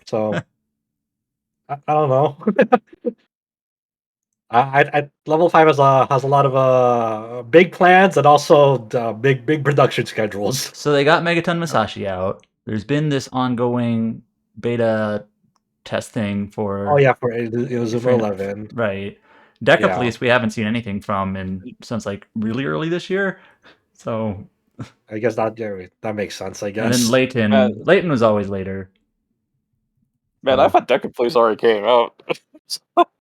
So I don't know. Level 5 has a lot of big plans and also big production schedules. So they got Megaton Musashi out. There's been this ongoing beta testing for Oh yeah, for Inazuma 11. right. Deca Yeah. Police we haven't seen anything from since like really early this year. So I guess that makes sense. I and then guess. Layton was always later. Man, So- I thought Deca Police already came out.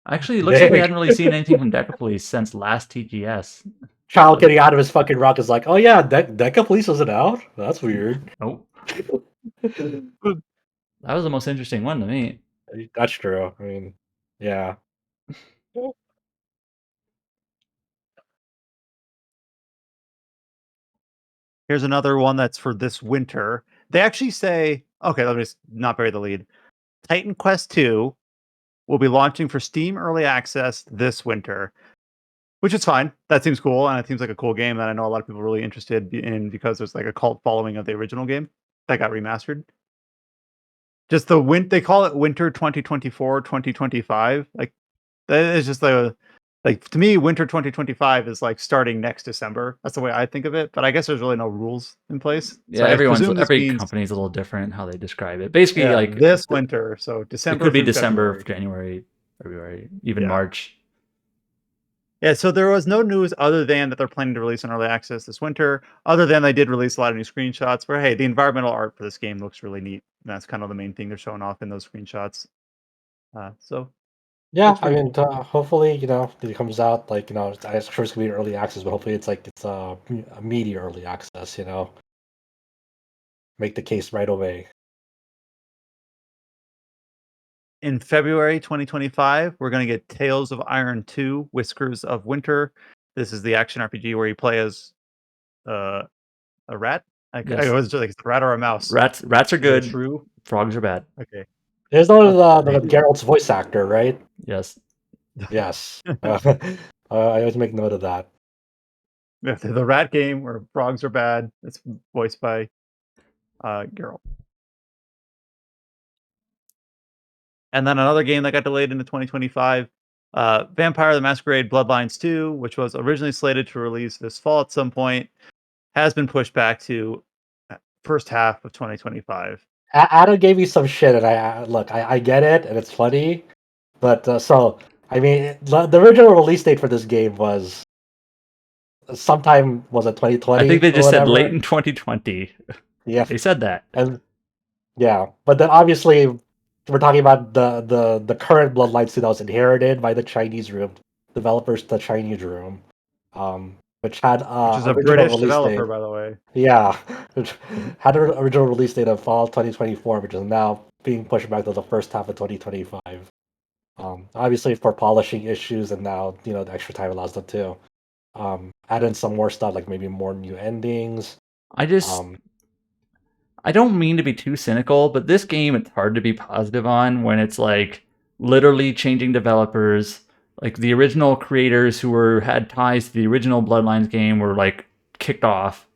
Actually, it looks like we Dang. hadn't really seen anything from Deca Police since last TGS. Child getting out of his fucking rock is like, oh yeah, Deca Police isn't out? That's weird. Nope. That was the most interesting one to me. That's true. I mean, yeah. Here's another one that's for this winter. They actually say, okay, let me just not bury the lead. Titan Quest 2 will be launching for Steam Early Access this winter, which is fine. That seems cool, and it seems like a cool game that I know a lot of people are really interested in because there's like a cult following of the original game that got remastered. Just they call it Winter 2024, 2025. Like that is just like to me, Winter 2025 is like starting next December. That's the way I think of it. But I guess there's really no rules in place. Yeah, So every means, company's a little different how they describe it. Basically, yeah, like this winter, so December. It could be through December, February. January, February, even March. Yeah, so there was no news other than that they're planning to release an early access this winter. Other than they did release a lot of new screenshots where, hey, the environmental art for this game looks really neat. And that's kind of the main thing they're showing off in those screenshots. So Yeah, I mean, hopefully, it comes out like, I'm sure it's gonna be early access, but hopefully it's a meaty early access. Make the case right away. in February 2025, we're going to get Tales of Iron 2: Whiskers of Winter. This is the action RPG where you play as a rat. Yes. I was just like, it's a rat or a mouse. Rats are good. Shrew. Frogs are bad. Okay. There's the Geralt's voice actor, right? Yes. Yes. I always make note of that. The rat game where frogs are bad. It's voiced by Geralt. And then another game that got delayed into 2025, Vampire the Masquerade Bloodlines 2, which was originally slated to release this fall at some point, has been pushed back to first half of 2025. Adam gave me some shit, and I get it, and it's funny, but so I mean, the original release date for this game was sometime, was it 2020? I think they or just said whatever? late in 2020. Yeah, They said that. and yeah, but then obviously we're talking about the current Bloodlines 2 that was inherited by the Chinese room developers, the Chinese room, which had which is a original British release developer, date. by the way. Yeah, which had an original release date of fall 2024, which is now being pushed back to the first half of 2025. Obviously for polishing issues, and now the extra time allows them to add in some more stuff, like maybe more new endings. I don't mean to be too cynical, but this game, it's hard to be positive on when it's like literally changing developers. Like the original creators who had ties to the original Bloodlines game were like kicked off.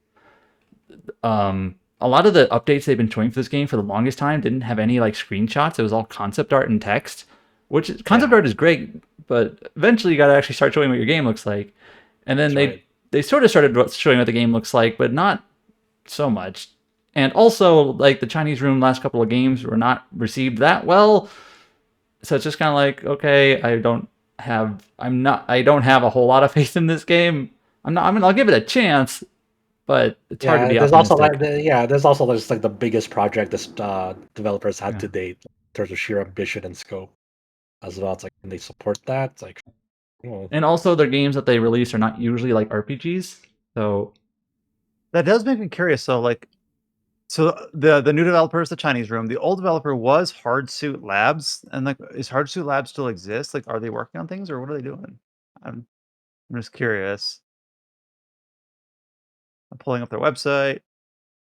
A lot of the updates they've been showing for this game for the longest time didn't have any like screenshots. It was all concept art and text, which concept art is great, but eventually you got to actually start showing what your game looks like. And then they sort of started showing what the game looks like, but not so much. And also, like the Chinese room last couple of games were not received that well. So it's just kind of like, okay, I don't have a whole lot of faith in this game. I'll give it a chance, but it's hard to be there's optimistic. there's also just like the biggest project this developers had to date in terms of sheer ambition and scope as well. It's like, can they support that? It's like, And also, their games that they release are not usually like RPGs. So that does make me curious. So, like, the new developer is the Chinese room. The old developer was Hardsuit Labs, and like, is Hardsuit Labs still exist? Like, are they working on things, or what are they doing? I'm just curious. I'm pulling up their website,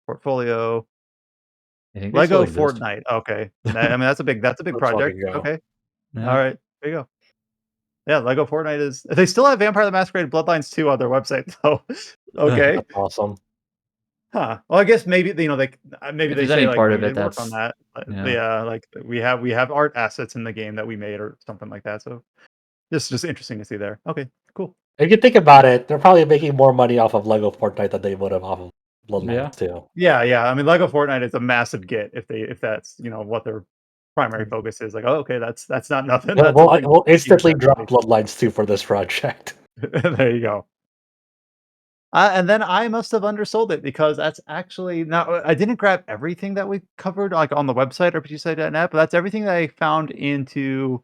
portfolio. I think they Lego still exist. Fortnite. Okay, I mean that's a big let's project. fucking go. Okay, Yeah. all right, there you go. Yeah, Lego Fortnite is. They still have Vampire the Masquerade Bloodlines 2 on their website though. Okay, That's awesome. huh? Well, I guess maybe maybe If they there's say any like part we of it, did work on that's that. yeah. Yeah, like we have art assets in the game that we made or something like that. So just interesting to see there. Okay, cool. If you think about it, they're probably making more money off of Lego Fortnite than they would have off of Bloodlines Yeah. too. Yeah. I mean, Lego Fortnite is a massive get if that's what their primary focus is. Like, oh, okay, that's not nothing. That's something We'll instantly huge, drop actually. Bloodlines 2 for this project. There you go. And then I must have undersold it because that's actually now I didn't grab everything that we covered like on the website rpgsite.net, but that's everything that I found into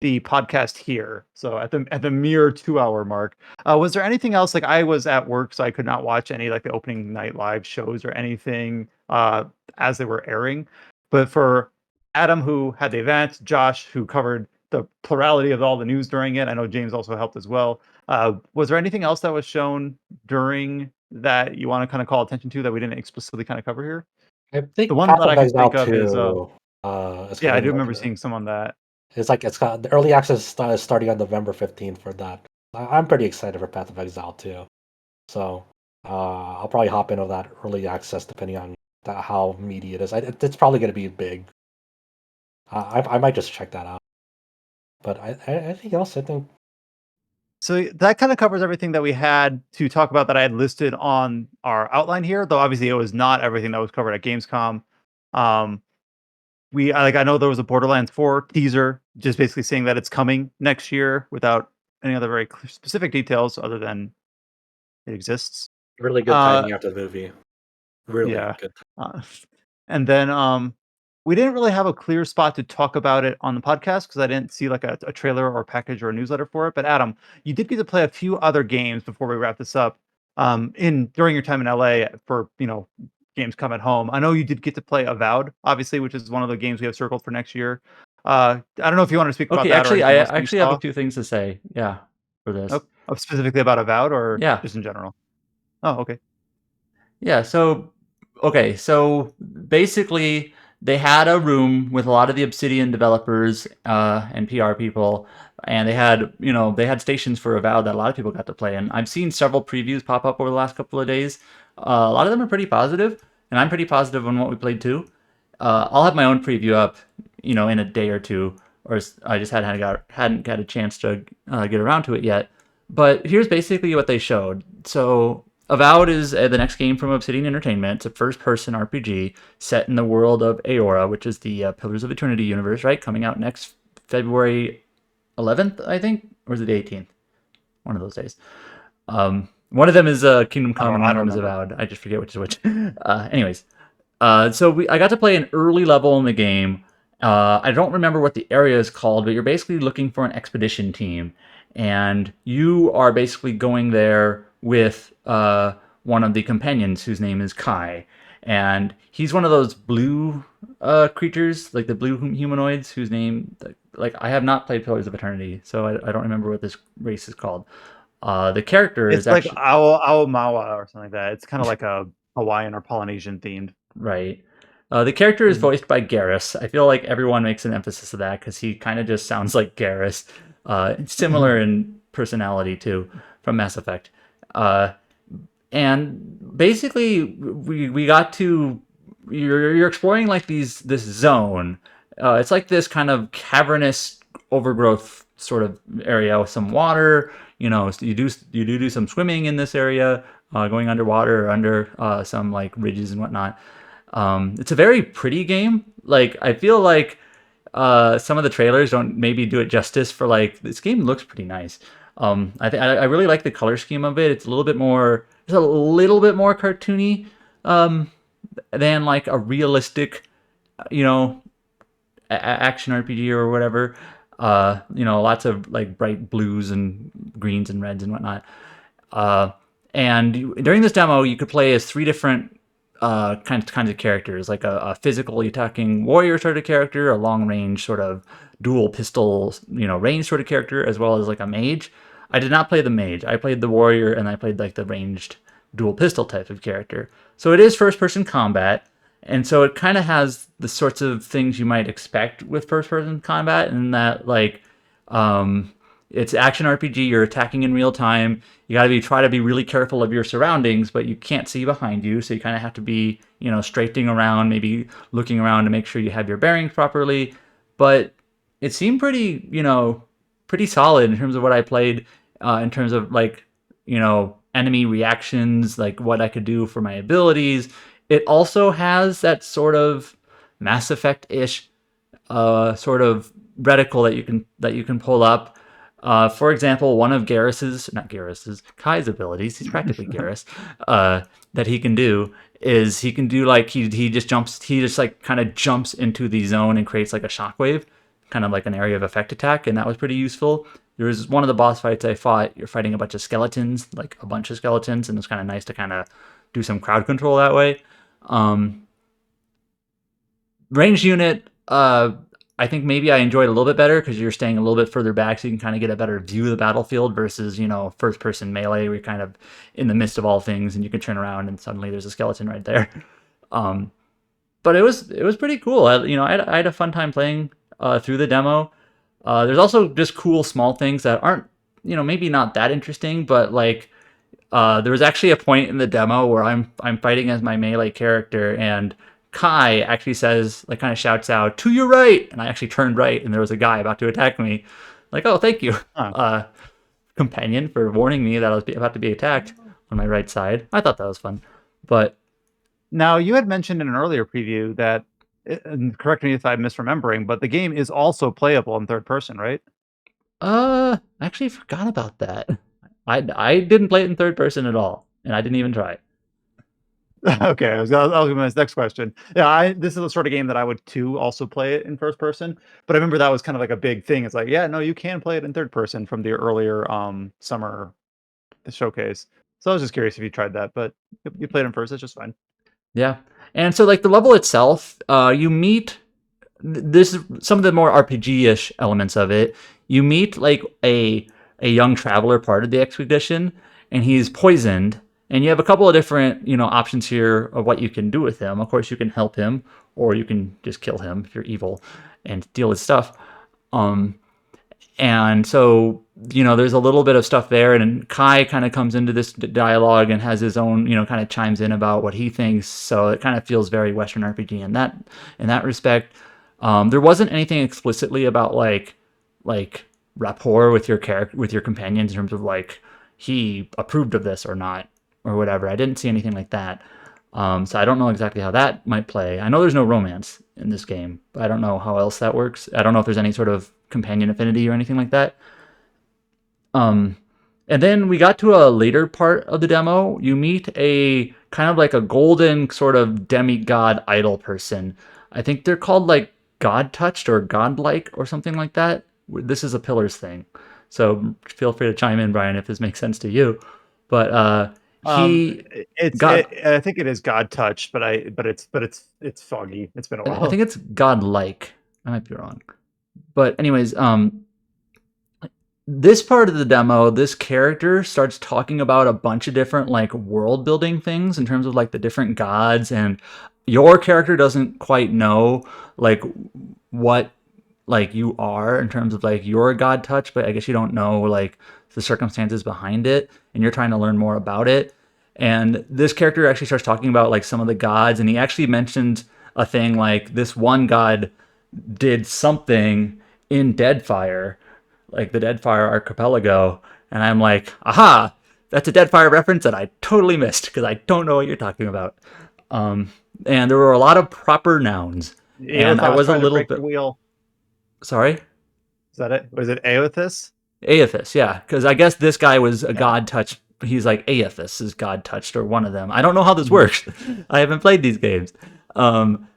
the podcast here. So at the mere 2 hour mark, was there anything else? Like I was at work, so I could not watch any like the opening night live shows or anything as they were airing. But for Adam, who had the event, Josh, who covered the plurality of all the news during it, I know James also helped as well. Was there anything else that was shown during that you want to kind of call attention to that we didn't explicitly kind of cover here? I The think one Path that of I can Exile think of is 2 is yeah, I coming do out. remember seeing some on that. It's got the early access starting on November 15th for that. I'm pretty excited for Path of Exile 2. So I'll probably hop into that early access depending on how meaty it is. It's probably going to be big. I might just check that out. But I think else, I think So that kind of covers everything that we had to talk about that I had listed on our outline here, though obviously it was not everything that was covered at Gamescom. Um, I know there was a Borderlands 4 teaser, just basically saying that it's coming next year without any other very specific details other than it exists. really good timing after the movie. Really Yeah. good. Uh, and then we didn't really have a clear spot to talk about it on the podcast because I didn't see like a trailer or a package or a newsletter for it. But Adam, you did get to play a few other games before we wrap this up. In during your time in LA for games come at home. I know you did get to play Avowed, obviously, which is one of the games we have circled for next year. I don't know if you want to speak about Okay, that or actually, I anything else you actually have a saw. few things to say. Yeah, for this. Specifically about Avowed or Yeah. just in general. Oh, okay. Yeah, so okay, so basically they had a room with a lot of the Obsidian developers and PR people, and they had stations for Avowed that a lot of people got to play. And I've seen several previews pop up over the last couple of days. A lot of them are pretty positive, and I'm pretty positive on what we played too. I'll have my own preview up, in a day or two, or I just hadn't got a chance to get around to it yet. But here's basically what they showed. So Avowed is the next game from Obsidian Entertainment. It's a first-person RPG set in the world of Aora, which is the Pillars of Eternity universe, right? Coming out next February 11th, I think, or is it the 18th? One of those days. One of them is Kingdom Come, and I one don't of them is remember. Avowed. I just forget which is which. Anyways, so I got to play an early level in the game. I don't remember what the area is called, but you're basically looking for an expedition team, and you are basically going there with one of the companions whose name is Kai, and he's one of those blue creatures, like the blue humanoids, whose name, like I have not played Pillars of Eternity, so I don't remember what this race is called. The character is It's like actually Aomawa or something like that. It's kind of like a Hawaiian or Polynesian themed. right. The character is Mhm. voiced by Garrus. I feel like everyone makes an emphasis of that because he kind of just sounds like Garrus. Similar in personality too, from Mass Effect. And basically, we got to you're exploring like this zone. It's like this kind of cavernous overgrowth sort of area with some water. So you do some swimming in this area, going underwater or under some like ridges and whatnot. It's a very pretty game. Like I feel like some of the trailers don't maybe do it justice for like this game looks pretty nice. I really like the color scheme of it. It's a little bit more cartoony than like a realistic, action RPG or whatever. Lots of like bright blues and greens and reds and whatnot. During this demo, you could play as three different kinds of characters, like a physically attacking warrior sort of character, a long range sort of dual pistol, range sort of character, as well as like a mage. I did not play the mage. I played the warrior, and I played like the ranged dual pistol type of character. So it is first person combat, and so it kind of has the sorts of things you might expect with first person combat, in that like it's action RPG. You're attacking in real time. You got to try to be really careful of your surroundings, but you can't see behind you, so you kind of have to be, straightening around, maybe looking around to make sure you have your bearings properly. But it seemed pretty solid in terms of what I played, in terms of like, enemy reactions, like what I could do for my abilities. It also has that sort of Mass Effect-ish sort of reticle that you can pull up. For example, one of Kai's abilities, he's practically Garrus, that he can do is he can do like he just like kind of jumps into the zone and creates like a shockwave, kind of like an area of effect attack, and that was pretty useful. There was one of the boss fights I fought, you're fighting a bunch of skeletons, like a bunch of skeletons, and it's kind of nice to kind of do some crowd control that way. Ranged unit, I think maybe I enjoyed a little bit better because you're staying a little bit further back, so you can kind of get a better view of the battlefield versus, first person melee where you're kind of in the midst of all things and you can turn around and suddenly there's a skeleton right there. But it was pretty cool. I had a fun time playing through the demo. There's also just cool small things that aren't, maybe not that interesting, but like there was actually a point in the demo where I'm fighting as my melee character, and Kai actually says, like, kind of shouts out, "To your right!" And I actually turned right, and there was a guy about to attack me. Like, oh, thank you, companion, for warning me that I was about to be attacked on my right side. I thought that was fun. But Now, you had mentioned in an earlier preview that, and correct me if I'm misremembering, but the game is also playable in third person, right? I actually forgot about that. I didn't play it in third person at all, and I didn't even try. Okay, I'll give my next question. Yeah, this is the sort of game that I would too also play it in first person, but I remember that was kind of like a big thing. It's like, yeah, no, you can play it in third person from the earlier summer showcase. So I was just curious if you tried that, but you played in first. That's just fine. Yeah, and so like the level itself, you meet this is some of the more RPG-ish elements of it. You meet like a young traveler part of the expedition, and he's poisoned. And you have a couple of different, options here of what you can do with him. Of course, you can help him, or you can just kill him if you're evil and deal with stuff. And so, there's a little bit of stuff there, and Kai kind of comes into this dialogue and has his own, kind of chimes in about what he thinks. So it kind of feels very Western RPG in that respect. There wasn't anything explicitly about like rapport with your companions in terms of like he approved of this or not or whatever. I didn't see anything like that. So I don't know exactly how that might play. I know there's no romance in this game, but I don't know how else that works. I don't know if there's any sort of companion affinity or anything like that. And And then we got to a later part of the demo. You meet a kind of like a golden sort of demigod idol person. I think they're called like God Touched or Godlike or something like that. This is a Pillars thing. So feel free to chime in, Brian, if this makes sense to you. But he I think it is God Touched, but it's foggy. It's been a while. I think it's Godlike. I might be wrong. But anyways, this part of the demo, this character starts talking about a bunch of different like world building things in terms of like the different gods, and your character doesn't quite know like what like you are in terms of like your god touch, but I guess you don't know like the circumstances behind it, and you're trying to learn more about it. And this character actually starts talking about like some of the gods, and he actually mentioned a thing like this one god did something in Deadfire, like the Deadfire archipelago, and I'm like, aha, that's a Deadfire reference that I totally missed because I don't know what you're talking about. And there were a lot of proper nouns, and I was a little bit. Wheel. Sorry, is that it? Was it Aothis? Aothis, yeah, because I guess this guy was a god touched. He's like Aothis is god touched or one of them. I don't know how this works. I haven't played these games.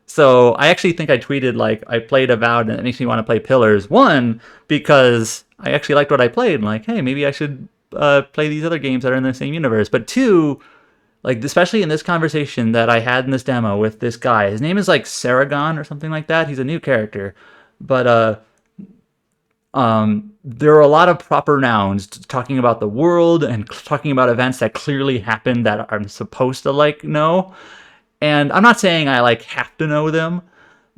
So I actually think I tweeted like I played Avowed and it makes me want to play Pillars. One, because I actually liked what I played and like, hey, maybe I should play these other games that are in the same universe. But two, like especially in this conversation that I had in this demo with this guy, his name is like Saragon or something like that. He's a new character, but there are a lot of proper nouns talking about the world and talking about events that clearly happened that I'm supposed to like know. And I'm not saying I like have to know them,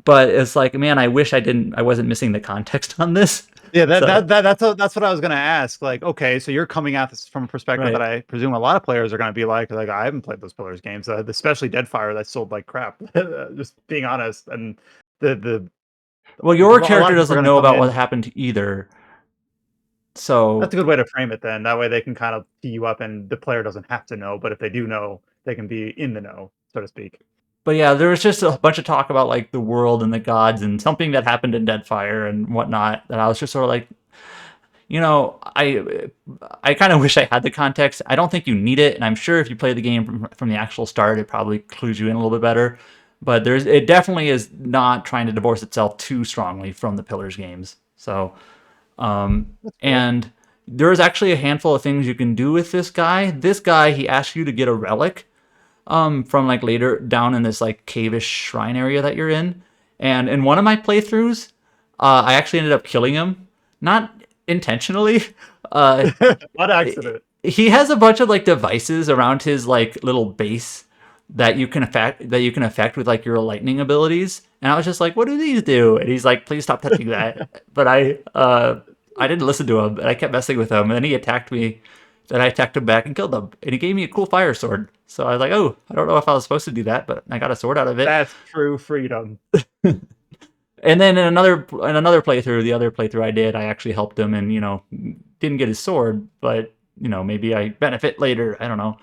but it's like, man, I wish I wasn't missing the context on this. Yeah, that's what I was gonna ask. Like, okay, so you're coming at this from a perspective that I presume a lot of players are gonna be like I haven't played those Pillars games, especially Deadfire that sold like crap. Just being honest, and well, your character doesn't know about what happened either. So that's a good way to frame it then. That way they can kind of tee you up and the player doesn't have to know, but if they do know, they can be in the know, so to speak. But yeah, there was just a bunch of talk about like the world and the gods and something that happened in Deadfire and whatnot that I was just sort of like, you know, I kind of wish I had the context. I don't think you need it, and I'm sure if you play the game from the actual start, it probably clues you in a little bit better. But it definitely is not trying to divorce itself too strongly from the Pillars games. So, and there is actually a handful of things you can do with this guy. This guy, he asks you to get a relic from like later down in this like cave-ish shrine area that you're in. And in one of my playthroughs, I actually ended up killing him. Not intentionally. What accident? He has a bunch of like devices around his like little base that you can affect with like your lightning abilities. And I was just like, what do these do? And he's like, please stop touching that. But I didn't listen to him, and I kept messing with him, and then he attacked me. Then I attacked him back and killed him. And he gave me a cool fire sword. So I was like, oh, I don't know if I was supposed to do that, but I got a sword out of it. That's true freedom. And then in another playthrough, the other playthrough I did, I actually helped him and, you know, didn't get his sword, but, you know, maybe I benefit later. I don't know.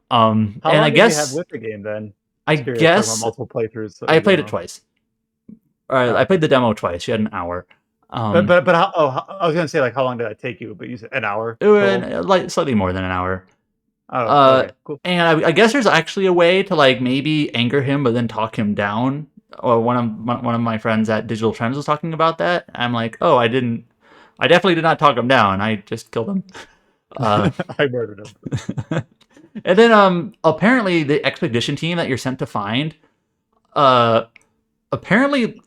How long did you have with the game then? I guess multiple playthroughs. I played it twice. I played the demo twice. You had an hour. But how, I was gonna say like how long did that take you? But you said an hour. It was like slightly more than an hour. Oh, okay, cool. And I guess there's actually a way to like maybe anger him, but then talk him down. Or one of my friends at Digital Trends was talking about that. I'm like, oh, I definitely did not talk him down. I just killed him. I murdered him. And then apparently the expedition team that you're sent to find, apparently,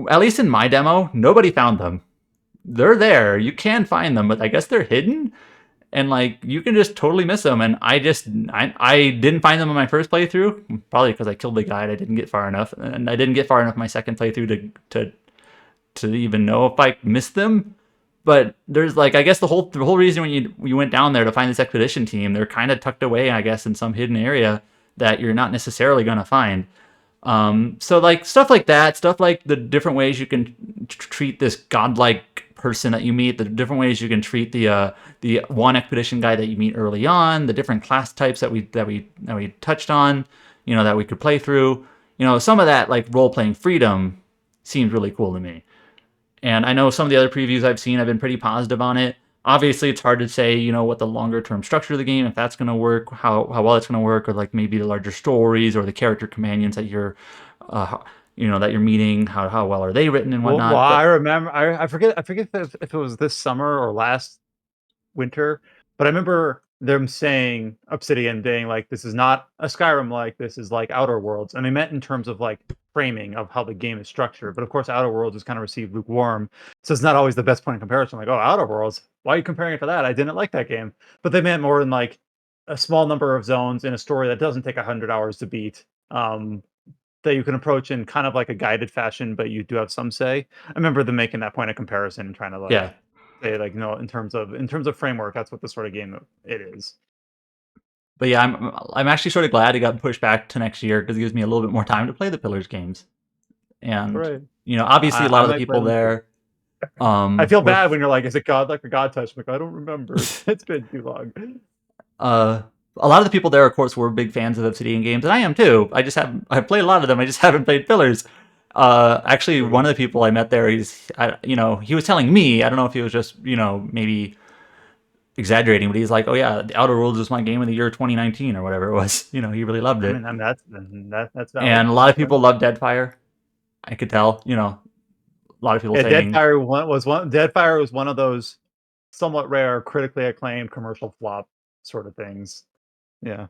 at least in my demo, nobody found them. They're there. You can find them, but I guess they're hidden. And like you can just totally miss them. And I didn't find them in my first playthrough, probably because I killed the guy and I didn't get far enough. And I didn't get far enough my second playthrough to even know if I missed them. But there's like, I guess the whole reason when you went down there to find this expedition team, they're kind of tucked away, I guess, in some hidden area that you're not necessarily going to find. So like stuff like that, stuff like the different ways you can treat this godlike person that you meet, the different ways you can treat the one expedition guy that you meet early on, the different class types that we touched on, you know, that we could play through, you know, some of that like role-playing freedom seems really cool to me. And I know some of the other previews I've seen have been pretty positive on it. obviously it's hard to say, what the longer term structure of the game, if that's going to work, how well it's going to work, or like maybe the larger stories or the character companions that you're, that you're meeting, how well are they written and Well, whatnot. I remember. I forget if it was this summer or last winter, but I remember them saying Obsidian being like, "This is not a Skyrim like this is like Outer Worlds," and they meant in terms of like framing of how the game is structured. But of course, Outer Worlds is kind of received lukewarm, so it's not always the best point of comparison. Like, oh, Outer Worlds, why are you comparing it to that? I didn't like that game, but they meant more in like a small number of zones in a story that doesn't take 100 hours to beat. That you can approach in kind of like a guided fashion, but you do have some say. I remember them making that point of comparison and trying to like Yeah. say like no in terms of framework, that's what the sort of game it is. But yeah, I'm actually sort of glad it got pushed back to next year because it gives me a little bit more time to play the Pillars games. And Right. obviously a lot I of the might play people them too. there. I feel were bad when you're like, is it God like a God touch? I'm like, I don't remember. It's been too long. A lot of the people there, of course, were big fans of Obsidian games, and I am too. I've played a lot of them. I just haven't played Pillars. Actually, one of the people I met there, he was telling me, I don't know if he was just, maybe exaggerating, but he's like, oh yeah, The Outer Worlds was my game of the year 2019 or whatever it was. He really loved I it. mean, that's valid. And a lot of people loved Deadfire. I could tell, a lot of people Yeah, saying, Deadfire was one of those somewhat rare, critically acclaimed commercial flop sort of things. Yeah.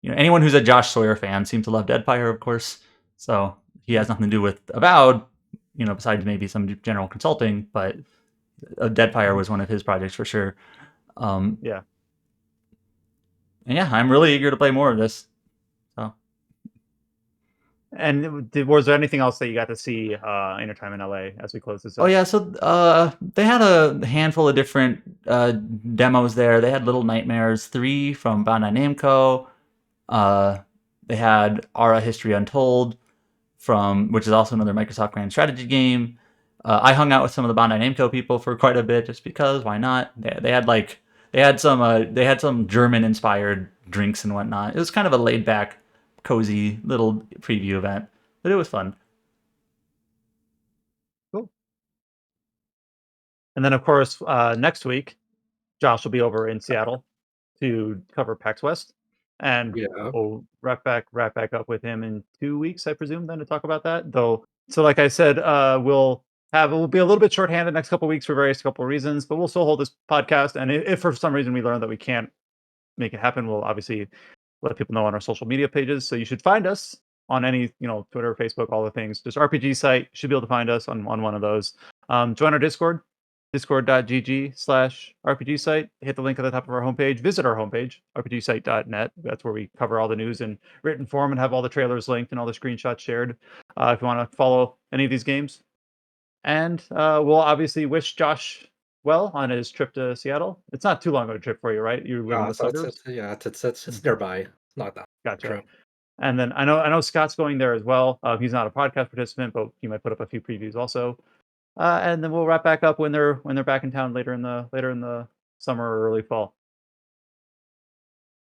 anyone who's a Josh Sawyer fan seemed to love Deadfire, of course. So he has nothing to do with Avowed, besides maybe some general consulting, but Deadfire was one of his projects for sure. Yeah. And yeah, I'm really eager to play more of this. So. And was there anything else that you got to see in your time in LA as we close this up? Oh yeah, so they had a handful of different demos there. They had Little Nightmares 3 from Bandai Namco. They had Ara History Untold which is also another Microsoft Grand Strategy game. I hung out with some of the Bandai Namco people for quite a bit, just because why not? They had some German inspired drinks and whatnot. It was kind of a laid back, cozy little preview event, but it was fun. Cool. And then, of course, next week, Josh will be over in Seattle to cover PAX West, and Yeah. we'll wrap back up with him in 2 weeks, I presume, then to talk about that. Though, so like I said, we'll be a little bit shorthanded next couple weeks for various couple reasons, but we'll still hold this podcast. And if for some reason we learn that we can't make it happen, we'll obviously let people know on our social media pages. So you should find us on any, Twitter, Facebook, all the things. Just RPG site, you should be able to find us on one of those. Join our Discord, discord.gg/RPG site. Hit the link at the top of our homepage. Visit our homepage, rpgsite.net. That's where we cover all the news in written form and have all the trailers linked and all the screenshots shared if you want to follow any of these games. And we'll obviously wish Josh well on his trip to Seattle. It's not too long of a trip for you, right? You live in the So suburbs? it's nearby. It's not that Gotcha. true. And then I know Scott's going there as well. He's not a podcast participant, but he might put up a few previews also. And then we'll wrap back up when they're back in town later in the summer or early fall.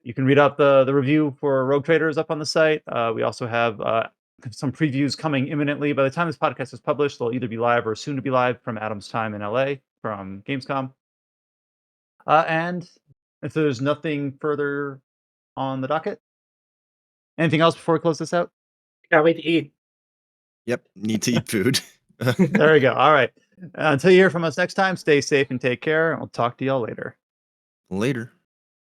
You can read up the review for Rogue Traders up on the site. We also have some previews coming imminently. By the time this podcast is published, they'll either be live or soon to be live from Adam's time in LA from Gamescom. And if there's nothing further on the docket, anything else before we close this out? Can't wait to eat. Yep, need to eat food. There we go. All right. Until you hear from us next time, stay safe and take care. We'll talk to y'all later. Later.